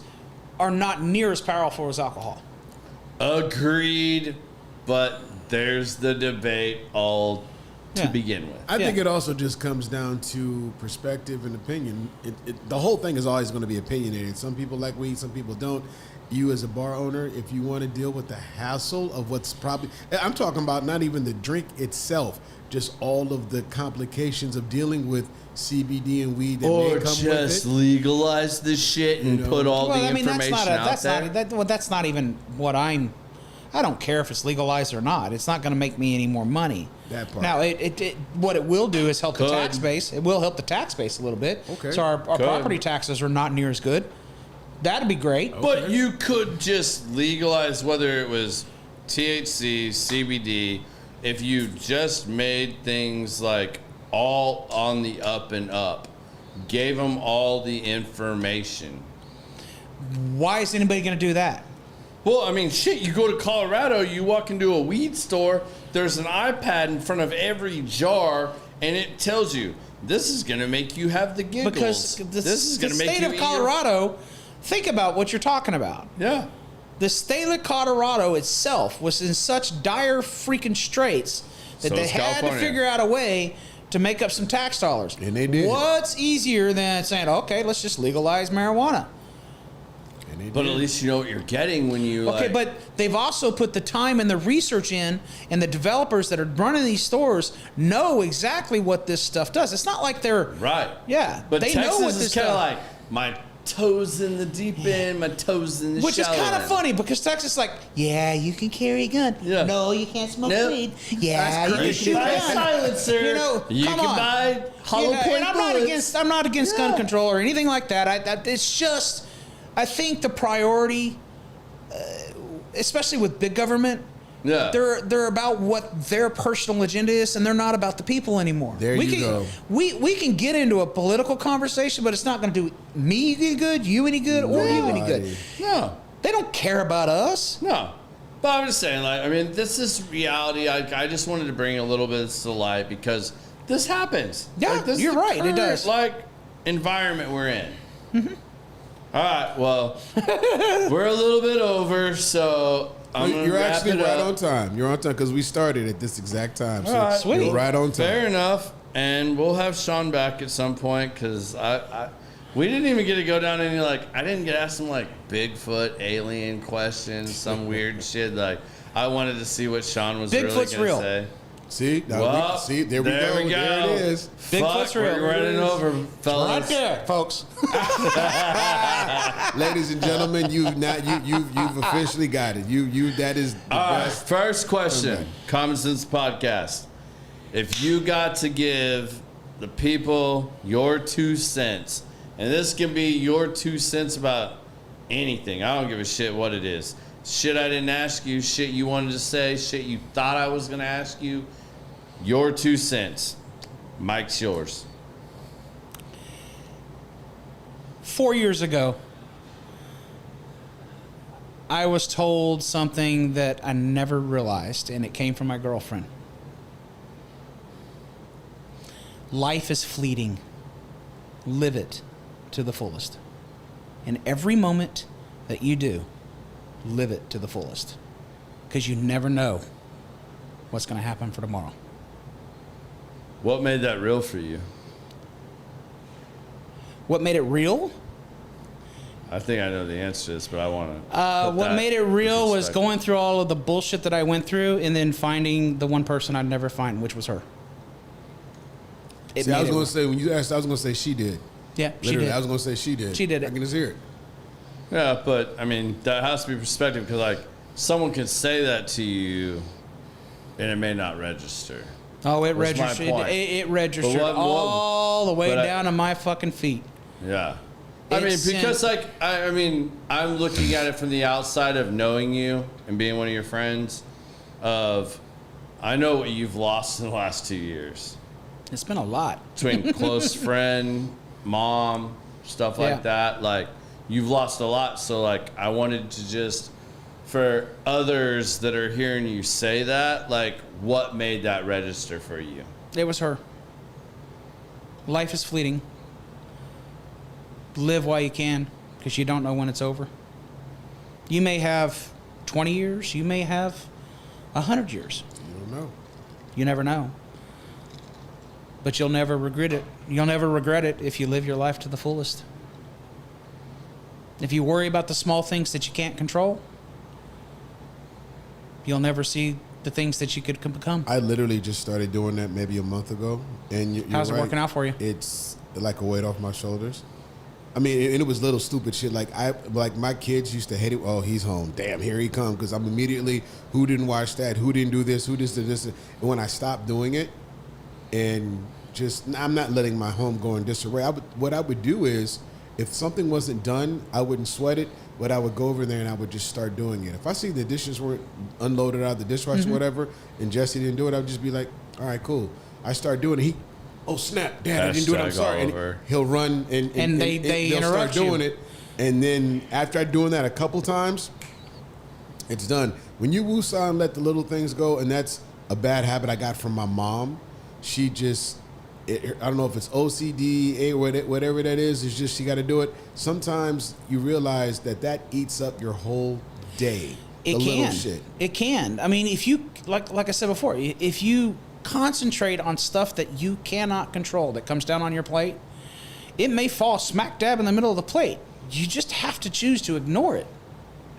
are not near as powerful as alcohol. Agreed, but there's the debate all to begin with. I think it also just comes down to perspective and opinion. The whole thing is always going to be opinionated. Some people like weed, some people don't. You as a bar owner, if you want to deal with the hassle of what's probably... I'm talking about not even the drink itself, just all of the complications of dealing with CBD and weed that may come with it. Or just legalize the shit and put all the information out there. That's not even what I don't care if it's legalized or not. It's not going to make me any more money. That part. Now, what it will do is help the tax base. It will help the tax base a little bit. Okay. So our property taxes are not near as good. That'd be great. Okay. But you could just legalize whether it was THC, CBD, if you just made things like all on the up and up, gave them all the information. Why is anybody going to do that? Well, I mean, shit, you go to Colorado, you walk into a weed store, there's an iPad in front of every jar, and it tells you, this is going to make you have the giggles. Because this is going to make you state of Colorado, think about what you're talking about. Yeah. The state of Colorado itself was in such dire freaking straits that they had to figure out a way to make up some tax dollars. And they did. What's easier than saying, okay, let's just legalize marijuana? But at least you know what you're getting when you but they've also put the time and the research in, and the developers that are running these stores know exactly what this stuff does. It's not like they're... Right. Yeah. But they Texas know what this is kind of stuff. like, my toes in the deep end, my toes in the Which is shallow kind of end. funny because Texas is like, yeah, you can carry a gun. Yeah. No, you can't smoke weed. Yeah, That's you can crazy. shoot a buy a gun. silencer. You know, You come can on. buy hollow point and I'm not against gun control or anything like that. It's just, I think the priority, especially with big government, they're about what their personal agenda is, and they're not about the people anymore. You go. We can get into a political conversation, but it's not going to do me any good, you any good, or you any good. No. They don't care about us. No. But I'm just saying, like, I mean, this is reality. I just wanted to bring a little bit of this to light because this happens. Yeah, like, this you're is the right. It current, does. Like, environment we're in. Mm-hmm. All right. Well, we're a little bit over, so You're actually right on time. You're on time because we started at this exact time. So right. Sweet. You're right on time. Fair enough. And we'll have Sean back at some point because we didn't even get to go down any, like, I didn't get asked some, like, Bigfoot alien questions, some weird shit. Like, I wanted to see what Sean was Bigfoot's really real. going to say. See? Well, there we go. There it is. Bigfoot's real. We're running over, fellas. Right there, folks. Ladies and gentlemen, you've officially got it. That is the All right, best. first question, Okay. Common Sense Podcast. If you got to give the people your 2 cents, and this can be your 2 cents about anything. I don't give a shit what it is. Shit I didn't ask you, shit you wanted to say, shit you thought I was going to ask you. Your 2 cents. Mike's yours. 4 years ago, I was told something that I never realized, and it came from my girlfriend. Life is fleeting. Live it to the fullest. And every moment that you do, live it to the fullest. Because you never know what's going to happen for tomorrow. What made that real for you? What made it real? I think I know the answer to this, but I want to. What made it real was going through all of the bullshit that I went through and then finding the one person I'd never find, which was her. See, I was going to say, when you asked, I was going to say she did. Yeah, she Literally, did. I was going to say she did. She did it. I can just hear it. Yeah, but I mean, that has to be perspective because, like, someone can say that to you and it may not register. Oh, it What's my registered. point? It registered But what- all the way down to my fucking feet. Yeah. I mean, because, like, I mean, I'm looking at it from the outside of knowing you and being one of your friends of, I know what you've lost in the last 2 years. It's been a lot. Between close friend, mom, stuff like that. Like, you've lost a lot. So, like, I wanted to just, for others that are hearing you say that, like, what made that register for you? It was her. Life is fleeting. Live while you can, because you don't know when it's over. You may have 20 years. You may have 100 years. You don't know. You never know. But you'll never regret it. You'll never regret it if you live your life to the fullest. If you worry about the small things that you can't control, you'll never see the things that you could become. I literally just started doing that maybe a month ago. And you're How's it right. working out for you? It's like a weight off my shoulders. I mean, and it was little stupid shit. Like my kids used to hate it. Oh, he's home. Damn, here he come. Because I'm immediately, who didn't watch that? Who didn't do this? Who did this? And when I stopped doing it, and just, I'm not letting my home go in disarray. What I would do is, if something wasn't done, I wouldn't sweat it, but I would go over there and I would just start doing it. If I see the dishes weren't unloaded out of the dishwasher or whatever, and Jesse didn't do it, I would just be like, all right, cool. I start doing it. Oh snap, Dad, I didn't do it. I'm sorry. And he'll run and they they'll interrupt start doing you. it. And then after I'm doing that a couple times, it's done. When you woosah and let the little things go, and that's a bad habit I got from my mom. She just, I don't know if it's OCD, whatever that is. It's just she got to do it. Sometimes you realize that eats up your whole day. It Little can. shit. It can. I mean, if you like I said before, if you concentrate on stuff that you cannot control that comes down on your plate, it may fall smack dab in the middle of the plate. You just have to choose to ignore it.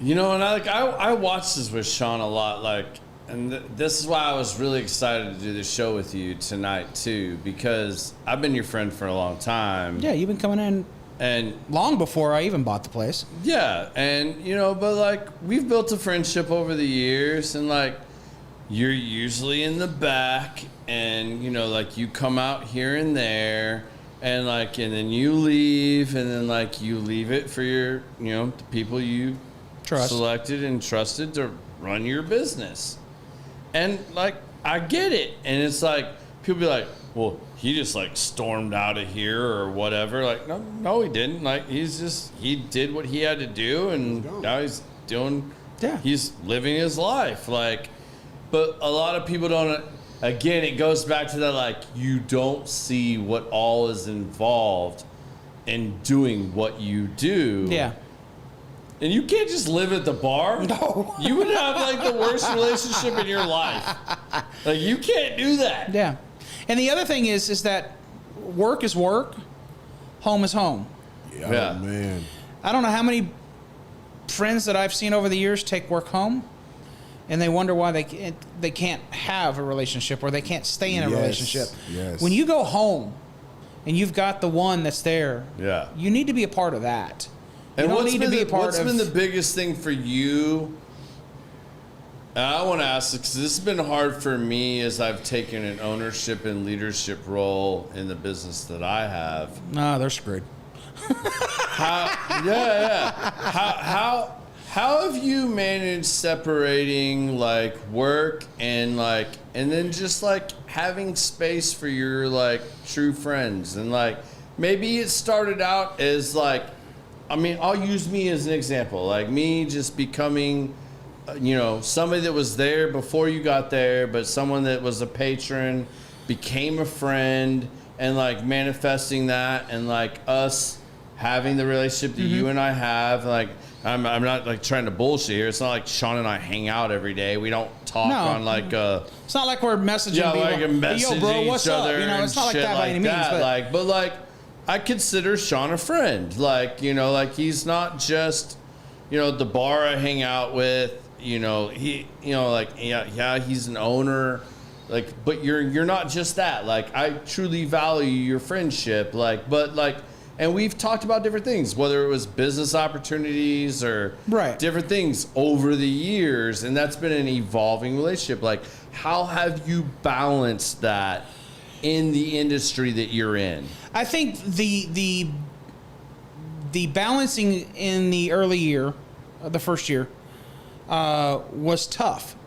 You know, and I watched this with Sean a lot, like, and this is why I was really excited to do this show with you tonight too, because I've been your friend for a long time. Yeah, you've been coming in and long before I even bought the place. Yeah, and you know, but like we've built a friendship over the years, and like you're usually in the back, and you know, like you come out here and there, and like, and then you leave, and then like you leave it for your, you know, the people you selected and trusted to run your business. And like I get it, and it's like people be like, well, he just like stormed out of here or whatever. Like no he didn't. Like he did what he had to do, and now he's doing, he's living his life. Like, but a lot of people don't. Again, it goes back to that, like, you don't see what all is involved in doing what you do. Yeah. And you can't just live at the bar. No. You would have, like, the worst relationship in your life. Like, you can't do that. Yeah. And the other thing is that work is work, home is home. Yeah. Oh, man. I don't know how many friends that I've seen over the years take work home, and they wonder why they can't have a relationship or they can't stay in a relationship. Yes. When you go home and you've got the one that's there, you need to be a part of that. You and don't need to be a part what's been the biggest thing for you? And I want to ask this because this has been hard for me as I've taken an ownership and leadership role in the business that I have. No, they're screwed. How have you managed separating like work and like, and then just like having space for your like true friends? And like maybe it started out as like, I mean, I'll use me as an example, like me just becoming, you know, somebody that was there before you got there, but someone that was a patron, became a friend, and like manifesting that, and like us having the relationship that you and I have. Like, I'm not like trying to bullshit here. It's not like Sean and I hang out every day. We don't talk on like it's not like we're messaging people. Like messaging Yo, bro, what's each other. up? You know, it's not like that by any means. But like, I consider Sean a friend. Like, you know, like he's not just, you know, the bar I hang out with. You know, he, you know, like, yeah, he's an owner. Like, but you're not just that. Like, I truly value your friendship. Like, but like, and we've talked about different things, whether it was business opportunities or different things over the years, and that's been an evolving relationship. Like, how have you balanced that in the industry that you're in? I think the balancing in the early year, the first year, was tough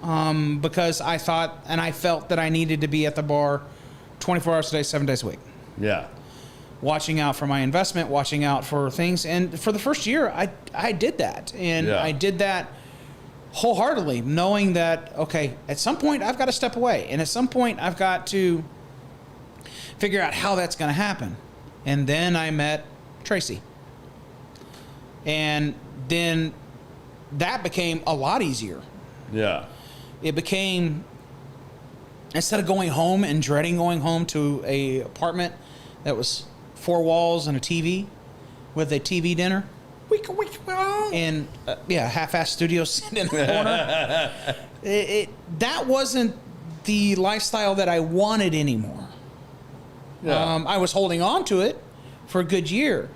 because I thought and I felt that I needed to be at the bar 24 hours a day, 7 days a week. Yeah. Watching out for my investment, watching out for things. And for the first year, I did that. And I did that wholeheartedly, knowing that, okay, at some point I've got to step away. And at some point I've got to figure out how that's going to happen. And then I met Tracy. And then that became a lot easier. Yeah. It became, instead of going home and dreading going home to a apartment that was 4 walls and a TV with a TV dinner, and half-ass studio sitting in the corner. That wasn't the lifestyle that I wanted anymore. Yeah. I was holding on to it for a good year.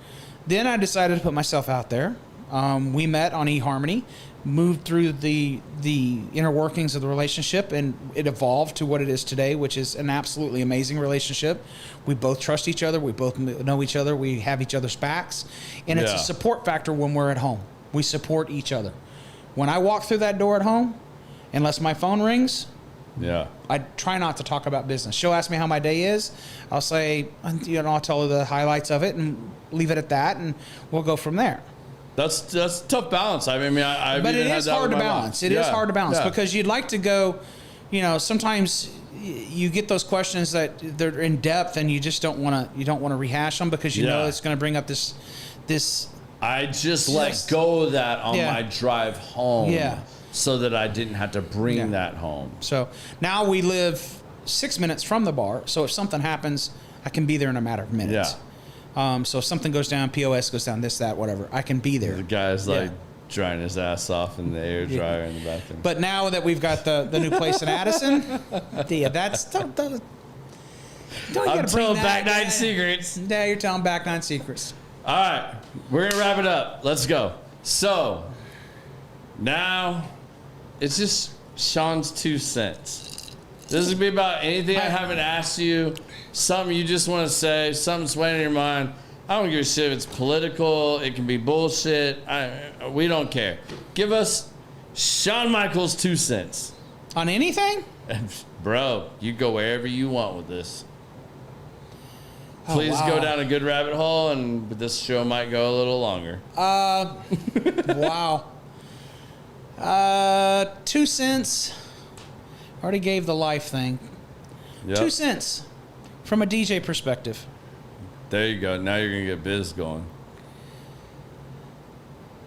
Then I decided to put myself out there. We met on eHarmony, moved through the inner workings of the relationship, and it evolved to what it is today, which is an absolutely amazing relationship. We both trust each other. We both know each other. We have each other's backs. And it's a support factor when we're at home. We support each other. When I walk through that door at home, unless my phone rings, I try not to talk about business. She'll ask me how my day is. I'll say, you know, I'll tell her the highlights of it and leave it at that, and we'll go from there. That's a tough balance. I mean, but it is hard to balance. It is hard to balance because you'd like to go, you know, sometimes you get those questions that they're in depth and you just don't want to rehash them because you know it's going to bring up this. I just let go of that on my drive home. Yeah. So that I didn't have to bring that home. So now we live 6 minutes from the bar. So if something happens, I can be there in a matter of minutes. Yeah. So if something goes down, POS goes down, this, that, whatever, I can be there. The guy's like drying his ass off in the air dryer in the bathroom. But now that we've got the new place in Addison, don't I'm telling back nine secrets. Yeah, you're telling back nine secrets. All right, we're gonna wrap it up. Let's go. So now it's just Sean's 2 cents. This is gonna be about anything I haven't asked you. Something you just want to say, something's weighing in your mind. I don't give a shit if it's political. It can be bullshit. We don't care. Give us Shawn Michaels' 2 cents. On anything? Bro, you go wherever you want with this. Please go down a good rabbit hole, and this show might go a little longer. Wow. 2 cents. Already gave the life thing. Yep. 2 cents. From a DJ perspective. There you go. Now you're going to get biz going.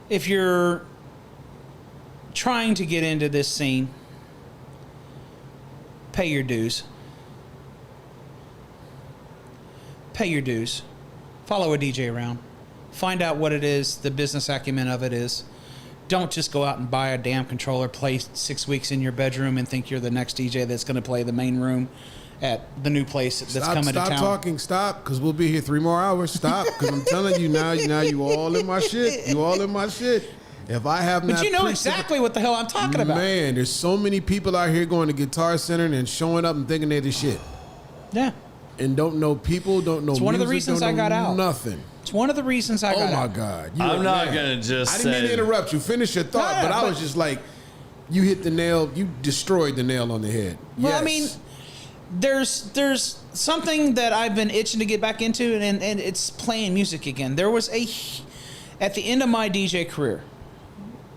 If you're trying to get into this scene, pay your dues. Pay your dues. Follow a DJ around. Find out what it is, the business acumen of it is. Don't just go out and buy a damn controller, play 6 weeks in your bedroom, and think you're the next DJ that's going to play the main room at the new place that's coming to town. Stop talking, stop, because we'll be here 3 more hours. Stop, because I'm telling you now you all in my shit. You all in my shit. If I have not, but you know exactly what the hell I'm talking about. Man, there's so many people out here going to Guitar Center and showing up and thinking they're the shit. Yeah. And don't know people, don't know music, one of the reasons I got out. Nothing. It's one of the reasons I got out. Oh, my God. I'm not going to just I didn't mean to interrupt you. Finish your thought, but I was just like, you hit the nail, you destroyed the nail on the head. Well, yes. I mean, there's something that I've been itching to get back into, and it's playing music again. There was at the end of my DJ career,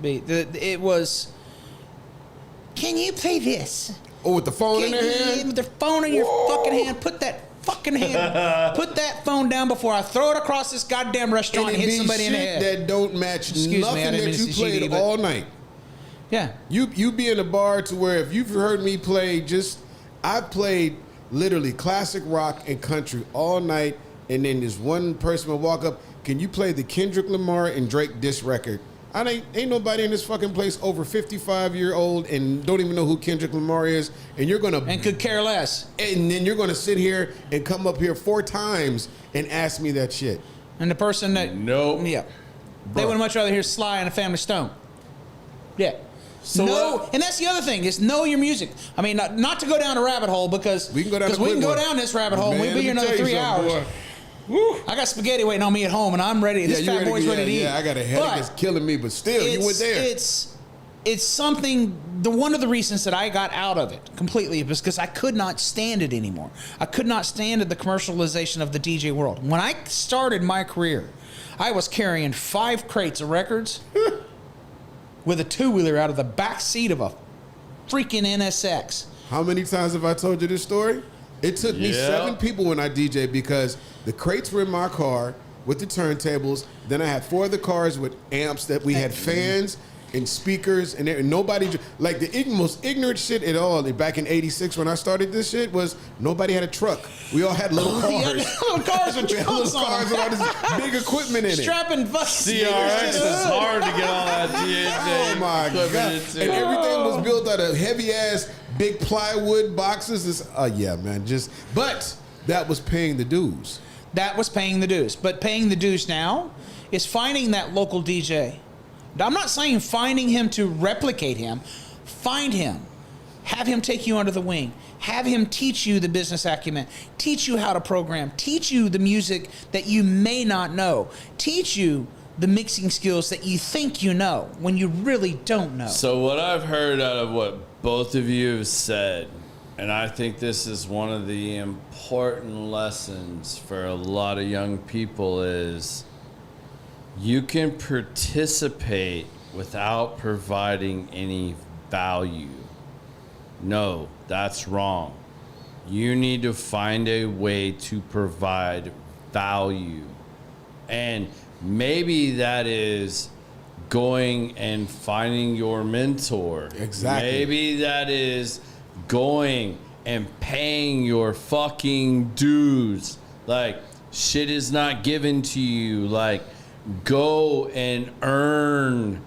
it was, can you play this? Oh, with the phone in their hand? With the phone in your fucking hand. Put that fucking hand, put that phone down before I throw it across this goddamn restaurant and hit somebody in the head. That don't match nothing that you played all night. Yeah. You be in a bar to where if you've heard me play I've played literally classic rock and country all night, and then this one person will walk up, can you play the Kendrick Lamar and Drake diss record? Ain't nobody in this fucking place over 55-year-old and don't even know who Kendrick Lamar is, and you're gonna And could care less. and then you're gonna sit here and come up here 4 times and ask me that shit. And the person that Nope. Yeah. They would much rather hear Sly and a Family Stone. Yeah. So and that's the other thing is know your music. I mean, not to go down a rabbit hole because We can go down a we can quick go one. down this rabbit hole and we'll Man, be here let me another tell you 3 something, hours. boy. I got spaghetti waiting on me at home and I'm ready. This fat boy's ready to eat. Yeah, I got a headache But that's killing me, but still, you went there. It's something. One of the reasons that I got out of it completely was because I could not stand it anymore. I could not stand the commercialization of the DJ world. When I started my career, I was carrying 5 crates of records with a 2-wheeler out of the back seat of a freaking NSX. How many times have I told you this story? It took me Yeah. 7 people when I DJed because the crates were in my car with the turntables. Then I had 4 other cars with amps that we had fans and speakers, and nobody, like the most ignorant shit at all back in '86 when I started this shit was nobody had a truck. We all had little cars. Little cars with We had little trunks on cars with all this big equipment in it. Strapping fucking CRX is hard to get all that DHA Oh my equipment god! into. And everything was built out of heavy ass big plywood boxes. Yeah, man. But that was paying the dues. That was paying the dues. But paying the dues now is finding that local DJ. I'm not saying finding him to replicate him. Find him. Have him take you under the wing. Have him teach you the business acumen. Teach you how to program. Teach you the music that you may not know. Teach you the mixing skills that you think you know when you really don't know. So what I've heard out of what both of you have said, and I think this is one of the important lessons for a lot of young people, is you can participate without providing any value. No, that's wrong. You need to find a way to provide value. And maybe that is going and finding your mentor. Exactly. Maybe that is going and paying your fucking dues. Like, shit is not given to you. Like, go and earn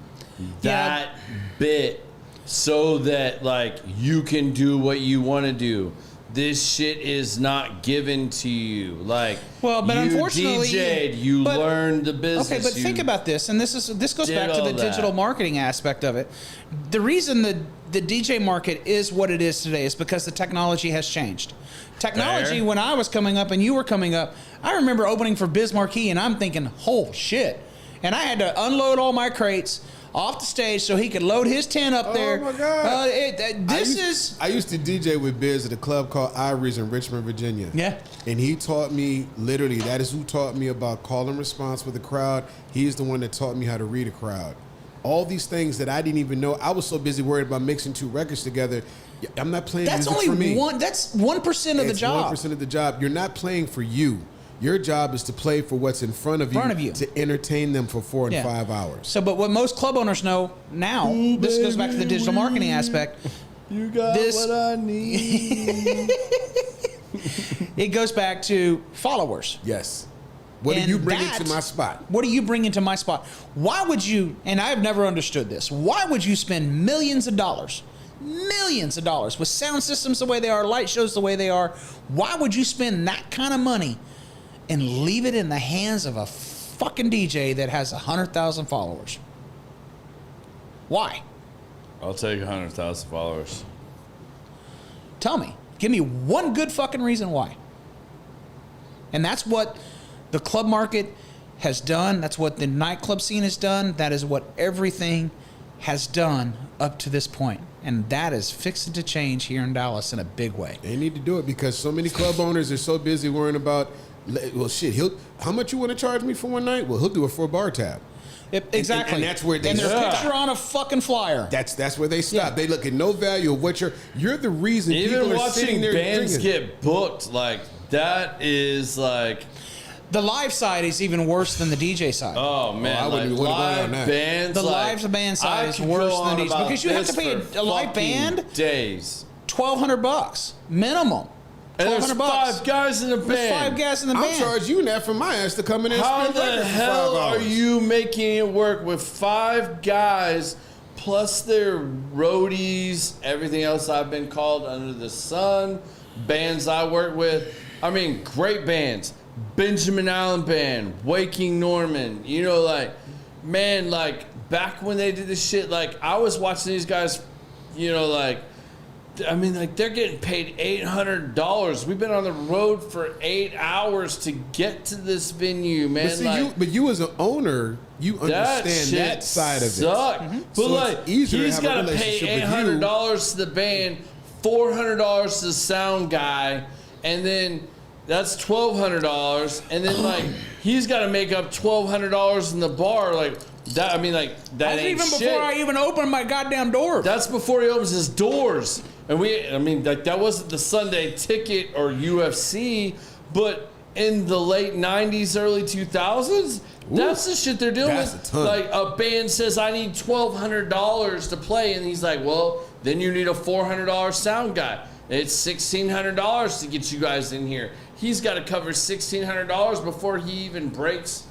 that bit so that, like, you can do what you want to do. This shit is not given to you. Like, well, but you unfortunately, DJ'd, you learned the business. Okay, but think about this, and this goes back to the digital marketing aspect of it. The reason the DJ market is what it is today is because the technology has changed. Technology, when I was coming up and you were coming up, I remember opening for Biz Marquee, and I'm thinking, oh shit. And I had to unload all my crates off the stage so he could load his tent up there. Oh my God. I used to DJ with Biz at a club called Ivory's in Richmond, Virginia. Yeah. And he taught me, literally, that is who taught me about call and response with the crowd. He's the one that taught me how to read a crowd. All these things that I didn't even know. I was so busy worried about mixing 2 records together. I'm not playing That's music only for me. one. That's 1% of the job. 1% of the job. You're not playing for you. Your job is to play for what's in front of you, to entertain them for 4 and 5 hours. So, but what most club owners know now, this goes back to the digital marketing aspect. You got what I need. It goes back to followers. Yes. What And are you bringing to my spot? What are you bringing to my spot? Why would you, and I've never understood this, why would you spend millions of dollars with sound systems the way they are, light shows the way they are? Why would you spend that kind of money and leave it in the hands of a fucking DJ that has 100,000 followers? Why? I'll take 100,000 followers. Tell me. Give me one good fucking reason why. And that's what the club market has done. That's what the nightclub scene has done. That is what everything has done up to this point. And that is fixing to change here in Dallas in a big way. They need to do it because so many club owners are so busy worrying about, well, shit, how much you want to charge me for one night? Well, he'll do it for a bar tab. Exactly. And that's where they and their stop. picture on a fucking flyer. That's where they stop. Yeah. They look at no value of what you're the reason Even people are sitting watching there bands drinking. get booked, like, that is like, The live side is even worse than the DJ side. oh man, I wouldn't like even wanna go live on that. bands. The like, live band side I is could worse go than on these about because you have to this pay for a live fucking band days. $1,200 minimum. And there's $1,200. 5 guys in the band. There's 5 guys in the I'm band. charging you that for my ass to come in and How spend the records for hell 5 are hours. you making it work with 5 guys plus their roadies, everything else I've been called under the sun, bands I work with? I mean, great bands. Benjamin Allen Band, Waking Norman, you know, like, man, like, back when they did this shit, like, I was watching these guys, you know, like, I mean, like, they're getting paid $800. We've been on the road for 8 hours to get to this venue, man. But see, like, you as an owner, you understand that side of it. sucked. But So like, it's easier to he's have a got to pay relationship with you. $800 to the band, $400 to the sound guy, and then that's $1,200, and then like he's got to make up $1,200 in the bar, like that. I mean, like that That's ain't even shit. before I even opened my goddamn door. That's before he opens his doors. And I mean, like that wasn't the Sunday Ticket or UFC, but in the late '90s, early 2000s, that's the shit they're dealing That's with. a ton. Like a band says, "I need $1,200 to play," and he's like, "Well, then you need a $400 sound guy. It's $1,600 to get you guys in here." He's got to cover $1,600 before he even breaks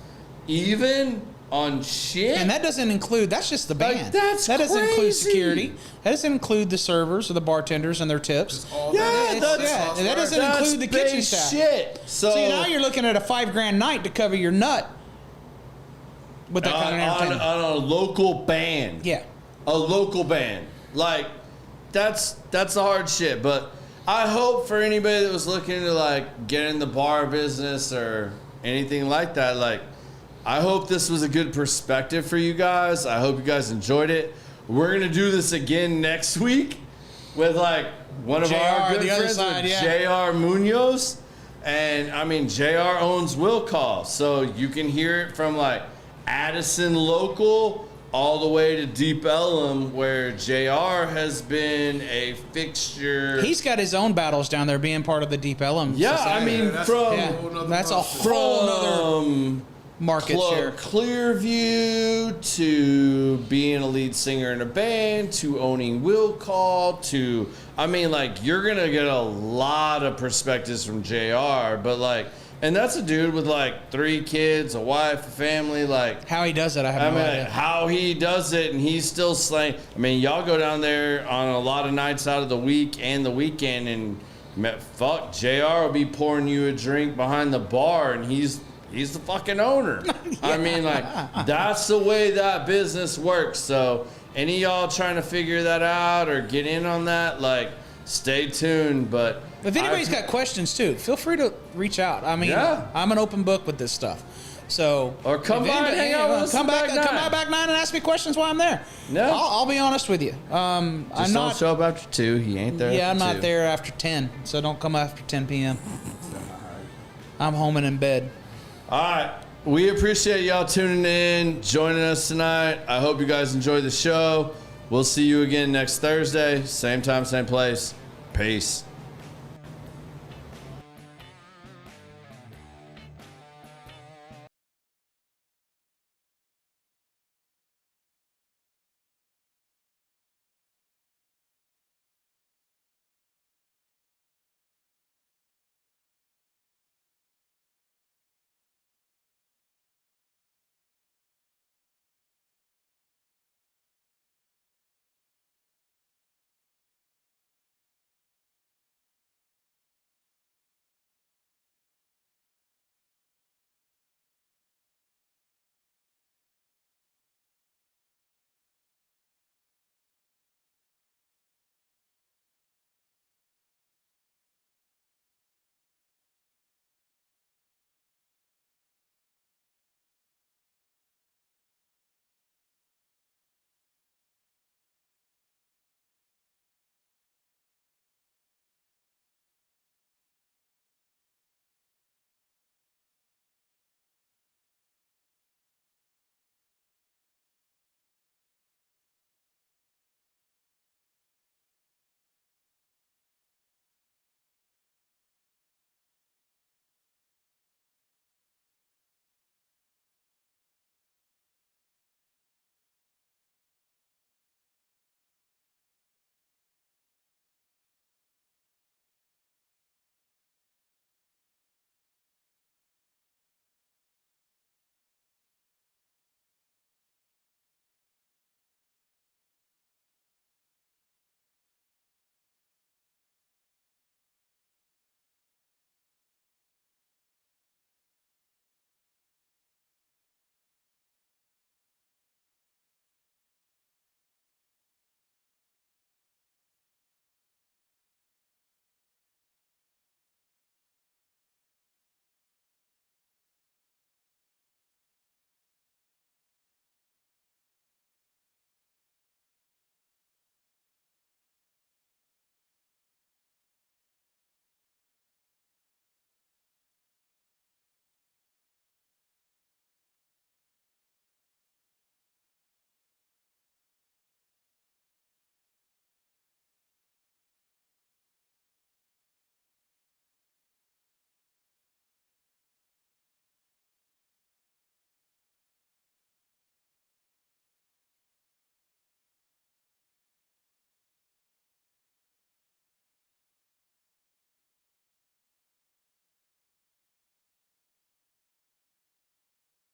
even on shit. And that doesn't include, that's just the band. Like, that's that doesn't include crazy. security. That doesn't include the servers or the bartenders and their tips. yeah, That doesn't include the kitchen base staff. shit. So See, now you're looking at a $5,000 night to cover your nut with that kind of entertainment. on a local band. Yeah. A local band. Like, that's the hard shit. But I hope for anybody that was looking to like get in the bar business or anything like that, like, I hope this was a good perspective for you guys. I hope you guys enjoyed it. We're gonna do this again next week with like one of JR, our good the other friends, side, with yeah. JR Munoz. And I mean, JR owns Will Call, so you can hear it from like Addison local all the way to Deep Ellum, where JR has been a fixture. He's got his own battles down there being part of the Deep Ellum. Yeah, I Society. mean, that's from a Yeah, whole nother that's a process. whole nother market share. Clearview to being a lead singer in a band to owning Will Call to, I mean, like, you're gonna get a lot of perspectives from JR, but like, and that's a dude with like 3 kids, a wife, a family, like, How he does it, I have I no mean, idea. how he does it, and he's still slaying. I mean, y'all go down there on a lot of nights out of the week and the weekend, and fuck, JR will be pouring you a drink behind the bar, and he's the fucking owner. I mean, like, that's the way that business works. So, any of y'all trying to figure that out or get in on that, like, stay tuned. But If anybody's got questions too, feel free to reach out. I mean, Yeah. I'm an open book with this stuff. So Or come if by and anybody- hang out with us Come in back, back come nine. by back 9 and ask me questions while I'm there. Yeah. I'll be honest with you. I'm just not. don't show up after 2. He ain't there. Yeah, I'm after not 2. there after 10, so don't come after 10 p.m. I'm home and in bed. All right. We appreciate y'all tuning in, joining us tonight. I hope you guys enjoyed the show. We'll see you again next Thursday. Same time, same place. Peace.